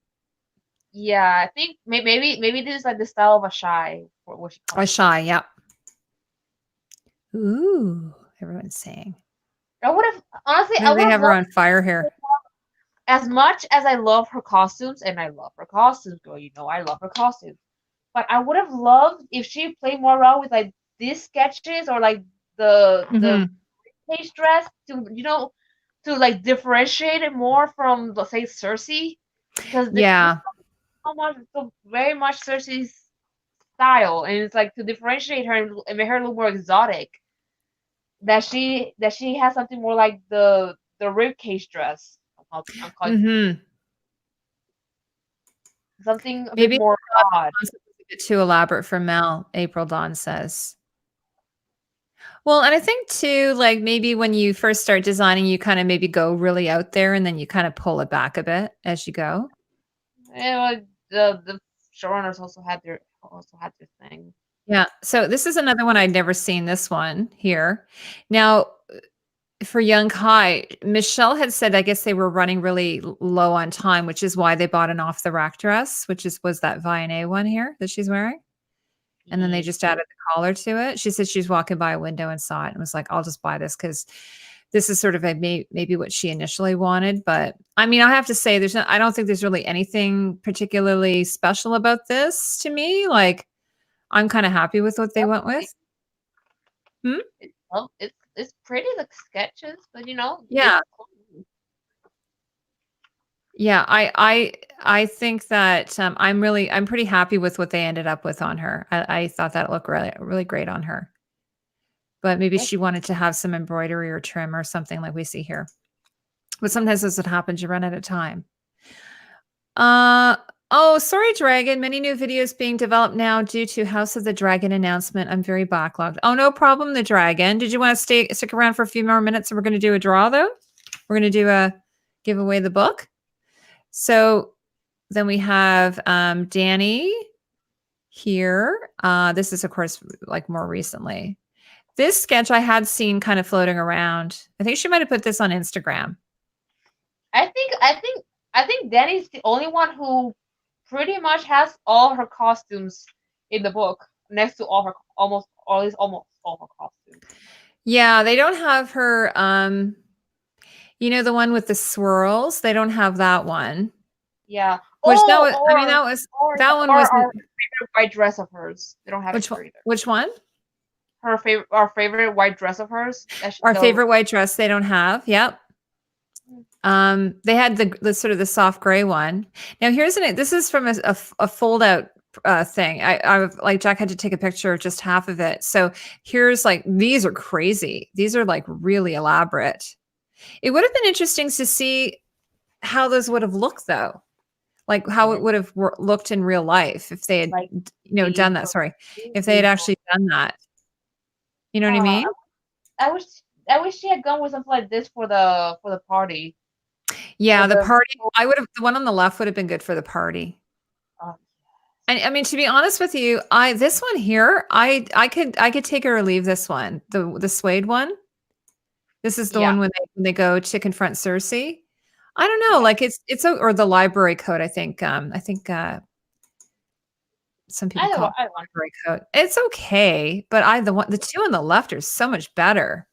yeah, I think maybe this is like the style of a shy. A shy, yeah. Ooh, everyone's saying. I would have honestly. They have her on fire here. As much as I love her costumes, and I love her costumes, girl, you know I love her costumes. But I would have loved if she played more around with like these sketches or like the page dress to to like differentiate it more from let's say Cersei, because so very much Cersei's style, and it's like to differentiate her and make her look more exotic. That she has something more like the ribcage dress. Something a bit more odd. A bit too elaborate for Mel, April Dawn says. Well, and I think too, like maybe when you first start designing, you kind of maybe go really out there and then you kind of pull it back a bit as you go. Yeah, the showrunners also had their thing. Yeah. So this is another one I'd never seen, this one here. Now, for Young Kai, Michelle had said, I guess they were running really low on time, which is why they bought an off the rack dress, which was that Vianney one here that she's wearing. And then they just added the collar to it. She said she's walking by a window and saw it and was like, I'll just buy this because this is sort of maybe what she initially wanted. But I mean, I have to say, I don't think there's really anything particularly special about this to me. Like, I'm kind of happy with what they went with. It's pretty, like sketches, but you know. Yeah. Yeah, I think that I'm pretty happy with what they ended up with on her. I thought that looked really, really great on her. But maybe she wanted to have some embroidery or trim or something like we see here. But sometimes as it happens, you run out of time. Oh, sorry, Dragon. Many new videos being developed now due to House of the Dragon announcement. I'm very backlogged. Oh, no problem, the Dragon. Did you want to stick around for a few more minutes? And we're going to do a draw, though. We're going to give away the book. So then we have Danny here. This is, of course, like more recently. This sketch I had seen kind of floating around. I think she might have put this on Instagram. I think Danny's the only one who pretty much has all her costumes in the book next to almost all her costumes. Yeah, they don't have her. You know, the one with the swirls. They don't have that one. Yeah. Which that Oh, was, I mean, that one or was, our favorite white dress of hers. They don't have it here either. which one? Our favorite white dress of hers. Our favorite white dress they don't have. Yep. They had the sort of the soft gray one. Now here's this is from a fold out thing. I like Jack had to take a picture of just half of it. So here's like, these are crazy. These are like really elaborate. It would have been interesting to see how those would have looked though. Like how it would have looked in real life if they had, like, done that. Sorry. If they had actually done that. You know what I mean? I wish she had gone with something like this for the party. Yeah, the party. The one on the left would have been good for the party. Oh, And I mean, to be honest with you, this one here, I could take her or leave this one, the suede one. This is the one when they go to confront Cersei. I don't know, like or the library coat. I think some people call it library coat. It's okay, but the two on the left are so much better.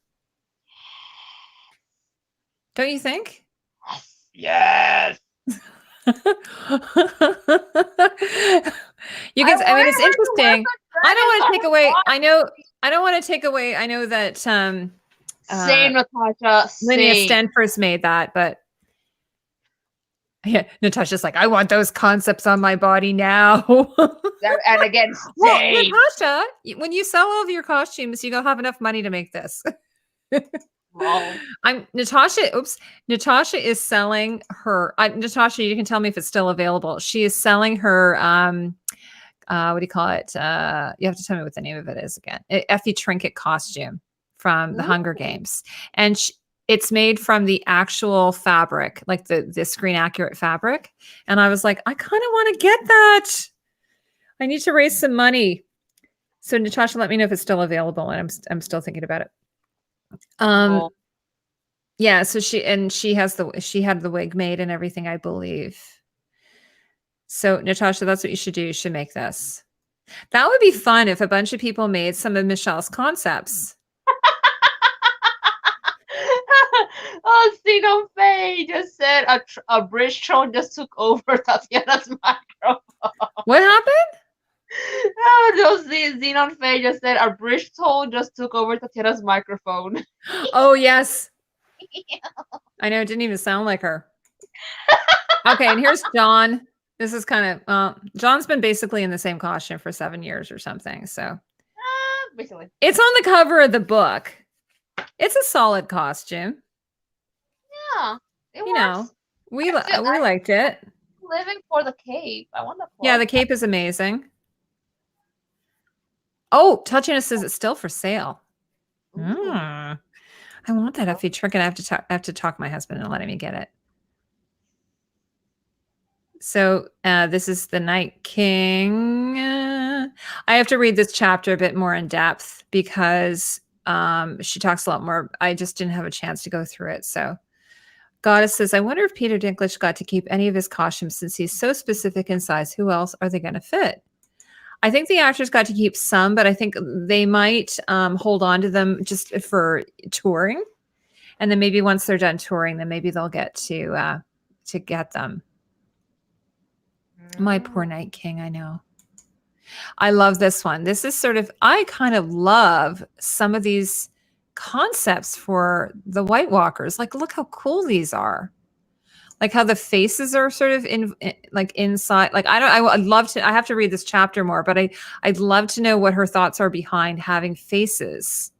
Don't you think? Yes. You can. I mean, it's interesting. I don't want to take away. I don't want to take away. I know that same, Natasha. Linnea Stenfors made that, but yeah, Natasha's like, I want those concepts on my body now. And again, same. Well, Natasha, when you sell all of your costumes, you don't have enough money to make this. Natasha is selling her Natasha, you can tell me if it's still available. She is selling her what do you call it? You have to tell me what the name of it is again. Effie Trinket costume from the Hunger Games. And it's made from the actual fabric, like the screen accurate fabric. And I was like, I kind of want to get that. I need to raise some money. So Natasha, let me know if it's still available. And I'm still thinking about it. Yeah, so she had the wig made and everything, I believe. So Natasha, that's what you should do. You should make this. That would be fun if a bunch of people made some of Michelle's concepts. Oh, Stephen Faye just said a bridge troll just took over Tatiana's microphone. What happened? No, Xenon Faye just said a bridge troll just took over Tatiana's microphone. Oh, yes. I know, it didn't even sound like her. Okay, and here's John. This is kind of, John's been basically in the same costume for 7 years or something, so. Basically. It's on the cover of the book. It's a solid costume. Yeah, it works. We liked it. Living for the cape. I want the cloth. Yeah, the cape is amazing. Oh, Touchiness says it's still for sale. I want that Effie Trinket. I have to talk to my husband and let him get it. So this is the Night King. I have to read this chapter a bit more in depth because she talks a lot more. I just didn't have a chance to go through it. So Goddess says, I wonder if Peter Dinklage got to keep any of his costumes since he's so specific in size. Who else are they going to fit? I think the actors got to keep some, but I think they might hold on to them just for touring. And then maybe once they're done touring, then maybe they'll get to get them. My poor Night King, I know. I love this one. This is I kind of love some of these concepts for the White Walkers. Like, look how cool these are. Like how the faces are sort of inside. Like, I'd love to, I have to read this chapter more, but I'd love to know what her thoughts are behind having faces.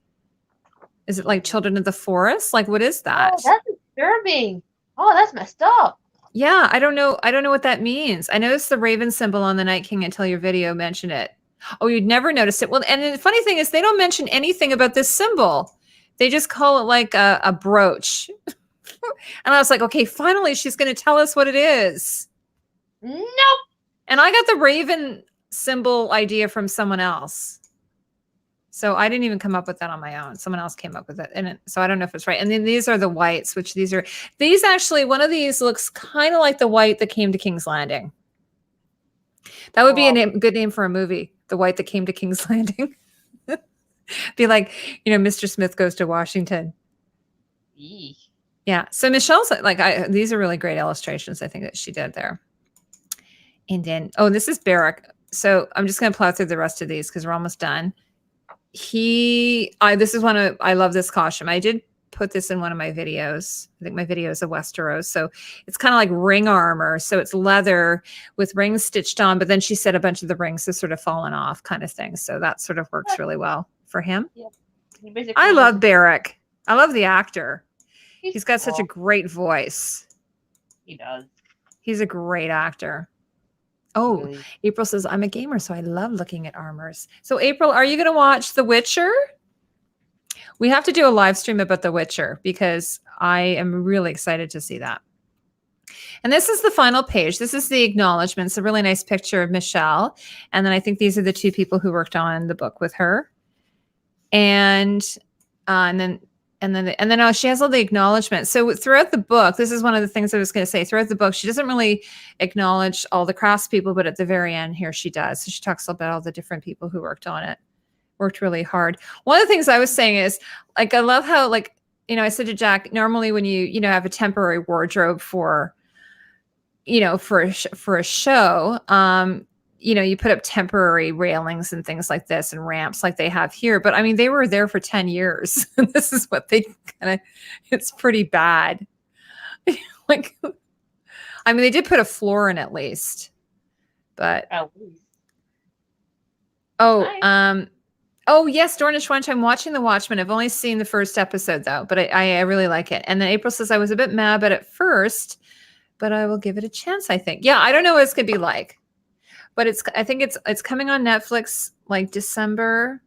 Is it like Children of the Forest? Like, what is that? Oh, that's disturbing. Oh, that's messed up. Yeah, I don't know what that means. I noticed the raven symbol on the Night King until your video mentioned it. Oh, you'd never noticed it. Well, and the funny thing is they don't mention anything about this symbol. They just call it like a brooch. And I was like, okay, finally she's going to tell us what it is. Nope. And I got the raven symbol idea from someone else. So I didn't even come up with that on my own. Someone else came up with it. And so I don't know if it's right. And then these are the whites, which these actually, one of these looks kind of like the white that came to King's Landing. That would be a good name for a movie. The White That Came to King's Landing. Be like, Mr. Smith Goes to Washington. Eesh. Yeah. So Michelle's these are really great illustrations, I think, that she did there. And then, this is Barrack. So I'm just going to plow through the rest of these because we're almost done. This is I love this costume. I did put this in one of my videos. I think my video is a Westeros. So it's kind of like ring armor. So it's leather with rings stitched on, but then she said a bunch of the rings have sort of fallen off kind of thing. So that sort of works really well for him. Yep. I love Barrack. I love the actor. He's got cool. such a great voice. He does. He's a great actor. Oh, Really? April says, I'm a gamer, so I love looking at armors. So April, are you going to watch The Witcher? We have to do a live stream about The Witcher because I am really excited to see that. And this is the final page. This is the acknowledgments, a really nice picture of Michele. And then I think these are the two people who worked on the book with her. And then she has all the acknowledgments. So throughout the book, this is one of the things I was going to say. Throughout the book, she doesn't really acknowledge all the craftspeople, but at the very end here, she does. So she talks about all the different people who worked on it, worked really hard. One of the things I was saying is, like, I love how, like, I said to Jack, normally when you have a temporary wardrobe for, for a show, you put up temporary railings and things like this and ramps like they have here. But I mean, they were there for 10 years. And this is what they it's pretty bad. Like, I mean, they did put a floor in at least, but. Oh, yes, Dornish Wench. I'm watching The Watchmen. I've only seen the first episode though, but I really like it. And then April says I was a bit mad at first, but I will give it a chance, I think. Yeah, I don't know what it's going to be like. But I think it's coming on Netflix like December.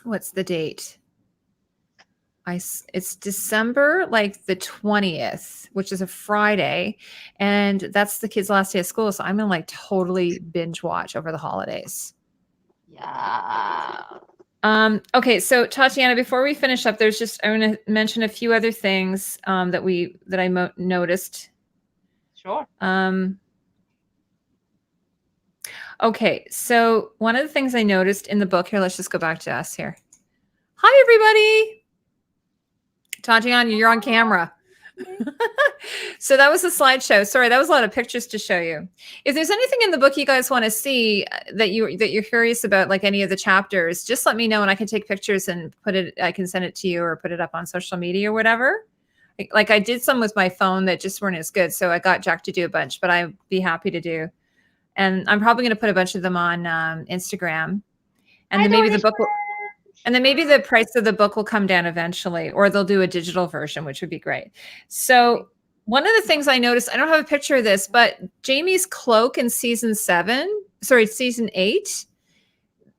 What's the date? It's December like the 20th, which is a Friday, and that's the kids' last day of school. So I'm gonna like totally binge watch over the holidays. Yeah. Okay, so Tatiana, before we finish up, I want to mention a few other things that I noticed. Sure. Okay, so one of the things I noticed in the book here, let's just go back to us here. Hi, everybody. Tatiana, you're on camera. So that was the slideshow. Sorry, that was a lot of pictures to show you. If there's anything in the book you guys want to see that you're curious about, like any of the chapters, just let me know and I can take pictures and I can send it to you or put it up on social media or whatever. Like I did some with my phone that just weren't as good. So I got Jack to do a bunch, but I'd be happy to do. And I'm probably going to put a bunch of them on Instagram. And then maybe the price of the book will come down eventually, or they'll do a digital version, which would be great. So one of the things I noticed, I don't have a picture of this, but Jaime's cloak in season 8,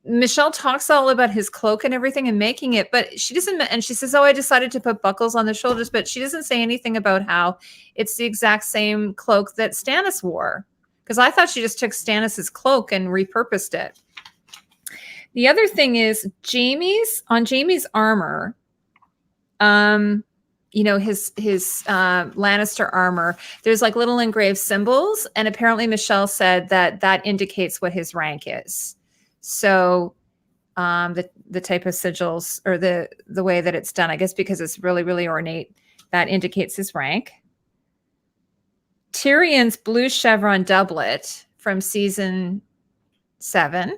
Michele talks all about his cloak and everything and making it, but she doesn't, and she says, I decided to put buckles on the shoulders, but she doesn't say anything about how it's the exact same cloak that Stannis wore. Because I thought she just took Stannis's cloak and repurposed it. The other thing is Jaime's armor, his Lannister armor, there's like little engraved symbols. And apparently Michele said that indicates what his rank is. So the type of sigils or the way that it's done, I guess because it's really, really ornate, that indicates his rank. Tyrion's blue chevron doublet from season 7,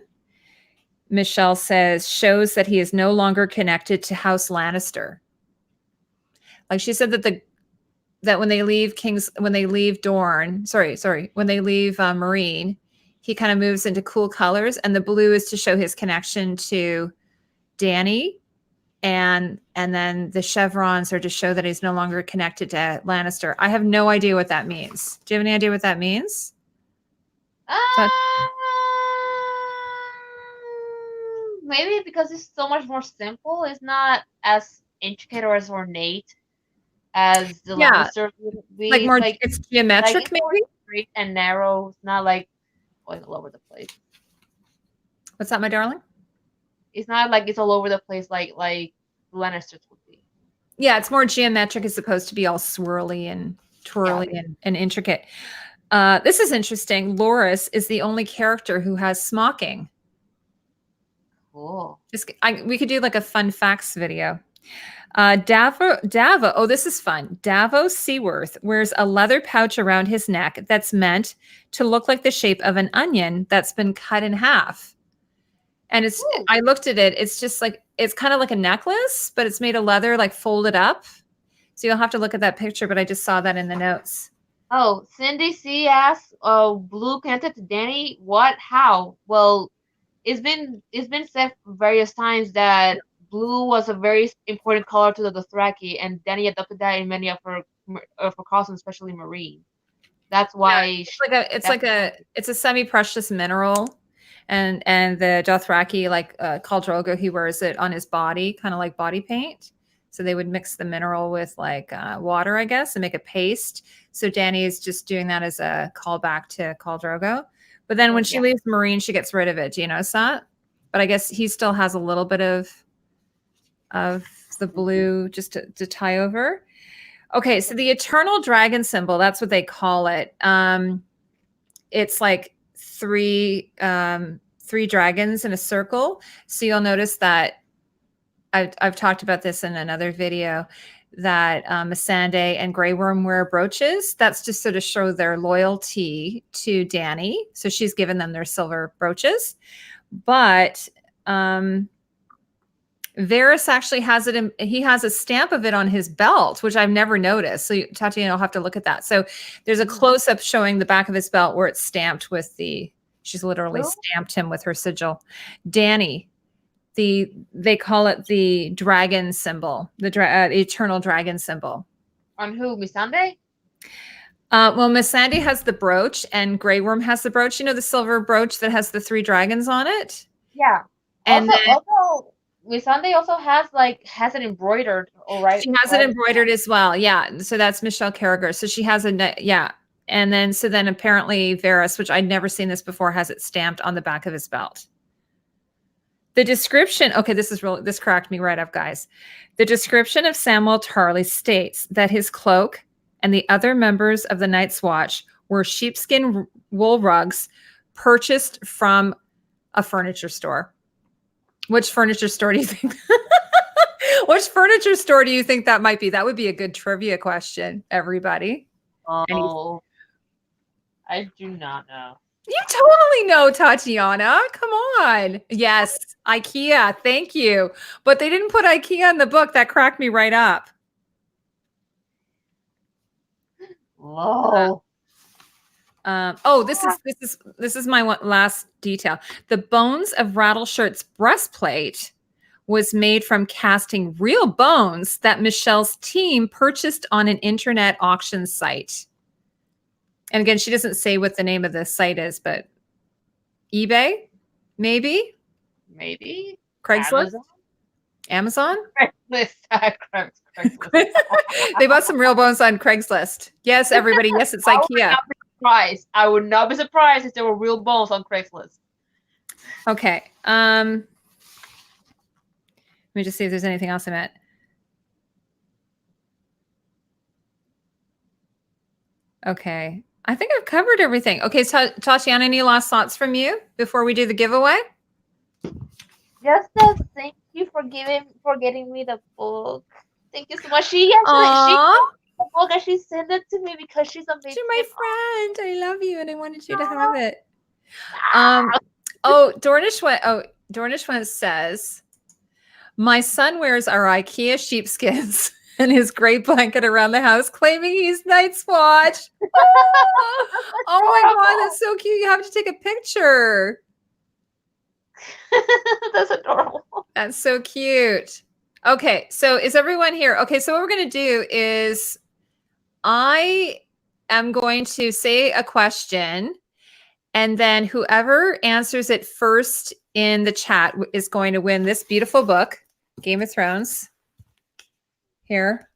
Michele says, shows that he is no longer connected to House Lannister. Like she said that when they leave Marine, he kind of moves into cool colors, and the blue is to show his connection to Dany. And then the chevrons are to show that he's no longer connected to Lannister. I have no idea what that means. Do you have any idea what that means? Maybe because it's so much more simple. It's not as intricate or as ornate as the Lannister would be. Like more, it's geometric, like maybe? Straight and narrow. It's not like going all over the place. What's that, my darling? It's not like it's all over the place like Lannisters would be. Yeah, it's more geometric as opposed to be all swirly and twirly and intricate. This is interesting. Loras is the only character who has smocking. Cool. We could do like a fun facts video. Davo. Oh, this is fun. Davos Seaworth wears a leather pouch around his neck that's meant to look like the shape of an onion that's been cut in half. And I looked at it. It's just like, it's kind of like a necklace, but it's made of leather, like folded up. So you'll have to look at that picture, but I just saw that in the notes. Oh, Cindy C asks, Blue painted to Danny. What? How? Well, it's been said various times that blue was a very important color to the Dothraki, and Danny adopted that in many of her costumes, especially marine. That's why it's a semi-precious mineral, and the Dothraki, like Khal Drogo, he wears it on his body, kind of like body paint. So they would mix the mineral with like water, I guess, and make a paste. So Danny is just doing that as a callback to Khal Drogo. But then when she leaves Marine, she gets rid of it. Do you notice that? But I guess he still has a little bit of the blue just to tie over. Okay, so the eternal dragon symbol, that's what they call it. It's like three dragons in a circle. So you'll notice that I've talked about this in another video, that Missandei and Grey Worm wear brooches. That's just sort of show their loyalty to Dany. So she's given them their silver brooches. But Varys actually has it. He has a stamp of it on his belt, which I've never noticed. So Tatiana will have to look at that. So there's a close up showing the back of his belt where it's stamped with she's literally stamped him with her sigil. Dany, they call it the dragon symbol, the eternal dragon symbol. On who? Missandei? Well, Missandei has the brooch, and Grey Worm has the brooch. You know, the silver brooch that has the 3 dragons on it. Yeah. And also Missandei also has it embroidered. All right. She has it embroidered as well. Yeah. So that's Michelle Carragher. So she has and then apparently Varys, which I'd never seen this before, has it stamped on the back of his belt. The description, okay, this cracked me right up, guys. The description of Samwell Tarly states that his cloak and the other members of the Night's Watch were sheepskin wool rugs purchased from a furniture store. Which furniture store do you think? Which furniture store do you think that might be? That would be a good trivia question, everybody. Oh, I do not know. You totally know, Tatiana. Come on. Yes, IKEA. Thank you. But they didn't put IKEA in the book. That cracked me right up. Whoa. This is my last detail. The bones of Rattleshirt's breastplate was made from casting real bones that Michelle's team purchased on an internet auction site. And again, she doesn't say what the name of the site is, but eBay, maybe Craigslist, Amazon. Craigslist. They bought some real bones on Craigslist. Yes, everybody. Yes, it's IKEA. I would not be surprised if there were real bones on Craigslist. Okay. Let me just see if there's anything else I meant. Okay. I think I've covered everything. Okay, so Tatiana, any last thoughts from you before we do the giveaway? Just a thank you for getting me the book. Thank you so much. She the book and she sent it to me because she's amazing. You're my friend. I love you, and I wanted you to have it. Dornish says, my son wears our IKEA sheepskins and his gray blanket around the house, claiming he's Night's Watch. Oh my God, that's so cute. You have to take a picture. That's adorable. That's so cute. Okay, so is everyone here? Okay, so what we're going to do is I am going to say a question, and then whoever answers it first in the chat is going to win this beautiful book, Game of Thrones. Here.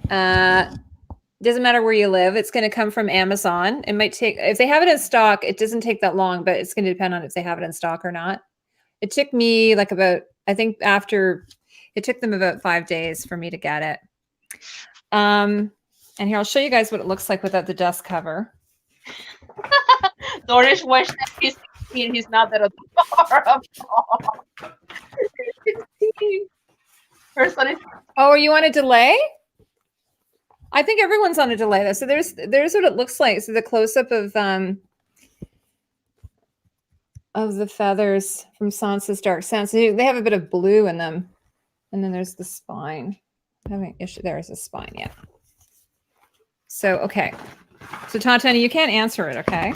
Doesn't matter where you live. It's going to come from Amazon. It might take, if they have it in stock, it doesn't take that long, but it's going to depend on if they have it in stock or not. It took me it took them about 5 days for me to get it. And here, I'll show you guys what it looks like without the dust cover. Dorish wished that he's 16. He's not that adorable. Oh, are you on a delay? I think everyone's on a delay though. So there's what it looks like. So the close up of the feathers from Sansa's Dark Sands. So they have a bit of blue in them, and then there's the spine. I'm having issue. There's a spine. Yeah. So okay. So Tatiana, you can't answer it. Okay.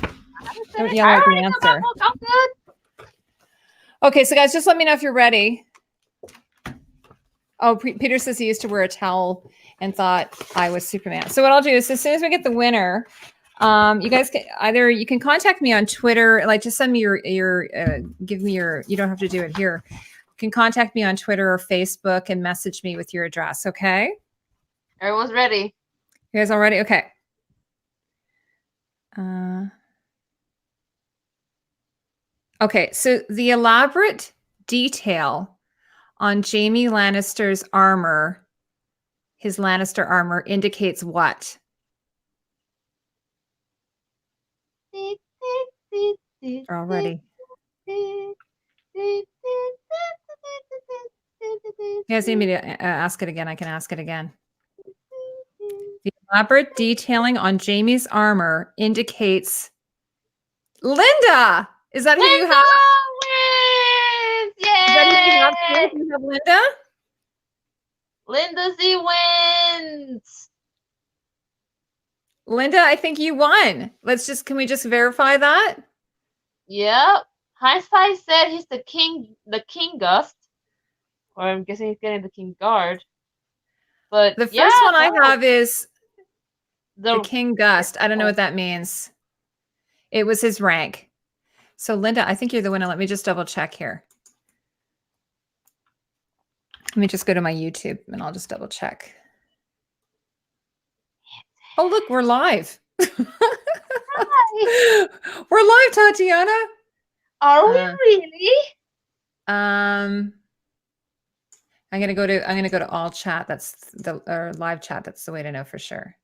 Don't yell out the answer. I'm good. Okay, so guys, just let me know if you're ready. Oh, Peter says he used to wear a towel and thought I was Superman. So what I'll do is as soon as we get the winner, you guys can you can contact me on Twitter, like just send me give me your, you don't have to do it here. You can contact me on Twitter or Facebook and message me with your address. Okay. Everyone's ready. You guys all ready? Okay. Okay. So the elaborate detail on Jaime Lannister's armor, his Lannister armor, indicates what? We're all ready. You guys need me to ask it again? I can ask it again. The elaborate detailing on Jaime's armor indicates... Linda! Is that who you have? Wins! Yay! Is that who you have? You have Linda? Linda Z wins! Linda, I think you won. Can we just verify that? Yep. Hindsight said he's the king gust. Or I'm guessing he's getting the king guard. But the first one I have is the king gust. I don't know what that means. It was his rank. So Linda, I think you're the winner. Let me just double check here. Let me just go to my YouTube and I'll just double check. Oh, look, we're live. Hi. We're live, Tatiana. Are we really? I'm gonna go to all chat. That's or live chat. That's the way to know for sure.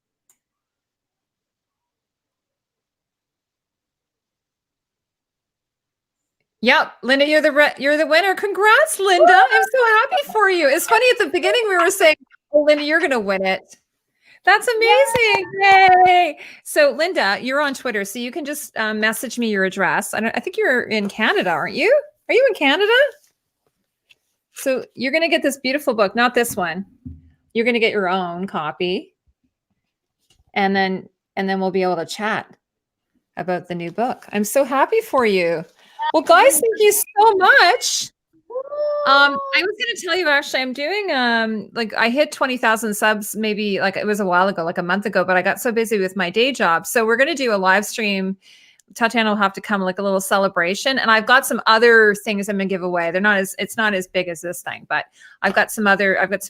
Yep, Linda, you're the winner. Congrats, Linda. I'm so happy for you. It's funny, at the beginning we were saying, oh, Linda, you're gonna win it. That's amazing. Yay. So Linda, you're on Twitter, so you can just message me your address. I think you're in Canada, aren't you? Are you in Canada? So you're gonna get this beautiful book, not this one. You're gonna get your own copy. And then we'll be able to chat about the new book. I'm so happy for you. Well, guys, thank you so much. I was going to tell you, actually, I'm doing, like I hit 20,000 subs, maybe like it was a while ago, like a month ago, but I got so busy with my day job. So we're going to do a live stream. Tatiana will have to come, like a little celebration. And I've got some other things I'm going to give away. It's not as big as this thing, but I've got some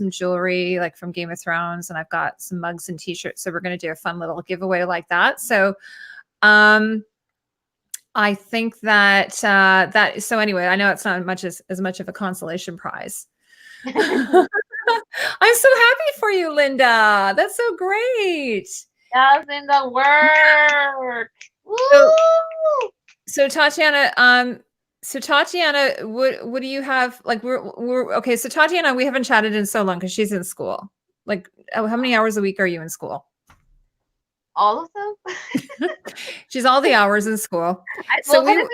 jewelry like from Game of Thrones, and I've got some mugs and t-shirts. So we're going to do a fun little giveaway like that. So, I think that so anyway, I know it's not as much of a consolation prize. I'm so happy for you, Linda. That's so great. That's in the work. So Tatiana, what do you have? Like we're okay. So Tatiana, we haven't chatted in so long because she's in school. Like, how many hours a week are you in school? All of them. She's all the hours in school. I live on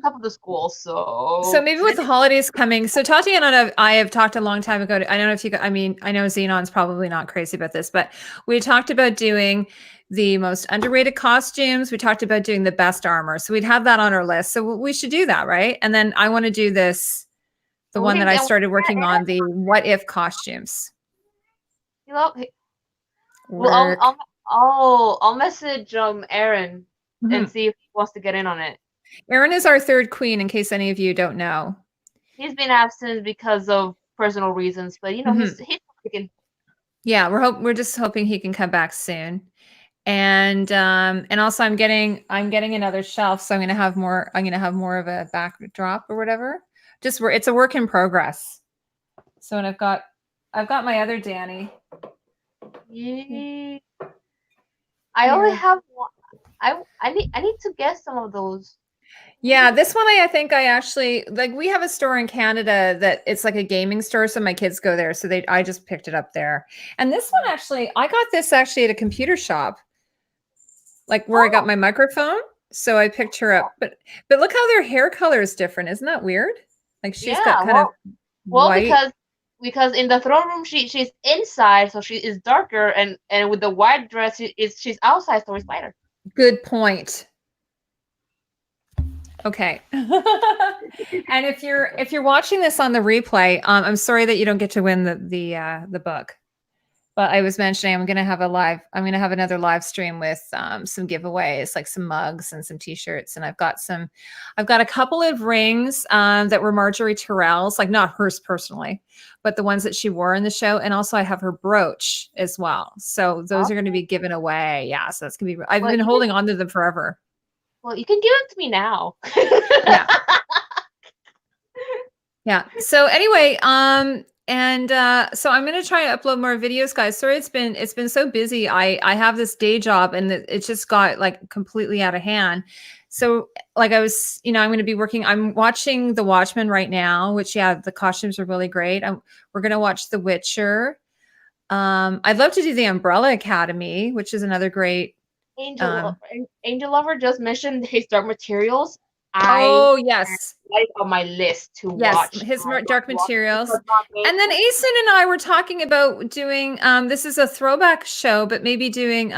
top of the school, so maybe with the holidays coming. So Tatiana and I have talked a long time ago. I don't know if you. I mean, I know Xenon's probably not crazy about this, but we talked about doing the most underrated costumes. We talked about doing the best armor. So we'd have that on our list. So we should do that, right? And then I want to do the one that I started working on, the what if costumes. Well, I'll message Aaron and see if he wants to get in on it. Aaron is our third queen, in case any of you don't know. He's been absent because of personal reasons, but you know he's freaking. Yeah, we're just hoping he can come back soon. And also I'm getting another shelf, so I'm gonna have more of a backdrop or whatever. It's a work in progress. So and I've got my other Danny. Yeah. I only have one. I need to get some of those. Yeah, this one I think I actually like. We have a store in Canada that it's like a gaming store, so my kids go there. So I just picked it up there. And this one actually, I got this actually at a computer shop, like where I got Oh, my microphone. So I picked her up, but look how their hair color is different. Isn't that weird? Like she's got yeah. kind of Well, white. because in the throne room she's inside, so she is darker, and with the white dress she's outside, so it's lighter. Good point. Okay. And if you're watching this on the replay, I'm sorry that you don't get to win the book. But I was mentioning I'm gonna have another live stream with some giveaways, like some mugs and some t-shirts. And I've got a couple of rings that were Marjorie Terrell's, like not hers personally, but the ones that she wore in the show. And also I have her brooch as well. So those are going to be given away. Yeah. So that's gonna be, I've been holding on to them forever. Well, you can give them to me now. Yeah. Yeah. So anyway, so I'm going to try to upload more videos, guys. Sorry, it's been so busy. I have this day job and it just got like completely out of hand. So like I'm going to be I'm watching The Watchmen right now, which the costumes are really great. We're going to watch The Witcher. I'd love to do The Umbrella Academy, which is another great. Angel Lover just mentioned his Dark Materials. Yes. That is on my list to watch. His Dark Materials. And then Asen and I were talking about doing this is a throwback show, but maybe doing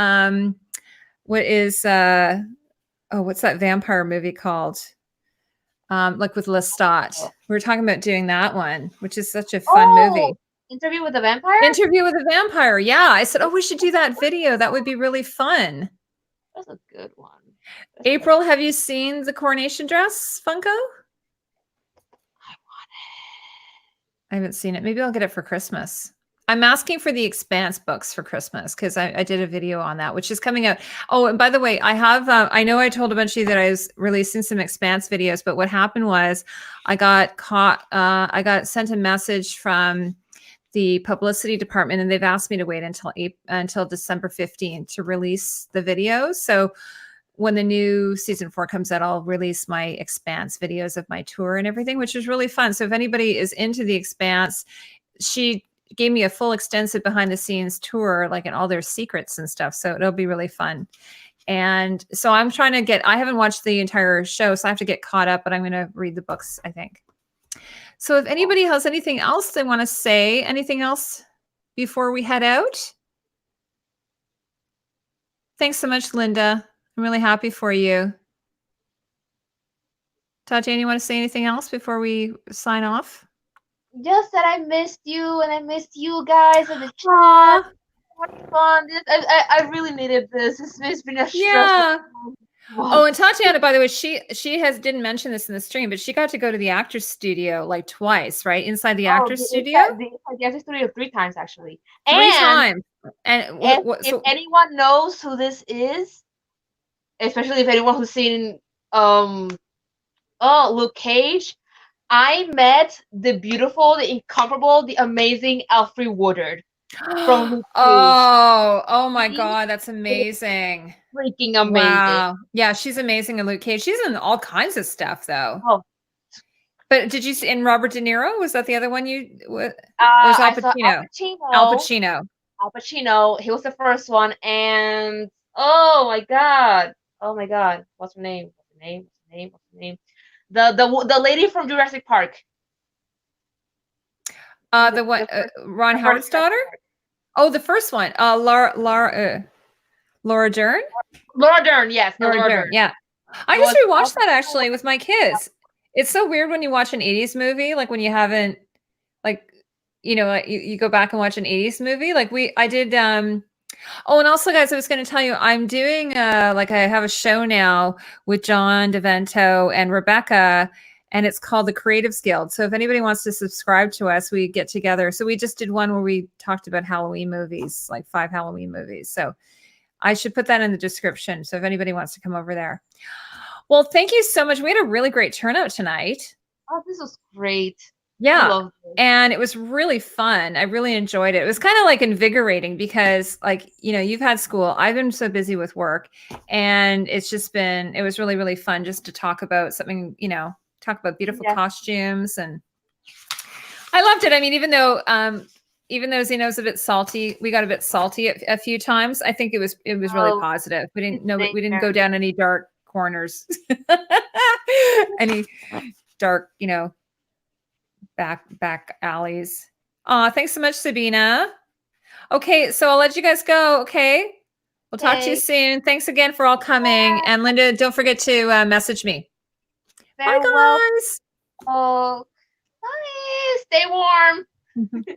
what's that vampire movie called? Like with Lestat. We were talking about doing that one, which is such a fun movie. Interview with a Vampire? Interview with a Vampire. Yeah. I said, we should do that video. That would be really fun. That's a good one. April, have you seen the coronation dress, Funko? I want it. I haven't seen it. Maybe I'll get it for Christmas. I'm asking for the Expanse books for Christmas because I did a video on that, which is coming out. Oh, and by the way, I have, I know I told a bunch of you that I was releasing some Expanse videos, but what happened was I got sent a message from the publicity department and they've asked me to wait until December 15th to release the videos. So when the new season 4 comes out, I'll release my Expanse videos of my tour and everything, which is really fun. So if anybody is into the Expanse, she gave me a full extensive behind the scenes tour, like in all their secrets and stuff. So it'll be really fun. And so I'm trying to I haven't watched the entire show, so I have to get caught up, but I'm going to read the books, I think. So if anybody has anything else they want to say, anything else before we head out? Thanks so much, Linda. I'm really happy for you. Tatiana, you want to say anything else before we sign off? Just that I missed you and I missed you guys in the chat. What fun. I really needed this. It's been a stressful time. Oh, and Tatiana, by the way, she didn't mention this in the stream, but she got to go to the actor's studio like twice, right? Inside the actor's studio? The actor's studio 3 times, actually. 3 times. And if anyone knows who this is, especially if anyone who's seen Luke Cage, I met the beautiful, the incomparable, the amazing Alfre Woodard from Luke Cage. Oh my God, that's amazing. Freaking amazing. Wow. Yeah, she's amazing in Luke Cage. She's in all kinds of stuff though. Oh. But did you see in Robert De Niro? Was that the other one you was Al Pacino? Al Pacino. He was the first one, and oh my god. What's her name? The lady from Jurassic Park. Ron Howard's daughter? Oh, the first one. Laura Dern? Laura Dern, yes. Laura Dern, yeah. I just rewatched that actually with my kids. It's so weird when you watch an 80s movie, like when you haven't, like, you go back and watch an 80s movie. Like I did, oh, and also guys, I was going to tell you, I'm doing, I have a show now with John DeVento and Rebecca, and it's called The Creatives Guild. So if anybody wants to subscribe to us, we get together. So we just did one where we talked about Halloween movies, like 5 Halloween movies. So I should put that in the description. So if anybody wants to come over there. Well, thank you so much. We had a really great turnout tonight. Oh, this was great. Yeah. love this. And it was really fun. I really enjoyed it. It was kind of like invigorating because like, you know, you've had school. I've been so busy with work and it was really, really fun just to talk about something, you know, talk about beautiful costumes. And I loved it. I mean, even though Zeno's a bit salty, we got a bit salty a few times. I think it was really positive. We didn't go down any dark corners, any dark, you know, back alleys. Thanks so much, Sabina. Okay, so I'll let you guys go. Okay, we'll talk to you soon. Thanks again for all coming. And Linda, don't forget to message me. Bye, guys. Oh, bye. Stay warm.